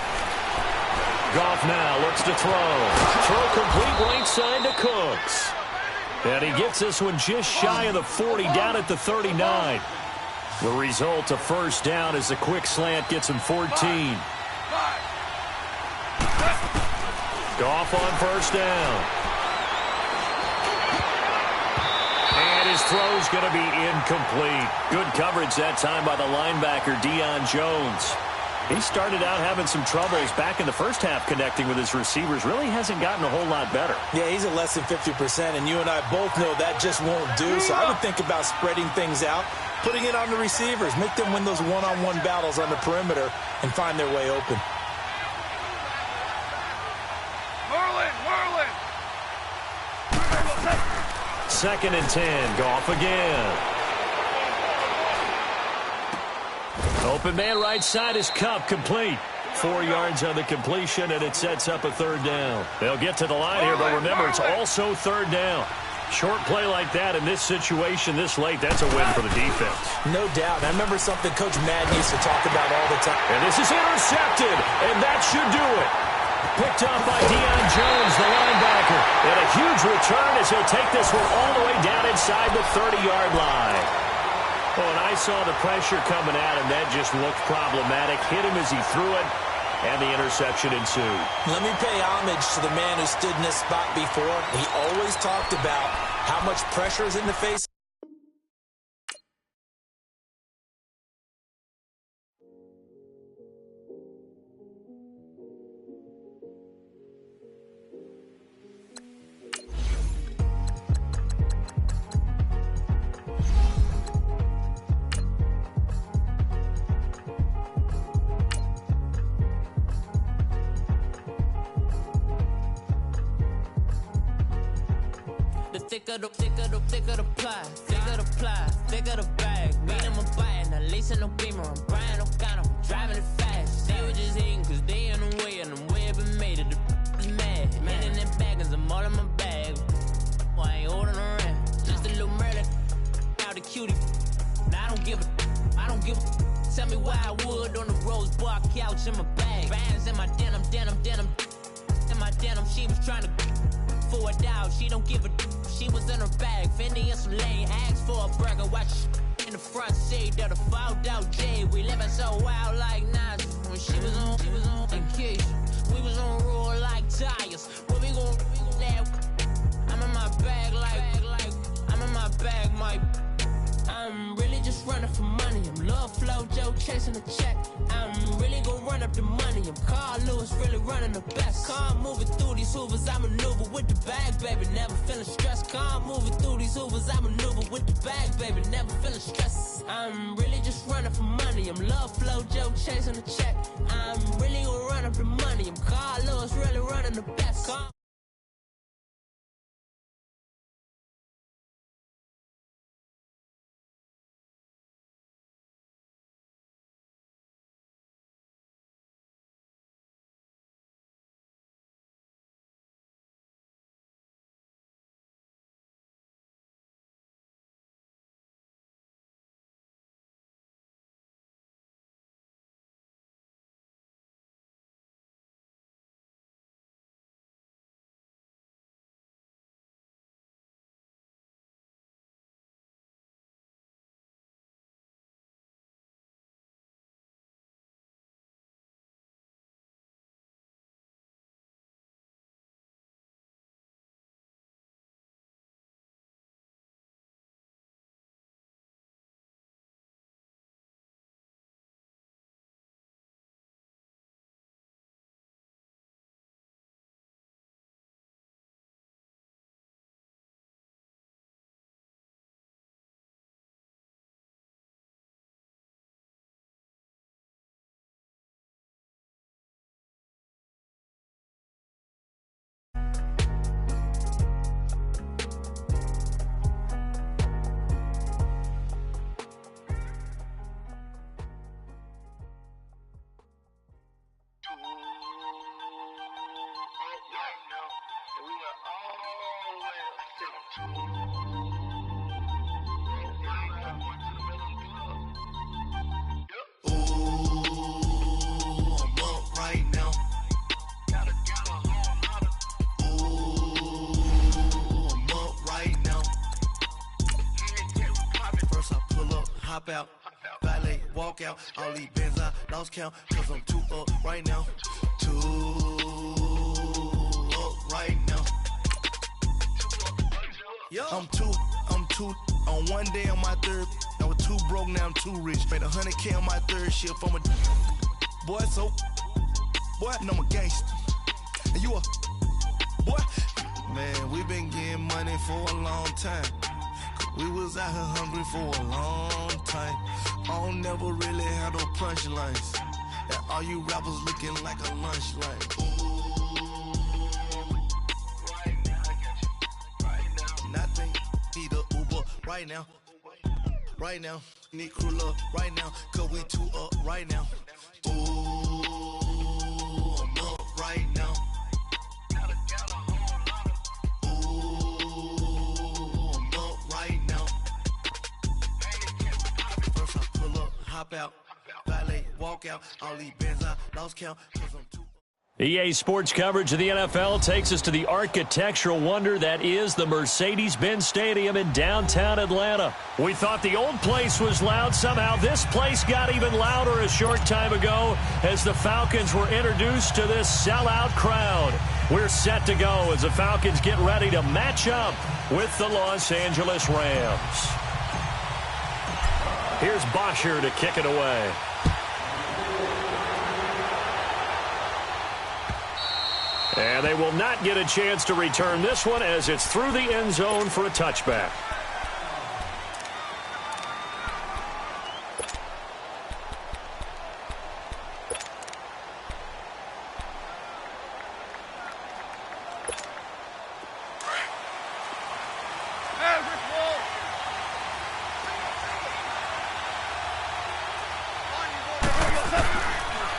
Goff now looks to throw. Throw complete right side to Cooks. And he gets this one just shy of the 40, down at the 39. The result, a first down, as the quick slant gets him 14. Goff on first down. And his throw's going to be incomplete. Good coverage that time by the linebacker, Deion Jones. He started out having some troubles back in the first half connecting with his receivers. Really hasn't gotten a whole lot better. Yeah, he's at less than 50%, and you and I both know that just won't do. So I would think about spreading things out, putting it on the receivers, make them win those one-on-one battles on the perimeter and find their way open. Merlin! Second and 10, Goff again. Open man right side is Kupp, complete. 4 yards on the completion, and it sets up a third down. They'll get to the line here, but remember, it's also third down. Short play like that in this situation this late, that's a win for the defense. No doubt. I remember something Coach Madden used to talk about all the time. And this is intercepted, and that should do it. Picked up by Deion Jones, the linebacker. And a huge return as he'll take this one all the way down inside the 30-yard line. Oh, and I saw the pressure coming at him. That just looked problematic. Hit him as he threw it, and the interception ensued. Let me pay homage to the man who stood in this spot before. He always talked about how much pressure is in the face. Thicker the pie, thicker the bag. Meet him a bite, now lace in no beamer. I'm Brian O'Connor, I'm driving it fast. They were just hating cause they in the way, and the way I've been made it. The is mad. Man in them baggers, I'm all in my bag. Well, I ain't holding around. Just a little murder. Now the cutie. Now I don't give a. Tell me why I would on the rose bar couch in my bag. Bands in my denim. In my denim, she was trying to for it out. She don't give a. She was in her bag, Fendi and some lane. Asked for a burger, watch in the front seat of the fouled out J. We living so wild like Nas. When she was on vacation, we was on roll like tires. Where we gon' that? I'm in my bag like I'm in my bag, Mike. I'm really just running for money. I'm Love Flow Joe chasing the check. I'm really gonna run up the money. I'm Carl Lewis, really running the best. Car moving through these hoovers, I maneuver with the bag, baby. Never feeling stressed. Car moving through these hoovers, I maneuver with the bag, baby. Never feeling stressed. I'm really just running for money. I'm Love Flow Joe chasing the check. I'm really gonna run up the money. I'm Carl Lewis, really running the best. hop out, valet, walk out. All these bands I lost count, cause I'm too up right now. Too up right now. I'm too on one day on my third. I was too broke, now I'm too rich. Made 100K on my third shift from a boy, so boy, and I'm a gangster. And you a boy, man, we been getting money for a long time. We was out here hungry for a long time. I don't never really have no punchlines. And all you rappers looking like a lunch line. Right now, I got you. Right now, nothing. Need a Uber right now. Right now, need crew love right now. Cause we too up right now. Ooh, I'm up right now. Ooh, I'm up right now. First I pull up, hop out, valet, walk out. All these bands I lost count. Cause I'm too. EA Sports coverage of the NFL takes us to the architectural wonder that is the Mercedes-Benz Stadium in downtown Atlanta. We thought the old place was loud. Somehow this place got even louder a short time ago as the Falcons were introduced to this sellout crowd. We're set to go as the Falcons get ready to match up with the Los Angeles Rams. Here's Bosher to kick it away. And they will not get a chance to return this one as it's through the end zone for a touchback.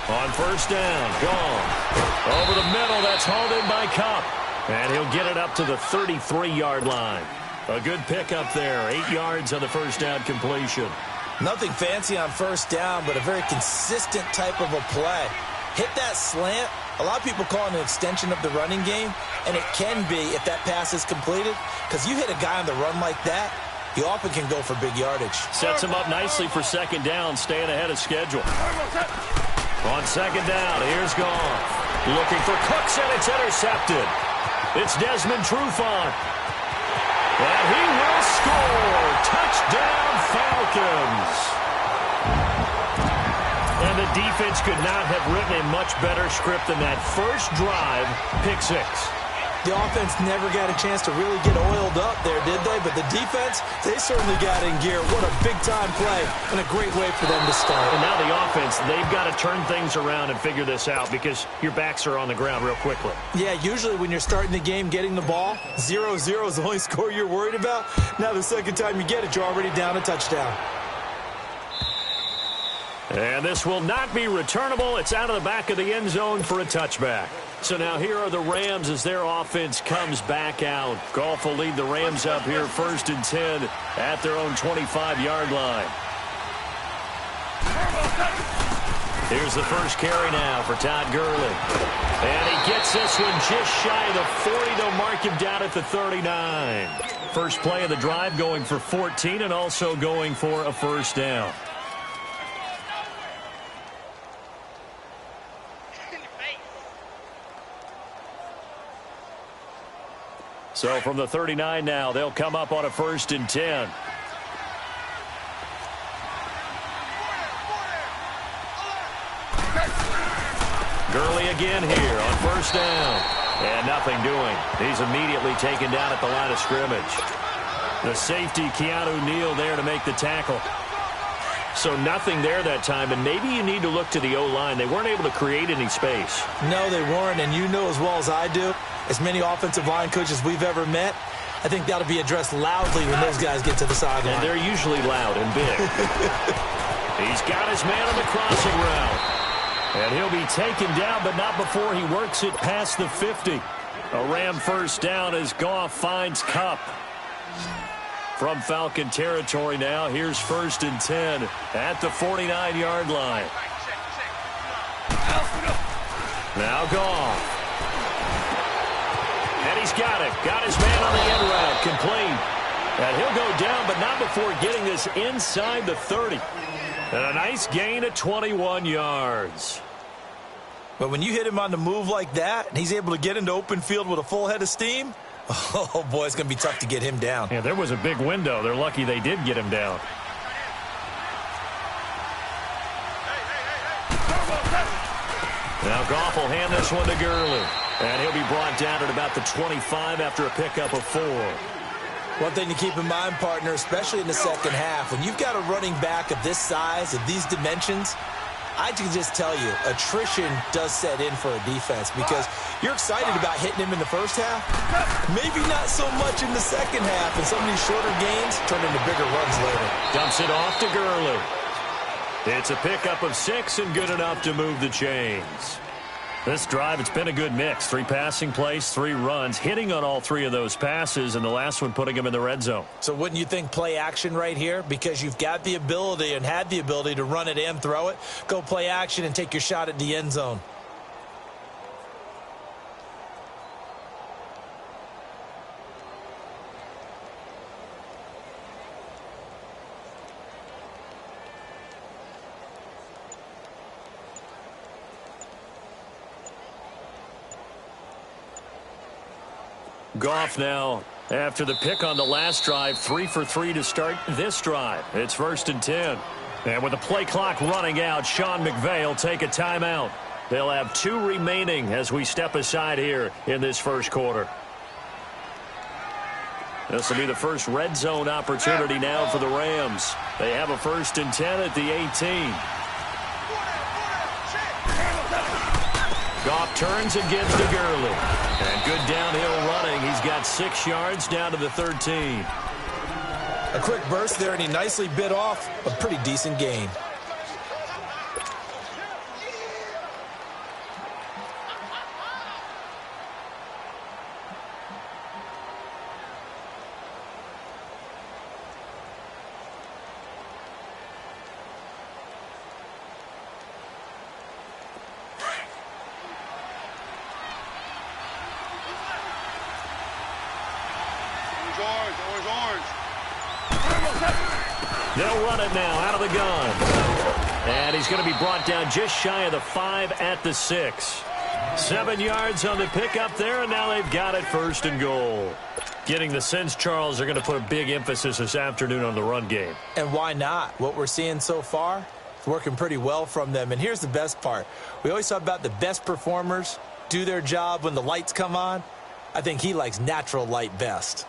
On first down, gone. Over the middle, that's hauled in by Cup. And he'll get it up to the 33-yard line. A good pickup there, 8 yards on the first down completion. Nothing fancy on first down, but a very consistent type of a play. Hit that slant. A lot of people call it an extension of the running game, and it can be if that pass is completed, because you hit a guy on the run like that, he often can go for big yardage. Sets him up nicely for second down, staying ahead of schedule. On second down, here's Goff. Looking for Cooks, and it's intercepted. It's Desmond Trufant. And he will score. Touchdown, Falcons. And the defense could not have written a much better script than that first drive, pick six. The offense never got a chance to really get oiled up there, did they? But the defense, they certainly got in gear. What a big-time play and a great way for them to start. And now the offense, they've got to turn things around and figure this out because your backs are on the ground real quickly. Yeah, usually when you're starting the game, getting the ball, 0-0 is the only score you're worried about. Now the second time you get it, you're already down a touchdown. And this will not be returnable. It's out of the back of the end zone for a touchback. So now here are the Rams as their offense comes back out. Goff will lead the Rams up here first and 10 at their own 25-yard line. Here's the first carry now for Todd Gurley. And he gets this one just shy of the 40. They'll mark him down at the 39. First play of the drive going for 14 and also going for a first down. So from the 39 now, they'll come up on a first and 10. Gurley again here on first down. And nothing doing. He's immediately taken down at the line of scrimmage. The safety, Keanu Neal, there to make the tackle. So nothing there that time, and maybe you need to look to the O-line. They weren't able to create any space. No, they weren't, and you know as well as I do, as many offensive line coaches we've ever met, I think that'll be addressed loudly when those guys get to the sideline. And they're usually loud and big. He's got his man on the crossing route. And he'll be taken down, but not before he works it past the 50. A Ram first down as Goff finds Kupp. From Falcon territory now, here's first and 10 at the 49-yard line. Now Goff. And he's got it. Got his man on the end route. Complete. And he'll go down, but not before getting this inside the 30. And a nice gain of 21 yards. But when you hit him on the move like that, and he's able to get into open field with a full head of steam, oh, boy, it's going to be tough to get him down. Yeah, there was a big window. They're lucky they did get him down. Now Goff will hand this one to Gurley. And he'll be brought down at about the 25 after a pickup of 4. One thing to keep in mind, partner, especially in the second half, when you've got a running back of this size, of these dimensions, I can just tell you, attrition does set in for a defense because you're excited about hitting him in the first half. Maybe not so much in the second half, and some of these shorter gains turn into bigger runs later. Dumps it off to Gurley. It's a pickup of 6 and good enough to move the chains. This drive, it's been a good mix. 3 passing plays, 3 runs, hitting on all 3 of those passes, and the last one putting him in the red zone. So wouldn't you think play action right here? Because you've got the ability and had the ability to run it and throw it. Go play action and take your shot at the end zone. Goff now, after the pick on the last drive, 3 for 3 to start this drive. It's 1st and 10. And with the play clock running out, Sean McVay will take a timeout. They'll have 2 remaining as we step aside here in this first quarter. This will be the first red zone opportunity now for the Rams. They have a 1st and 10 at the 18. Goff turns and gives to Gurley. And good downhill running. He's got 6 yards down to the 13. A quick burst there, and he nicely bit off a pretty decent gain. They'll run it now out of the gun. And he's going to be brought down just shy of the 5 at the 6. 7 yards on the pickup there, and now they've got it 1st and goal. Getting the sense, Charles, they're going to put a big emphasis this afternoon on the run game. And why not? What we're seeing so far is working pretty well from them. And here's the best part. We always talk about the best performers do their job when the lights come on. I think he likes natural light best.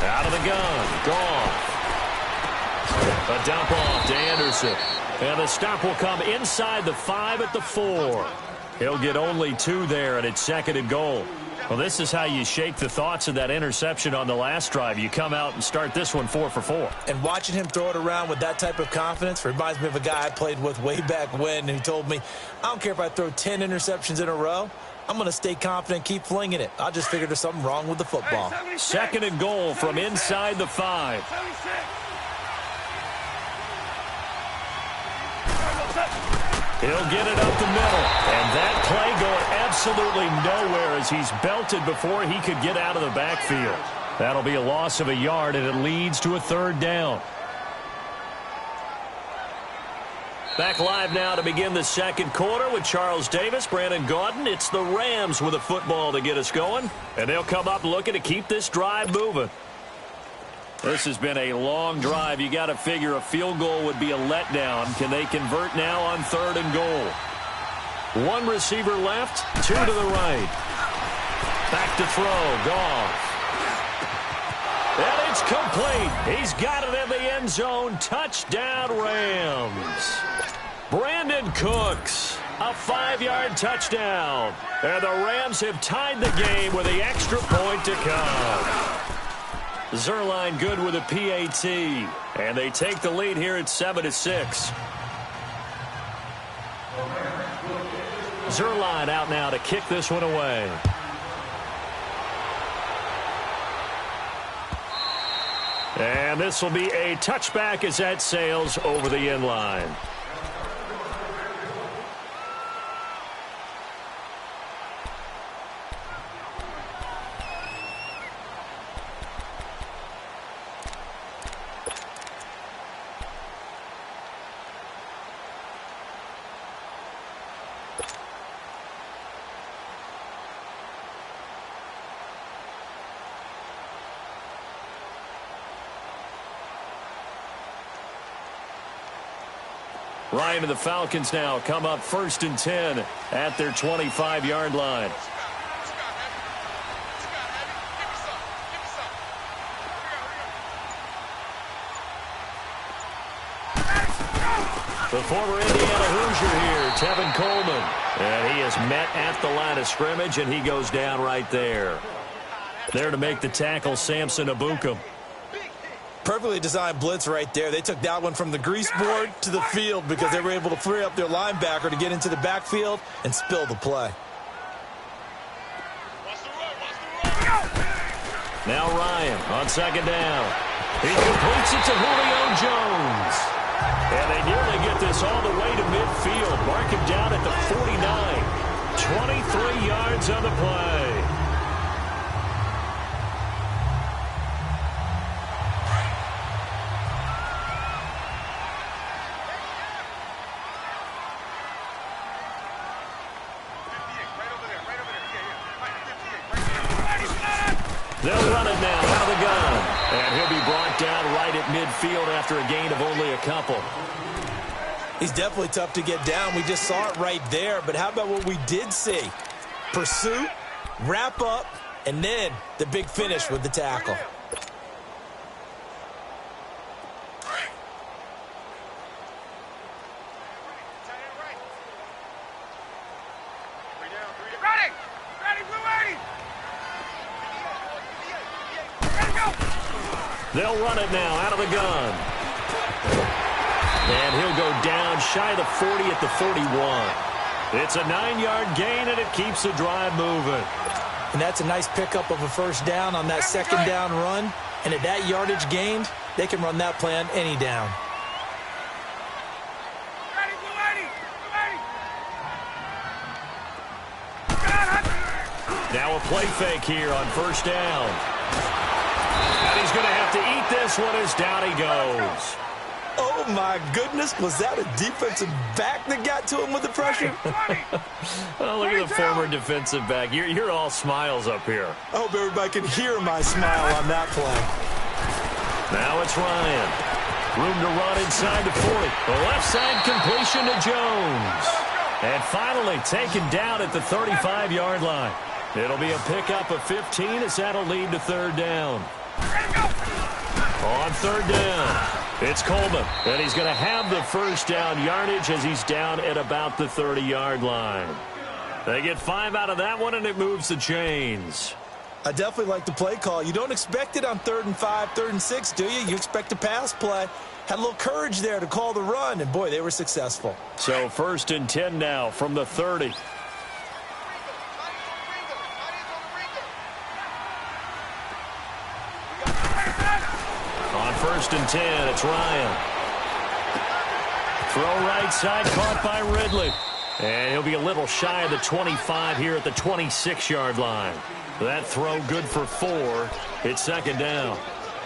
Out of the gun. Goff. A dump off to Anderson. And the stop will come inside the 5 at the 4. He'll get only 2 there, and it's 2nd and goal. Well, this is how you shake the thoughts of that interception on the last drive. You come out and start this one 4 for 4. And watching him throw it around with that type of confidence reminds me of a guy I played with way back when who told me, I don't care if I throw 10 interceptions in a row. I'm going to stay confident, keep flinging it. I just figured there's something wrong with the football. 2nd and goal from inside the 5. He'll get it up the middle. And that play going absolutely nowhere as he's belted before he could get out of the backfield. That'll be a loss of a yard, and it leads to a 3rd down. Back live now to begin the 2nd quarter with Charles Davis, Brandon Gaudin. It's the Rams with a football to get us going, and they'll come up looking to keep this drive moving. This has been a long drive. You got to figure a field goal would be a letdown. Can they convert now on 3rd and goal? 1 receiver left, 2 to the right. Back to throw, Goff. And it's complete. He's got it in the end zone. Touchdown, Rams. Brandon Cooks, a 5-yard touchdown. And the Rams have tied the game with the extra point to come. Zerline good with a PAT. And they take the lead here at 7-6. Zerline out now to kick this one away. And this will be a touchback as that sails over the end line. Ryan and the Falcons now come up 1st and 10 at their 25-yard line. The former Indiana Hoosier here, Tevin Coleman. And he is met at the line of scrimmage, and he goes down right there. There to make the tackle, Samson Abukum. Perfectly designed blitz right there. They took that one from the grease board to the field because they were able to free up their linebacker to get into the backfield and spill the play. Now Ryan on 2nd down. He completes it to Julio Jones. And they nearly get this all the way to midfield. Mark him down at the 49. 23 yards on the play. They'll run it now out of the gun. And he'll be brought down right at midfield after a gain of only a couple. He's definitely tough to get down. We just saw it right there. But how about what we did see? Pursuit, wrap up, and then the big finish with the tackle. They'll run it now out of the gun. And he'll go down shy of the 40 at the 41. It's a 9-yard gain, and it keeps the drive moving. And that's a nice pickup of a first down on that 2nd down run. And at that yardage gained, they can run that play on any down. Now a play fake here on 1st down. And he's going to have to eat this one as down he goes. Oh, my goodness. Was that a defensive back that got to him with the pressure? Oh, look at the former defensive back. You're all smiles up here. I hope everybody can hear my smile on that play. Now it's Ryan. Room to run inside the 40. The left side completion to Jones. And finally taken down at the 35-yard line. It'll be a pickup of 15 as that'll lead to 3rd down. On 3rd down, it's Coleman. And he's going to have the first down yardage as he's down at about the 30-yard line. They get 5 out of that one, and it moves the chains. I definitely like the play call. You don't expect it on 3rd and 5, 3rd and 6, do you? You expect a pass play. Had a little courage there to call the run, and, boy, they were successful. So 1st and 10 now from the 30. On 1st and 10, it's Ryan. Throw right side, caught by Ridley. And he'll be a little shy of the 25 here at the 26-yard line. That throw good for 4. It's 2nd down.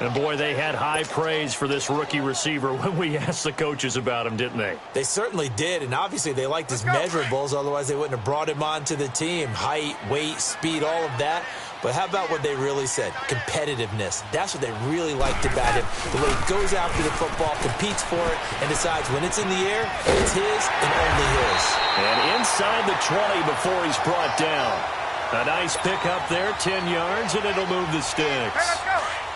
And, boy, they had high praise for this rookie receiver when we asked the coaches about him, didn't they? They certainly did, and obviously they liked his measurables. Otherwise, they wouldn't have brought him onto the team. Height, weight, speed, all of that. But how about what they really said? Competitiveness. That's what they really liked about him. The way he goes after the football, competes for it, and decides when it's in the air, it's his and only his. And inside the 20 before he's brought down. A nice pickup there, 10 yards, and it'll move the sticks.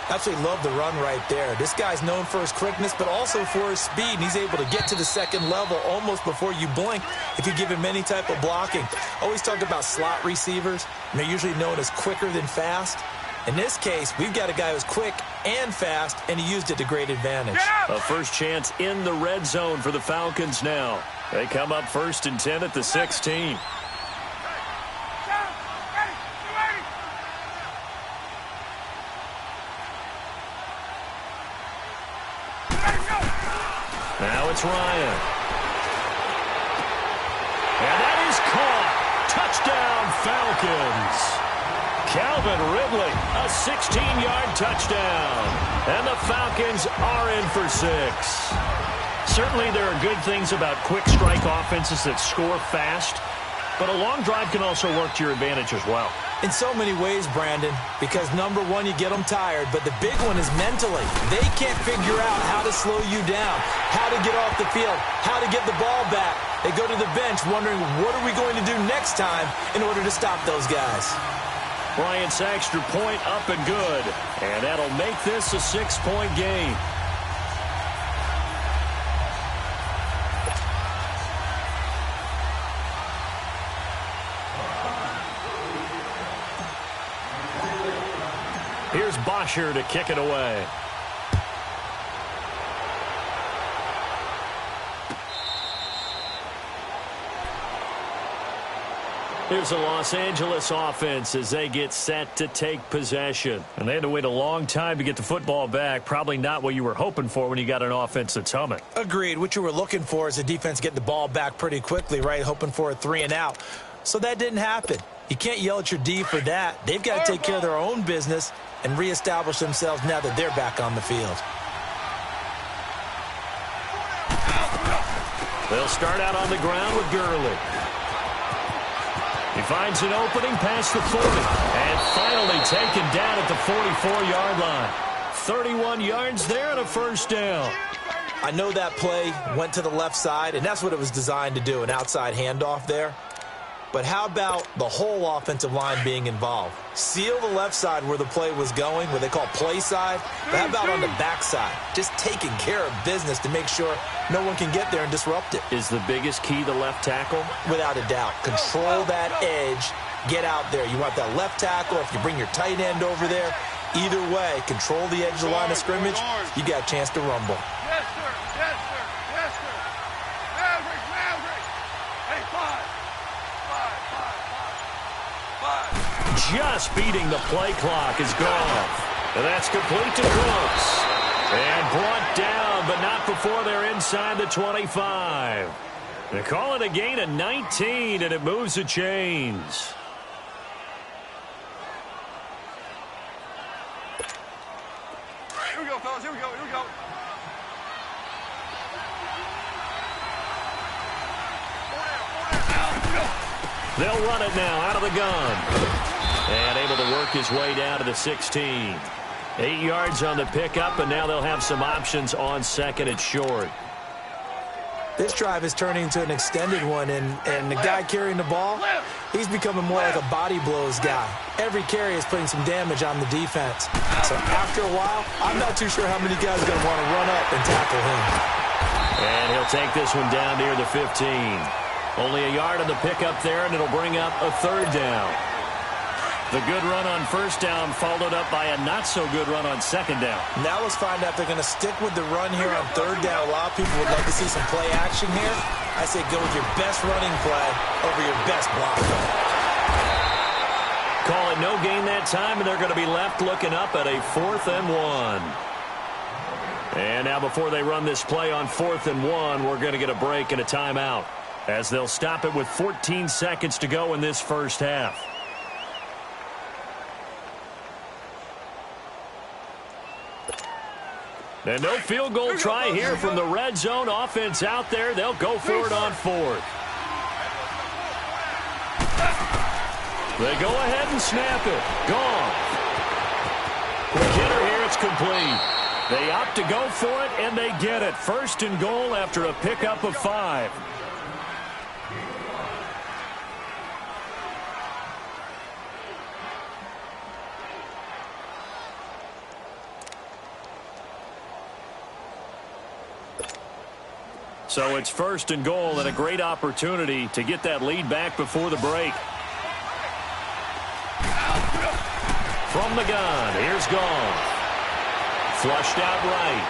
Absolutely love the run right there. This guy's known for his quickness, but also for his speed. And he's able to get to the 2nd level almost before you blink if you give him any type of blocking. Always talk about slot receivers. And they're usually known as quicker than fast. In this case, we've got a guy who's quick and fast, and he used it to great advantage. A first chance in the red zone for the Falcons now. They come up 1st and 10 at the 16. Now it's Ryan. And that is caught. Touchdown, Falcons. Calvin Ridley, a 16-yard touchdown. And the Falcons are in for 6. Certainly there are good things about quick strike offenses that score fast, but a long drive can also work to your advantage as well. In so many ways, Brandon, because number one, you get them tired, but the big one is mentally. They can't figure out how to slow you down, how to get off the field, how to get the ball back. They go to the bench wondering, what are we going to do next time in order to stop those guys? Bryant's extra point up and good, and that'll make this a 6-point game. Here's Bosher to kick it away. Here's the Los Angeles offense as they get set to take possession. And they had to wait a long time to get the football back. Probably not what you were hoping for when you got an offense that's humming. Agreed. What you were looking for is the defense getting the ball back pretty quickly, right? Hoping for a 3-and-out. So that didn't happen. You can't yell at your D for that. They've got to take care of their own business and reestablish themselves now that they're back on the field. They'll start out on the ground with Gurley. He finds an opening past the 40 and finally taken down at the 44-yard line. 31 yards there and a first down. I know that play went to the left side, and that's what it was designed to do, an outside handoff there. But how about the whole offensive line being involved? Seal the left side where the play was going, what they call play side. But how about on the back side? Just taking care of business to make sure no one can get there and disrupt it. Is the biggest key the left tackle? Without a doubt. Control that edge. Get out there. You want that left tackle. If you bring your tight end over there, either way, control the edge of the line of scrimmage, you got a chance to rumble. Yes, sir. Yes, sir. Yes, sir. Maverick, Maverick. Hey, five. Just beating the play clock is gone. And that's complete to Brooks. And brought down, but not before they're inside the 25. They call it a gain of 19, and it moves the chains. Here we go, fellas. Here we go. Here we go. They'll run it now out of the gun. And able to work his way down to the 16. 8 yards on the pickup, and now they'll have some options on second and short. This drive is turning into an extended one, and the guy carrying the ball, he's becoming more like a body blows guy. Every carry is putting some damage on the defense. So after a while, I'm not too sure how many guys are going to want to run up and tackle him. And he'll take this one down near the 15. Only a yard on the pickup there, and it'll bring up a third down. The good run on first down followed up by a not-so-good run on second down. Now let's find out if they're going to stick with the run here on third down. A lot of people would love to see some play action here. I say go with your best running play over your best block play. Call it no gain that time, and they're going to be left looking up at a 4th and 1. And now before they run this play on 4th and 1, we're going to get a break and a timeout, as they'll stop it with 14 seconds to go in this first half. And no field goal try here from the red zone offense out there. They'll go for it on 4th. They go ahead and snap it. Gone. Hitter here, it's complete. They opt to go for it, and they get it. 1st and goal after a pickup of 5. So it's 1st and goal, and a great opportunity to get that lead back before the break. From the gun, here's Goff. Flushed out right.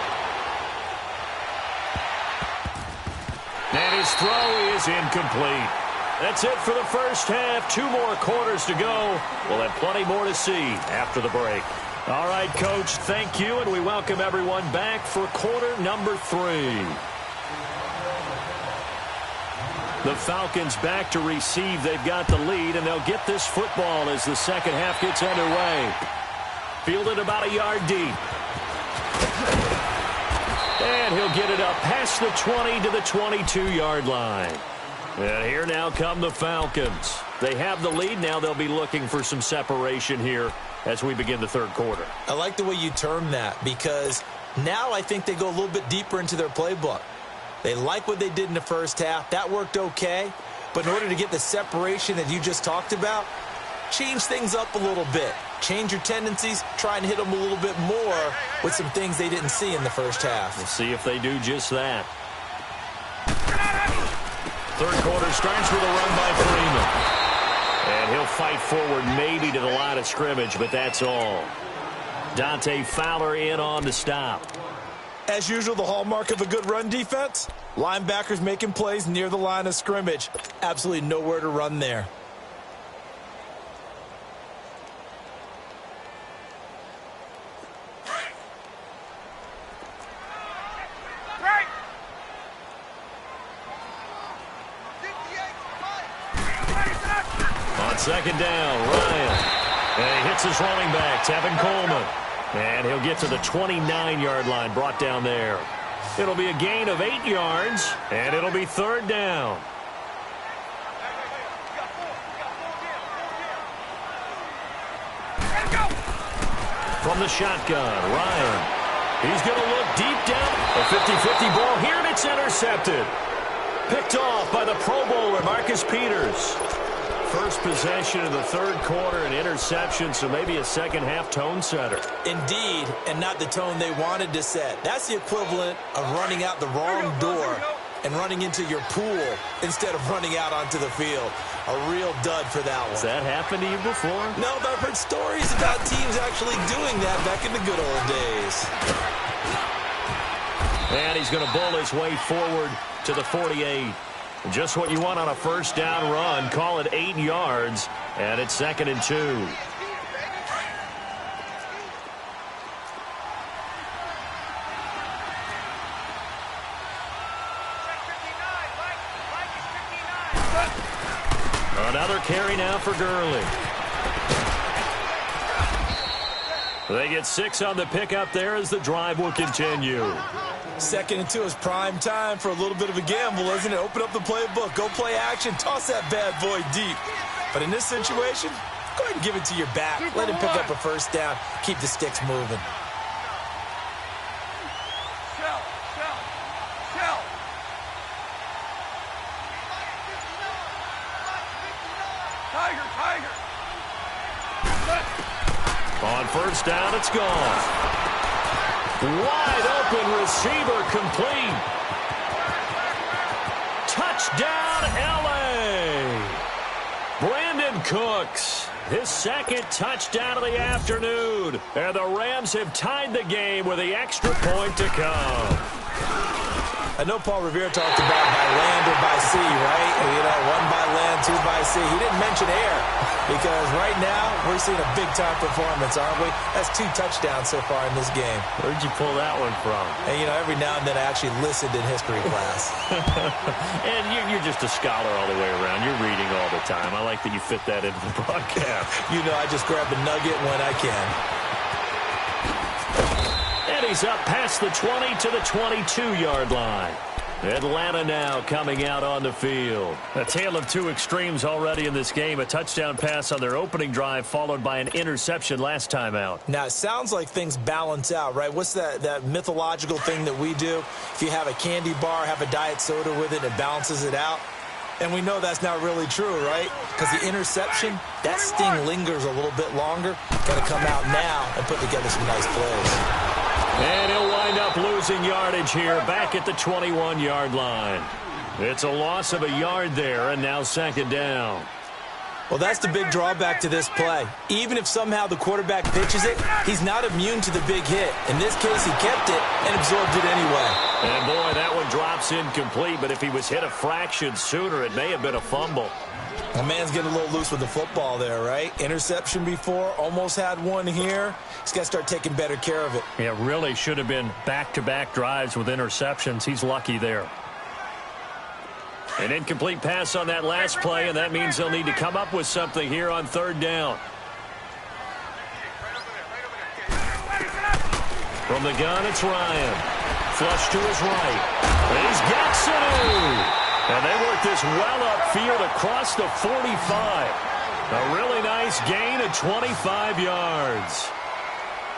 And his throw is incomplete. That's it for the first half. 2 more quarters to go. We'll have plenty more to see after the break. All right, Coach, thank you, and we welcome everyone back for quarter number 3. The Falcons back to receive. They've got the lead, and they'll get this football as the second half gets underway. Fielded about a yard deep. And he'll get it up past the 20 to the 22-yard line. And here now come the Falcons. They have the lead. Now they'll be looking for some separation here as we begin the third quarter. I like the way you term that, because now I think they go a little bit deeper into their playbook. They like what they did in the first half. That worked okay. But in order to get the separation that you just talked about, change things up a little bit. Change your tendencies. Try and hit them a little bit more with some things they didn't see in the first half. We'll see if they do just that. Third quarter starts with a run by Freeman. And he'll fight forward maybe to the line of scrimmage, but that's all. Dante Fowler in on the stop. As usual, the hallmark of a good run defense, linebackers making plays near the line of scrimmage. Absolutely nowhere to run there. On second down, Ryan. And he hits his running back, Tevin Coleman. And he'll get to the 29-yard line, brought down there. It'll be a gain of 8 yards, and it'll be third down. From the shotgun, Ryan. He's going to look deep down. A 50-50 ball here, and it's intercepted. Picked off by the Pro Bowler, Marcus Peters. First possession of the third quarter, an interception, so maybe a second-half tone setter. Indeed, and not the tone they wanted to set. That's the equivalent of running out the wrong door and running into your pool instead of running out onto the field. A real dud for that one. Has that happened to you before? No, but I've heard stories about teams actually doing that back in the good old days. And he's going to bull his way forward to the 48. Just what you want on a first down run. Call it 8 yards, and it's 2nd and 2. Another carry now for Gurley. They get 6 on the pickup there as the drive will continue. 2nd and 2 is prime time for a little bit of a gamble, isn't it? Open up the playbook, go play action, toss that bad boy deep. But in this situation, go ahead and give it to your back. Let him pick up a first down. Keep the sticks moving. On first down, it's gone. Wide open receiver complete. Touchdown, L.A. Brandon Cooks, his second touchdown of the afternoon. And the Rams have tied the game with the extra point to come. I know Paul Revere talked about by land or by sea, right? You know, 1 by land, 2 by sea. He didn't mention air because right now we're seeing a big-time performance, aren't we? That's 2 touchdowns so far in this game. Where'd you pull that one from? And, you know, every now and then I actually listened in history class. And you're just a scholar all the way around. You're reading all the time. I like that you fit that into the broadcast. You know, I just grab a nugget when I can. And he's up past the 20 to the 22-yard line. Atlanta now coming out on the field. A tale of 2 extremes already in this game. A touchdown pass on their opening drive followed by an interception last time out. Now, it sounds like things balance out, right? What's that mythological thing that we do? If you have a candy bar, have a diet soda with it, it balances it out. And we know that's not really true, right? Because the interception, that sting lingers a little bit longer. Got to come out now and put together some nice plays. And he'll wind up losing yardage here back at the 21-yard line. It's a loss of a yard there, and now 2nd down. Well, that's the big drawback to this play. Even if somehow the quarterback pitches it, he's not immune to the big hit. In this case, he kept it and absorbed it anyway. And, boy, that one drops incomplete, but if he was hit a fraction sooner, it may have been a fumble. The man's getting a little loose with the football there, right? Interception before, almost had one here. He's got to start taking better care of it. Yeah, really should have been back-to-back drives with interceptions. He's lucky there. An incomplete pass on that last play, and that means they'll need to come up with something here on third down. From the gun, it's Ryan. Flush to his right. He's got Sanu. And they work this well upfield across the 45. A really nice gain of 25 yards.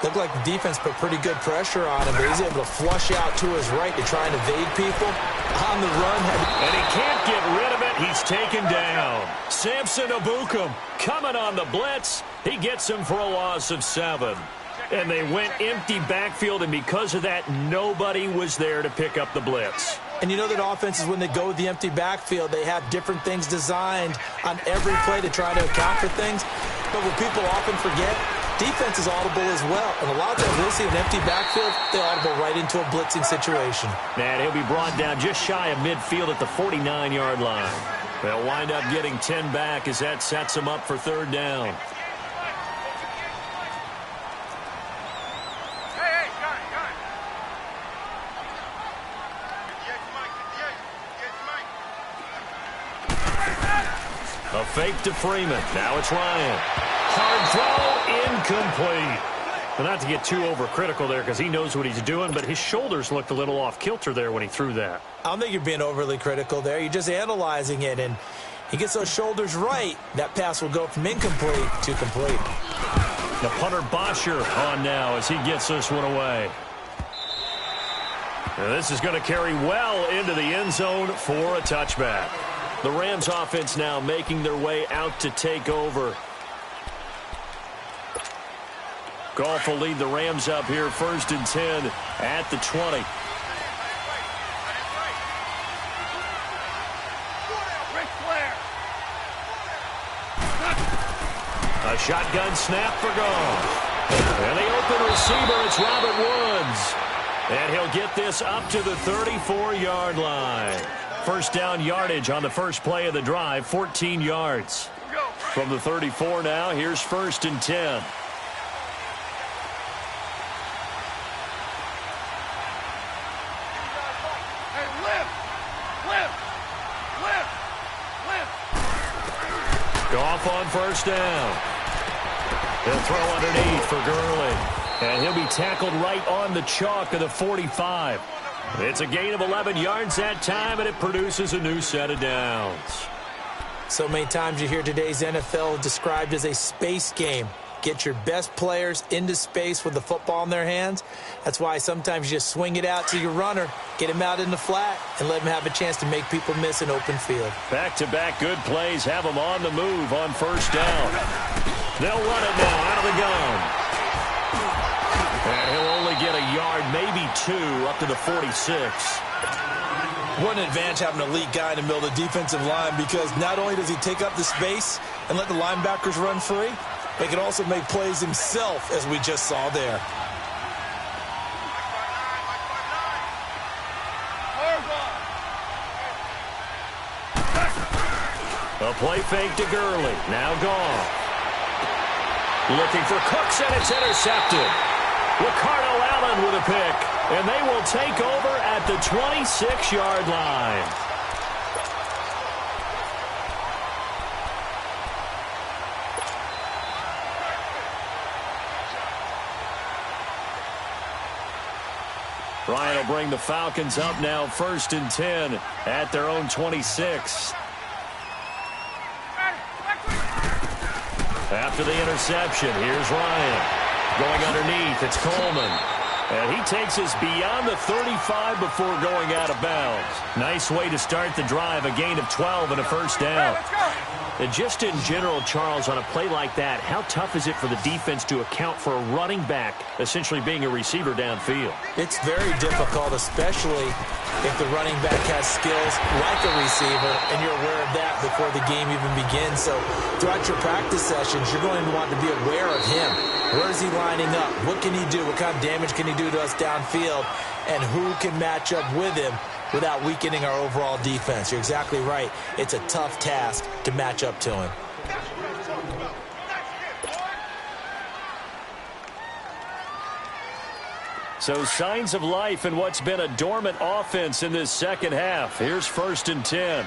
Looked like the defense put pretty good pressure on him, but he's able to flush out to his right to try and evade people on the run. And he can't get rid of it. He's taken down. Samson Abukum coming on the blitz. He gets him for a loss of 7. And they went empty backfield, and because of that, nobody was there to pick up the blitz. And you know that offenses, when they go with the empty backfield, they have different things designed on every play to try to account for things. But what people often forget, defense is audible as well. And a lot of times they see an empty backfield, they audible right into a blitzing situation. And he'll be brought down just shy of midfield at the 49-yard line. They'll wind up getting 10 back as that sets them up for third down. A fake to Freeman. Now it's Ryan. Hard throw, incomplete. Well, not to get too overcritical there because he knows what he's doing, but his shoulders looked a little off kilter there when he threw that. I don't think you're being overly critical there. You're just analyzing it, and he gets those shoulders right. That pass will go from incomplete to complete. The punter Bosher on now as he gets this one away. And this is going to carry well into the end zone for a touchback. The Rams offense now making their way out to take over. Goff will lead the Rams up here, 1st and 10 at the 20. A shotgun snap for Goff. And the open receiver, it's Robert Woods. And he'll get this up to the 34-yard line. First down yardage on the first play of the drive, 14 yards. From the 34 now, here's 1st and 10. Goff on first down. He'll throw underneath for Gurley. And he'll be tackled right on the chalk of the 45. It's a gain of 11 yards that time, and it produces a new set of downs. So many times you hear today's NFL described as a space game. Get your best players into space with the football in their hands. That's why sometimes you just swing it out to your runner, get him out in the flat, and let him have a chance to make people miss an open field. Back-to-back good plays have him on the move on first down. They'll run it now out of the gun. And he'll only get a yard, maybe 2, up to the 46. What an advantage having an elite guy in the middle of the defensive line, because not only does he take up the space and let the linebackers run free, he can also make plays himself, as we just saw there. A play fake to Gurley. Now gone. Looking for Cooks, and it's intercepted. Ricardo Allen with a pick, and they will take over at the 26-yard line. Ryan will bring the Falcons up now, 1st and 10 at their own 26. After the interception, here's Ryan. Going underneath, it's Coleman. And he takes us beyond the 35 before going out of bounds. Nice way to start the drive, a gain of 12 and a first down. And just in general, Charles, on a play like that, how tough is it for the defense to account for a running back essentially being a receiver downfield? It's very difficult, especially if the running back has skills like a receiver, and you're aware of that before the game even begins. So throughout your practice sessions, you're going to want to be aware of him. Where is he lining up? What can he do? What kind of damage can he do to us downfield? And who can match up with him without weakening our overall defense? You're exactly right. It's a tough task to match up to him. So signs of life in what's been a dormant offense in this second half. Here's 1st and 10.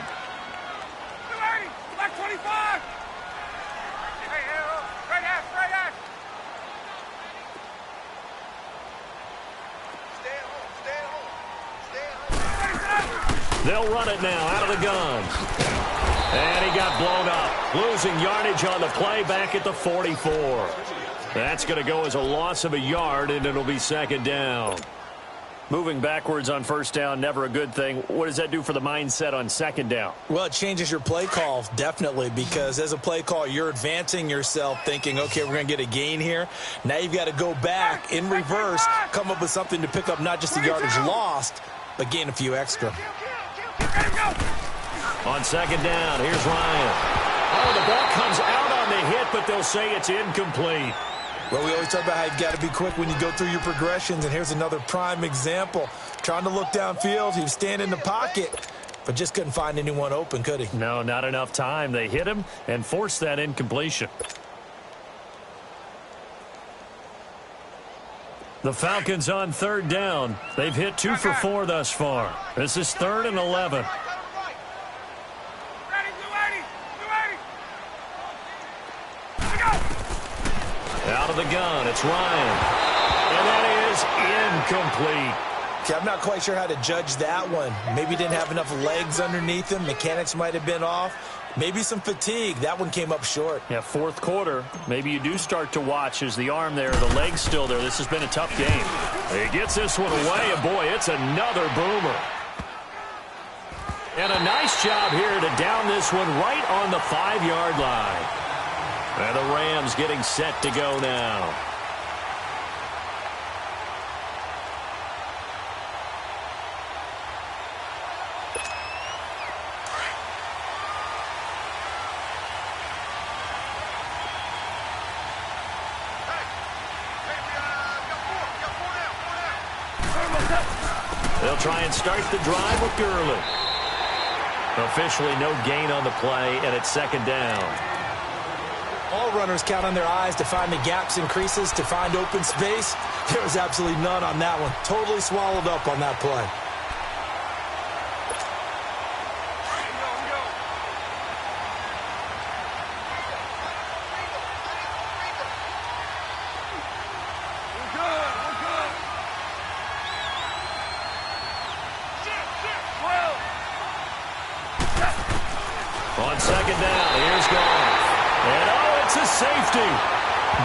They'll run it now out of the gun. And he got blown up. Losing yardage on the play back at the 44. That's going to go as a loss of a yard, and it'll be second down. Moving backwards on first down, never a good thing. What does that do for the mindset on second down? Well, it changes your play call, definitely, because as a play call, you're advancing yourself thinking, okay, we're going to get a gain here. Now you've got to go back in reverse, come up with something to pick up not just the yardage lost, but gain a few extra. On second down, here's Ryan. Oh, the ball comes out on the hit, but they'll say it's incomplete. Well, we always talk about how you've got to be quick when you go through your progressions, and here's another prime example. Trying to look downfield, he was standing in the pocket, but just couldn't find anyone open, could he? No, not enough time. They hit him and forced that incompletion. The Falcons on third down. They've hit 2 for 4 thus far. This is 3rd and 11. Out of the gun, it's Ryan. And that is incomplete. Okay, I'm not quite sure how to judge that one. Maybe he didn't have enough legs underneath him. Mechanics might have been off. Maybe some fatigue. That one came up short. Yeah, fourth quarter. Maybe you do start to watch as the arm there, the leg's still there. This has been a tough game. He gets this one away, and boy, it's another boomer. And a nice job here to down this one right on the 5-yard line. And the Rams getting set to go now. They'll try and start the drive with Gurley. Officially no gain on the play, and it's second down. All runners count on their eyes to find the gaps and creases, to find open space. There was absolutely none on that one. Totally swallowed up on that play. On second down, here's Goff. And oh, it's a safety.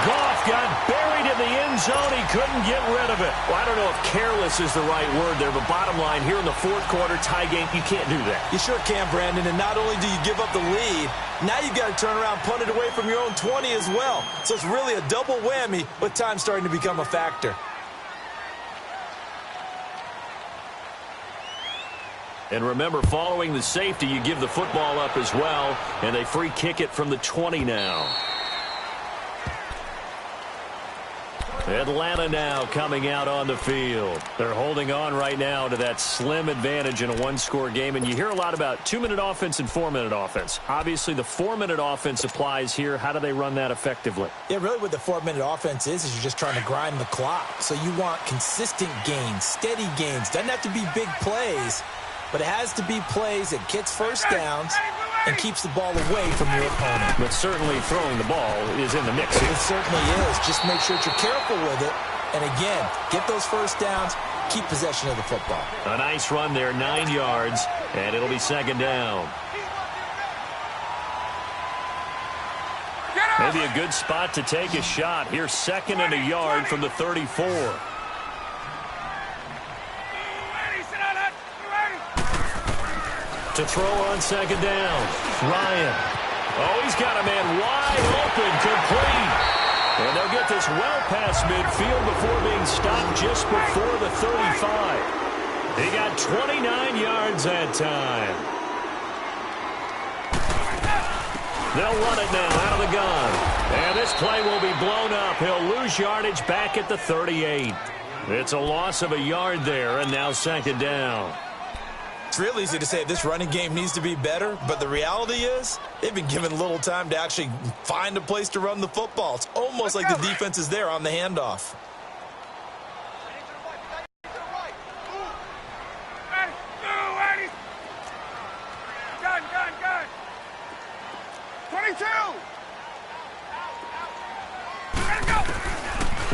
Goff got buried in the end zone. He couldn't get rid of it. Well, I don't know if careless is the right word there, but bottom line, here in the fourth quarter, tie game, you can't do that. You sure can, Brandon, and not only do you give up the lead, now you've got to turn around, punt it away from your own 20 as well. So it's really a double whammy with time starting to become a factor. And remember, following the safety, you give the football up as well, and they free kick it from the 20 now. Atlanta now coming out on the field. They're holding on right now to that slim advantage in a one-score game, and you hear a lot about 2-minute offense and 4-minute offense. Obviously, the 4-minute offense applies here. How do they run that effectively? Yeah, really what the 4-minute offense is you're just trying to grind the clock. So you want consistent gains, steady gains. Doesn't have to be big plays, but it has to be plays that gets first downs and keeps the ball away from your opponent. But certainly throwing the ball is in the mix here. It certainly is. Just make sure that you're careful with it. And again, get those first downs, keep possession of the football. A nice run there, 9 yards, and it'll be second down. Maybe a good spot to take a shot. Here's 2nd and a yard from the 34. To throw on second down, Ryan. Oh, he's got a man wide open, complete. And they'll get this well past midfield before being stopped just before the 35. He got 29 yards that time. They'll run it now out of the gun. And this play will be blown up. He'll lose yardage back at the 38. It's a loss of a yard there, and now second down. It's real easy to say this running game needs to be better, but the reality is they've been given little time to actually find a place to run the football. It's almost like the defense is there on the handoff. Gun. 22.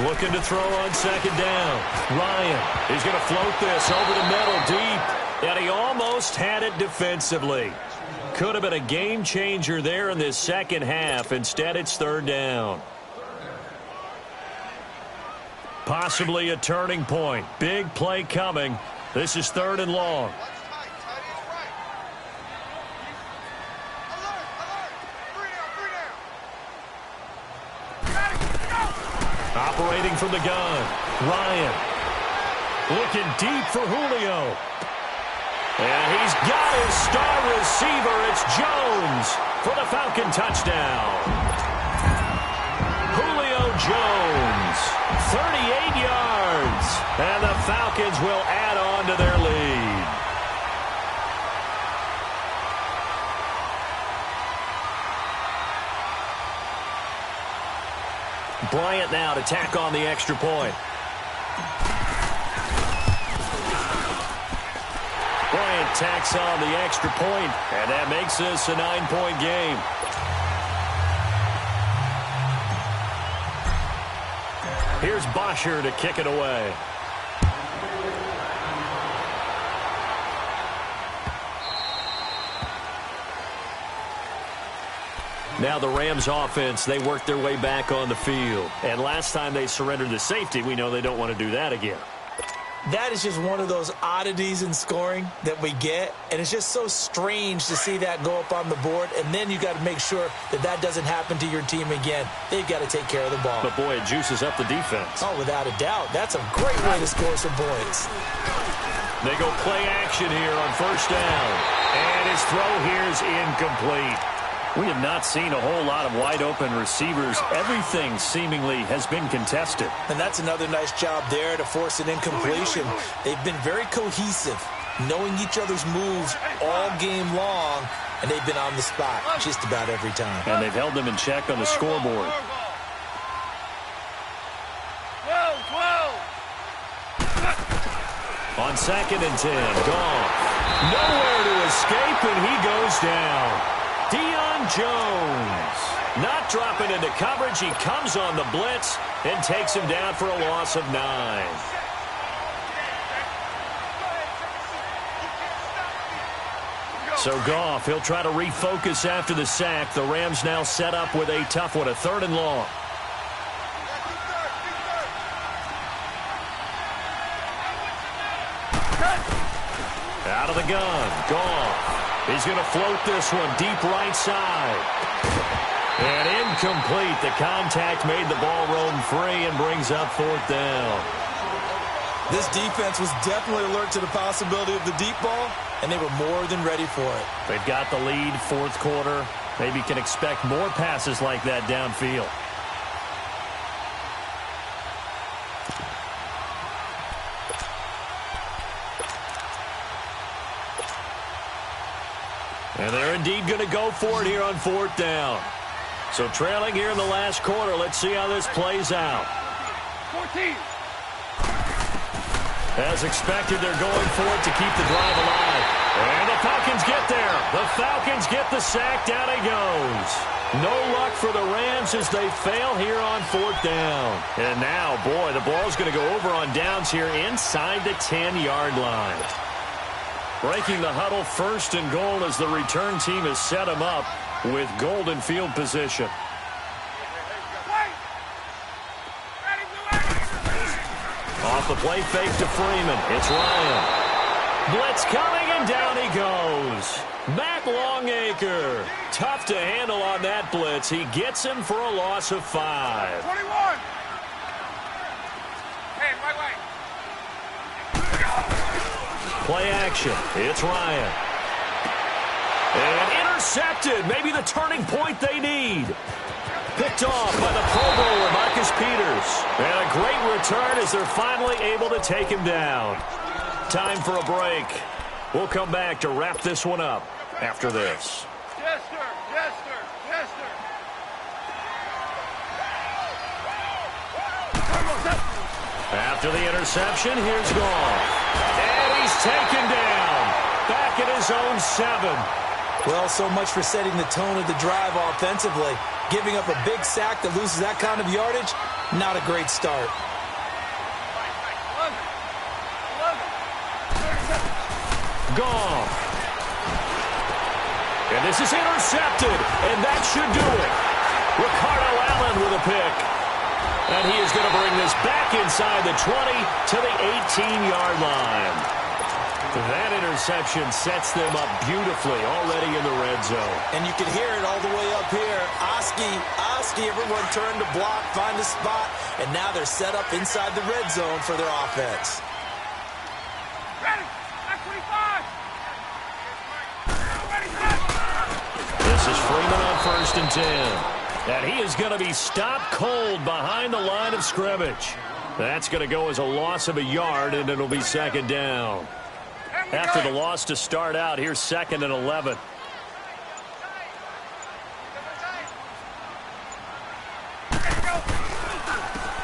Looking to throw on second down. Ryan, he's going to float this over the middle deep. And he almost almost had it defensively. Could have been a game changer there in this second half. Instead, it's third down. Possibly a turning point. Big play coming. This is third and long. Operating from the gun, Ryan. Looking deep for Julio. And he's got his star receiver. It's Jones for the Falcon touchdown. Julio Jones, 38 yards. And the Falcons will add on to their lead. Bryant now to tack on the extra point. Bryant tacks on the extra point, and that makes this a 9-point game. Here's Bosher to kick it away. Now the Rams offense, they work their way back on the field. And last time they surrendered the safety, we know they don't want to do that again. That is just one of those oddities in scoring that we get, and it's just so strange to see that go up on the board, and then you got to make sure that that doesn't happen to your team again. They've got to take care of the ball. But, boy, it juices up the defense. Oh, without a doubt. That's a great way to score some points. They go play action here on first down, and his throw here is incomplete. We have not seen a whole lot of wide-open receivers. Everything seemingly has been contested. And that's another nice job there to force an incompletion. They've been very cohesive, knowing each other's moves all game long, and they've been on the spot just about every time. And they've held them in check on the scoreboard. On 2nd and 10, Goff. Nowhere to escape, and he goes down. Jones not dropping into coverage. He comes on the blitz and takes him down for a loss of 9. So Goff, he'll try to refocus after the sack. The Rams now set up with a tough one, a 3rd and long. Out of the gun, Goff. He's going to float this one deep right side. And incomplete. The contact made the ball roam free and brings up 4th down. This defense was definitely alert to the possibility of the deep ball, and they were more than ready for it. They've got the lead, 4th quarter. Maybe can expect more passes like that downfield. And they're indeed going to go for it here on 4th down. So trailing here in the last quarter. Let's see how this plays out. 14. As expected, they're going for it to keep the drive alive. And the Falcons get there. The Falcons get the sack. Down he goes. No luck for the Rams as they fail here on 4th down. And now, boy, the ball's going to go over on downs here inside the 10-yard line. Breaking the huddle, 1st and goal as the return team has set him up with golden field position. Off the play fake to Freeman. It's Ryan. Blitz coming, and down he goes. Matt Longacre. Tough to handle on that blitz. He gets him for a loss of 5. 21. Hey, right. Play action. It's Ryan. And intercepted. Maybe the turning point they need. Picked off by the Pro Bowler, Marcus Peters. And a great return as they're finally able to take him down. Time for a break. We'll come back to wrap this one up after this. Yes, sir. Yes, sir. Yes, sir. After the interception, here's Goff. And he's taken down. Back at his own 7. Well, so much for setting the tone of the drive offensively. Giving up a big sack that loses that kind of yardage, not a great start. Goff this is intercepted, and that should do it. Ricardo Allen with a pick. And he is going to bring this back inside the 20 to the 18-yard line. That interception sets them up beautifully already in the red zone. And you can hear it all the way up here. Oski, everyone turned to block, find a spot, and now they're set up inside the red zone for their offense. Ready. 25. This is Freeman on 1st and 10. And he is going to be stopped cold behind the line of scrimmage. That's going to go as a loss of a yard, and it'll be 2nd down. After the loss to start out, here's 2nd and 11.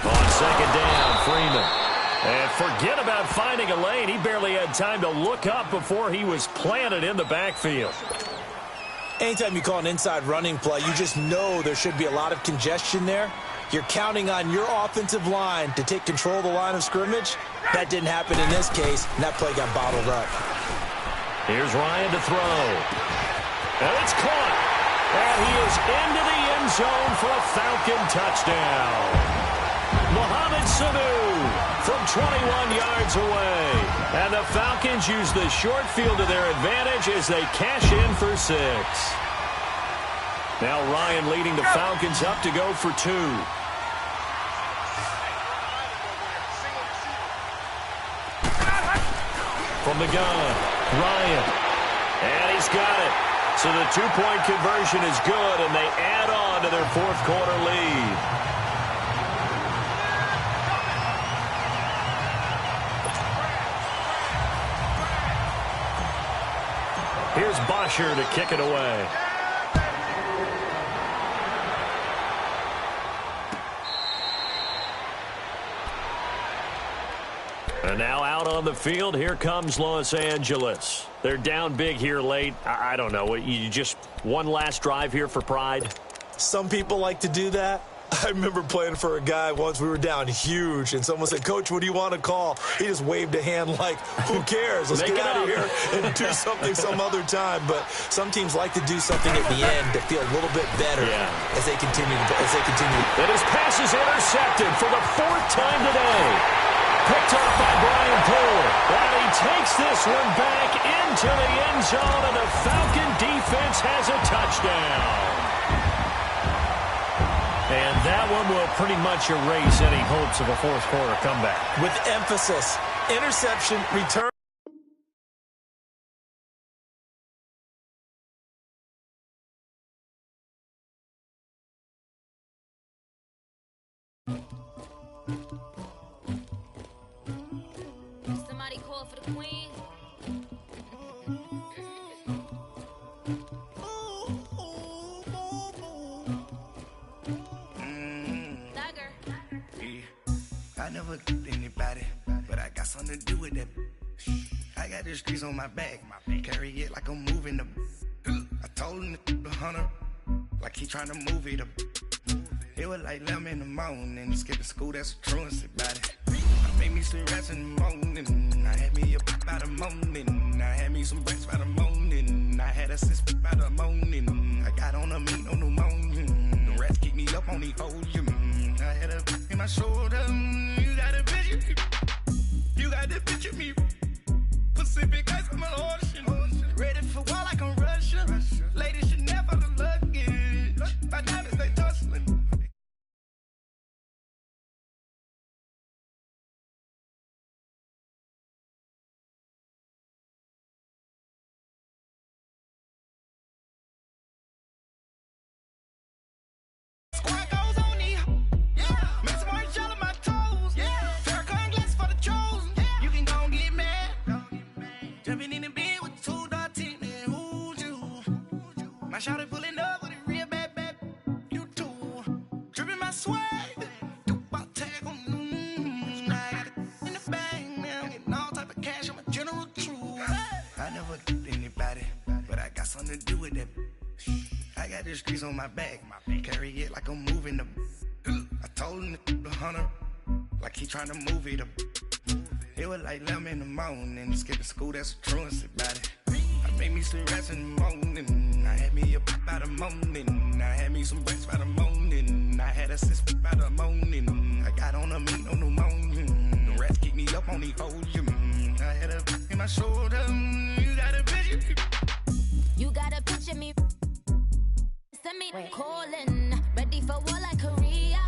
On 2nd down, Freeman. And forget about finding a lane. He barely had time to look up before he was planted in the backfield. Anytime you call an inside running play, you just know there should be a lot of congestion there. You're counting on your offensive line to take control of the line of scrimmage. That didn't happen in this case, and that play got bottled up. Here's Ryan to throw. And it's caught. And he is into the end zone for a Falcon touchdown. Mohamed Sanu from 21 yards away. And the Falcons use the short field to their advantage as they cash in for 6. Now Ryan leading the Falcons up to go for 2. From the gun, Ryan. And he's got it. So the 2-point conversion is good, and they add on to their 4th quarter lead. Here's Bosher to kick it away. And now out on the field, here comes Los Angeles. They're down big here late. I don't know. You just one last drive here for pride? Some people like to do that. I remember playing for a guy once. We were down huge, and someone said, "Coach, what do you want to call?" He just waved a hand like, "Who cares? Let's get out of here and do something some other time." But some teams like to do something at the end to feel a little bit better as they continue. And his pass is intercepted for the 4th time today. Picked off by Brian Poole. And he takes this one back into the end zone, and the Falcon defense has a touchdown. And that one will pretty much erase any hopes of a 4th quarter comeback. With emphasis, interception, return. Somebody call for the queen. I never killed anybody, but I got something to do with that. I got the streets on my back, carry it like I'm moving the. I told him to the hunter, like he trying to move it up. It was like 11 in the morning, skipping school, that's a truancy about it. I made me some rats in the morning, I had me a pop by the morning, I had me some breaks by the morning, I had a six by the morning, I got on a meat on the morning, the rats keep me up on the volume, I had a in my shoulder, you got a picture, you got the picture me, Pacific ice on my ocean, ready for war like I'm Russia, ladies should never the luggage, my diamonds they tussling. Shawty pulling up with a real bad, you too. Dripping my swag, do my tag on. I got it in the bag now, getting all type of cash. I'm a general true. I never killed anybody, but I got something to do with that. I got the streets on my back, carry it like I'm moving the. I told him to the hunter, like he trying to move it up. It was like 11 in the morning, skipping school, that's a truancy about it. I I made me some rats in the morning. I had me up by the morning. I had me some breakfast by the morning. I had a sis by the morning. I got on a meat on the morning. The rats keep me up on the podium. I had a in my shoulder. You got a picture. You got a picture me. Send me calling. Ready for war like Korea.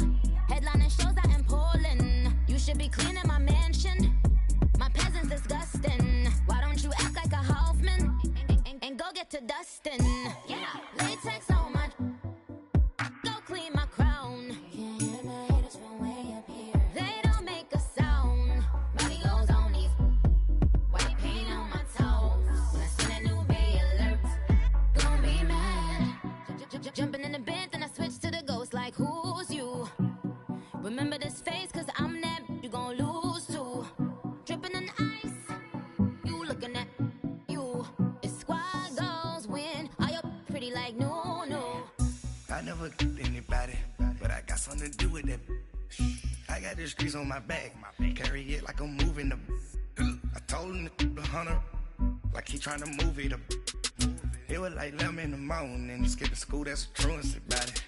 Headlining shows out in Poland. You should be cleaning my mansion. My peasants disgusting. Why don't you act like a Hoffman and go get to dustin'? Yeah, latex on my. Go clean my crown. Can't hear my haters from way up here. They don't make a sound. Body goes on these. White paint on my toes. When I send a new bay alert, gon' be mad. Jumping in the bed, then I switch to the ghost like who's you? Remember this face, cause I'm that you gon' lose to. Dripping in ice, you looking at you. It's squad goals win. Are you pretty like no, no? I never killed anybody, but I got something to do with that. I got the streets on my back, carry it like I'm moving the. I told him to 100, like he trying to move it up. It was like 11 in the morning, skipping school, that's a truancy about it.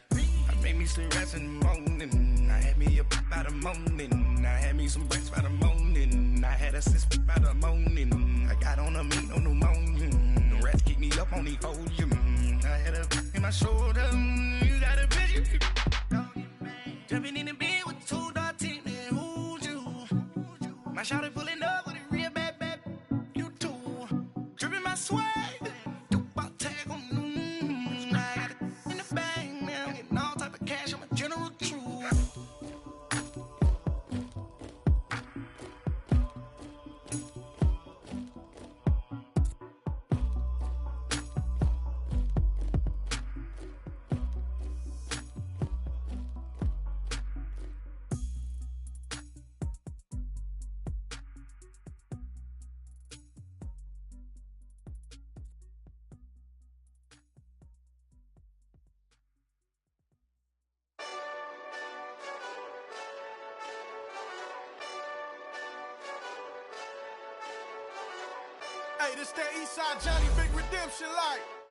I made me some rats in the morning. I had me up by the morning. I had me some breakfast by the morning. I had a sis by the morning. I got on a meat on the morning. The rats keep me up on the podium. I had a in my shoulder. You got a picture. Jumping in the bed with 2 dark teeth. Who's you? My shawty pulling up with a real bad. You too. Dripping my swag. Hey, this that Eastside Johnny Big Redemption like.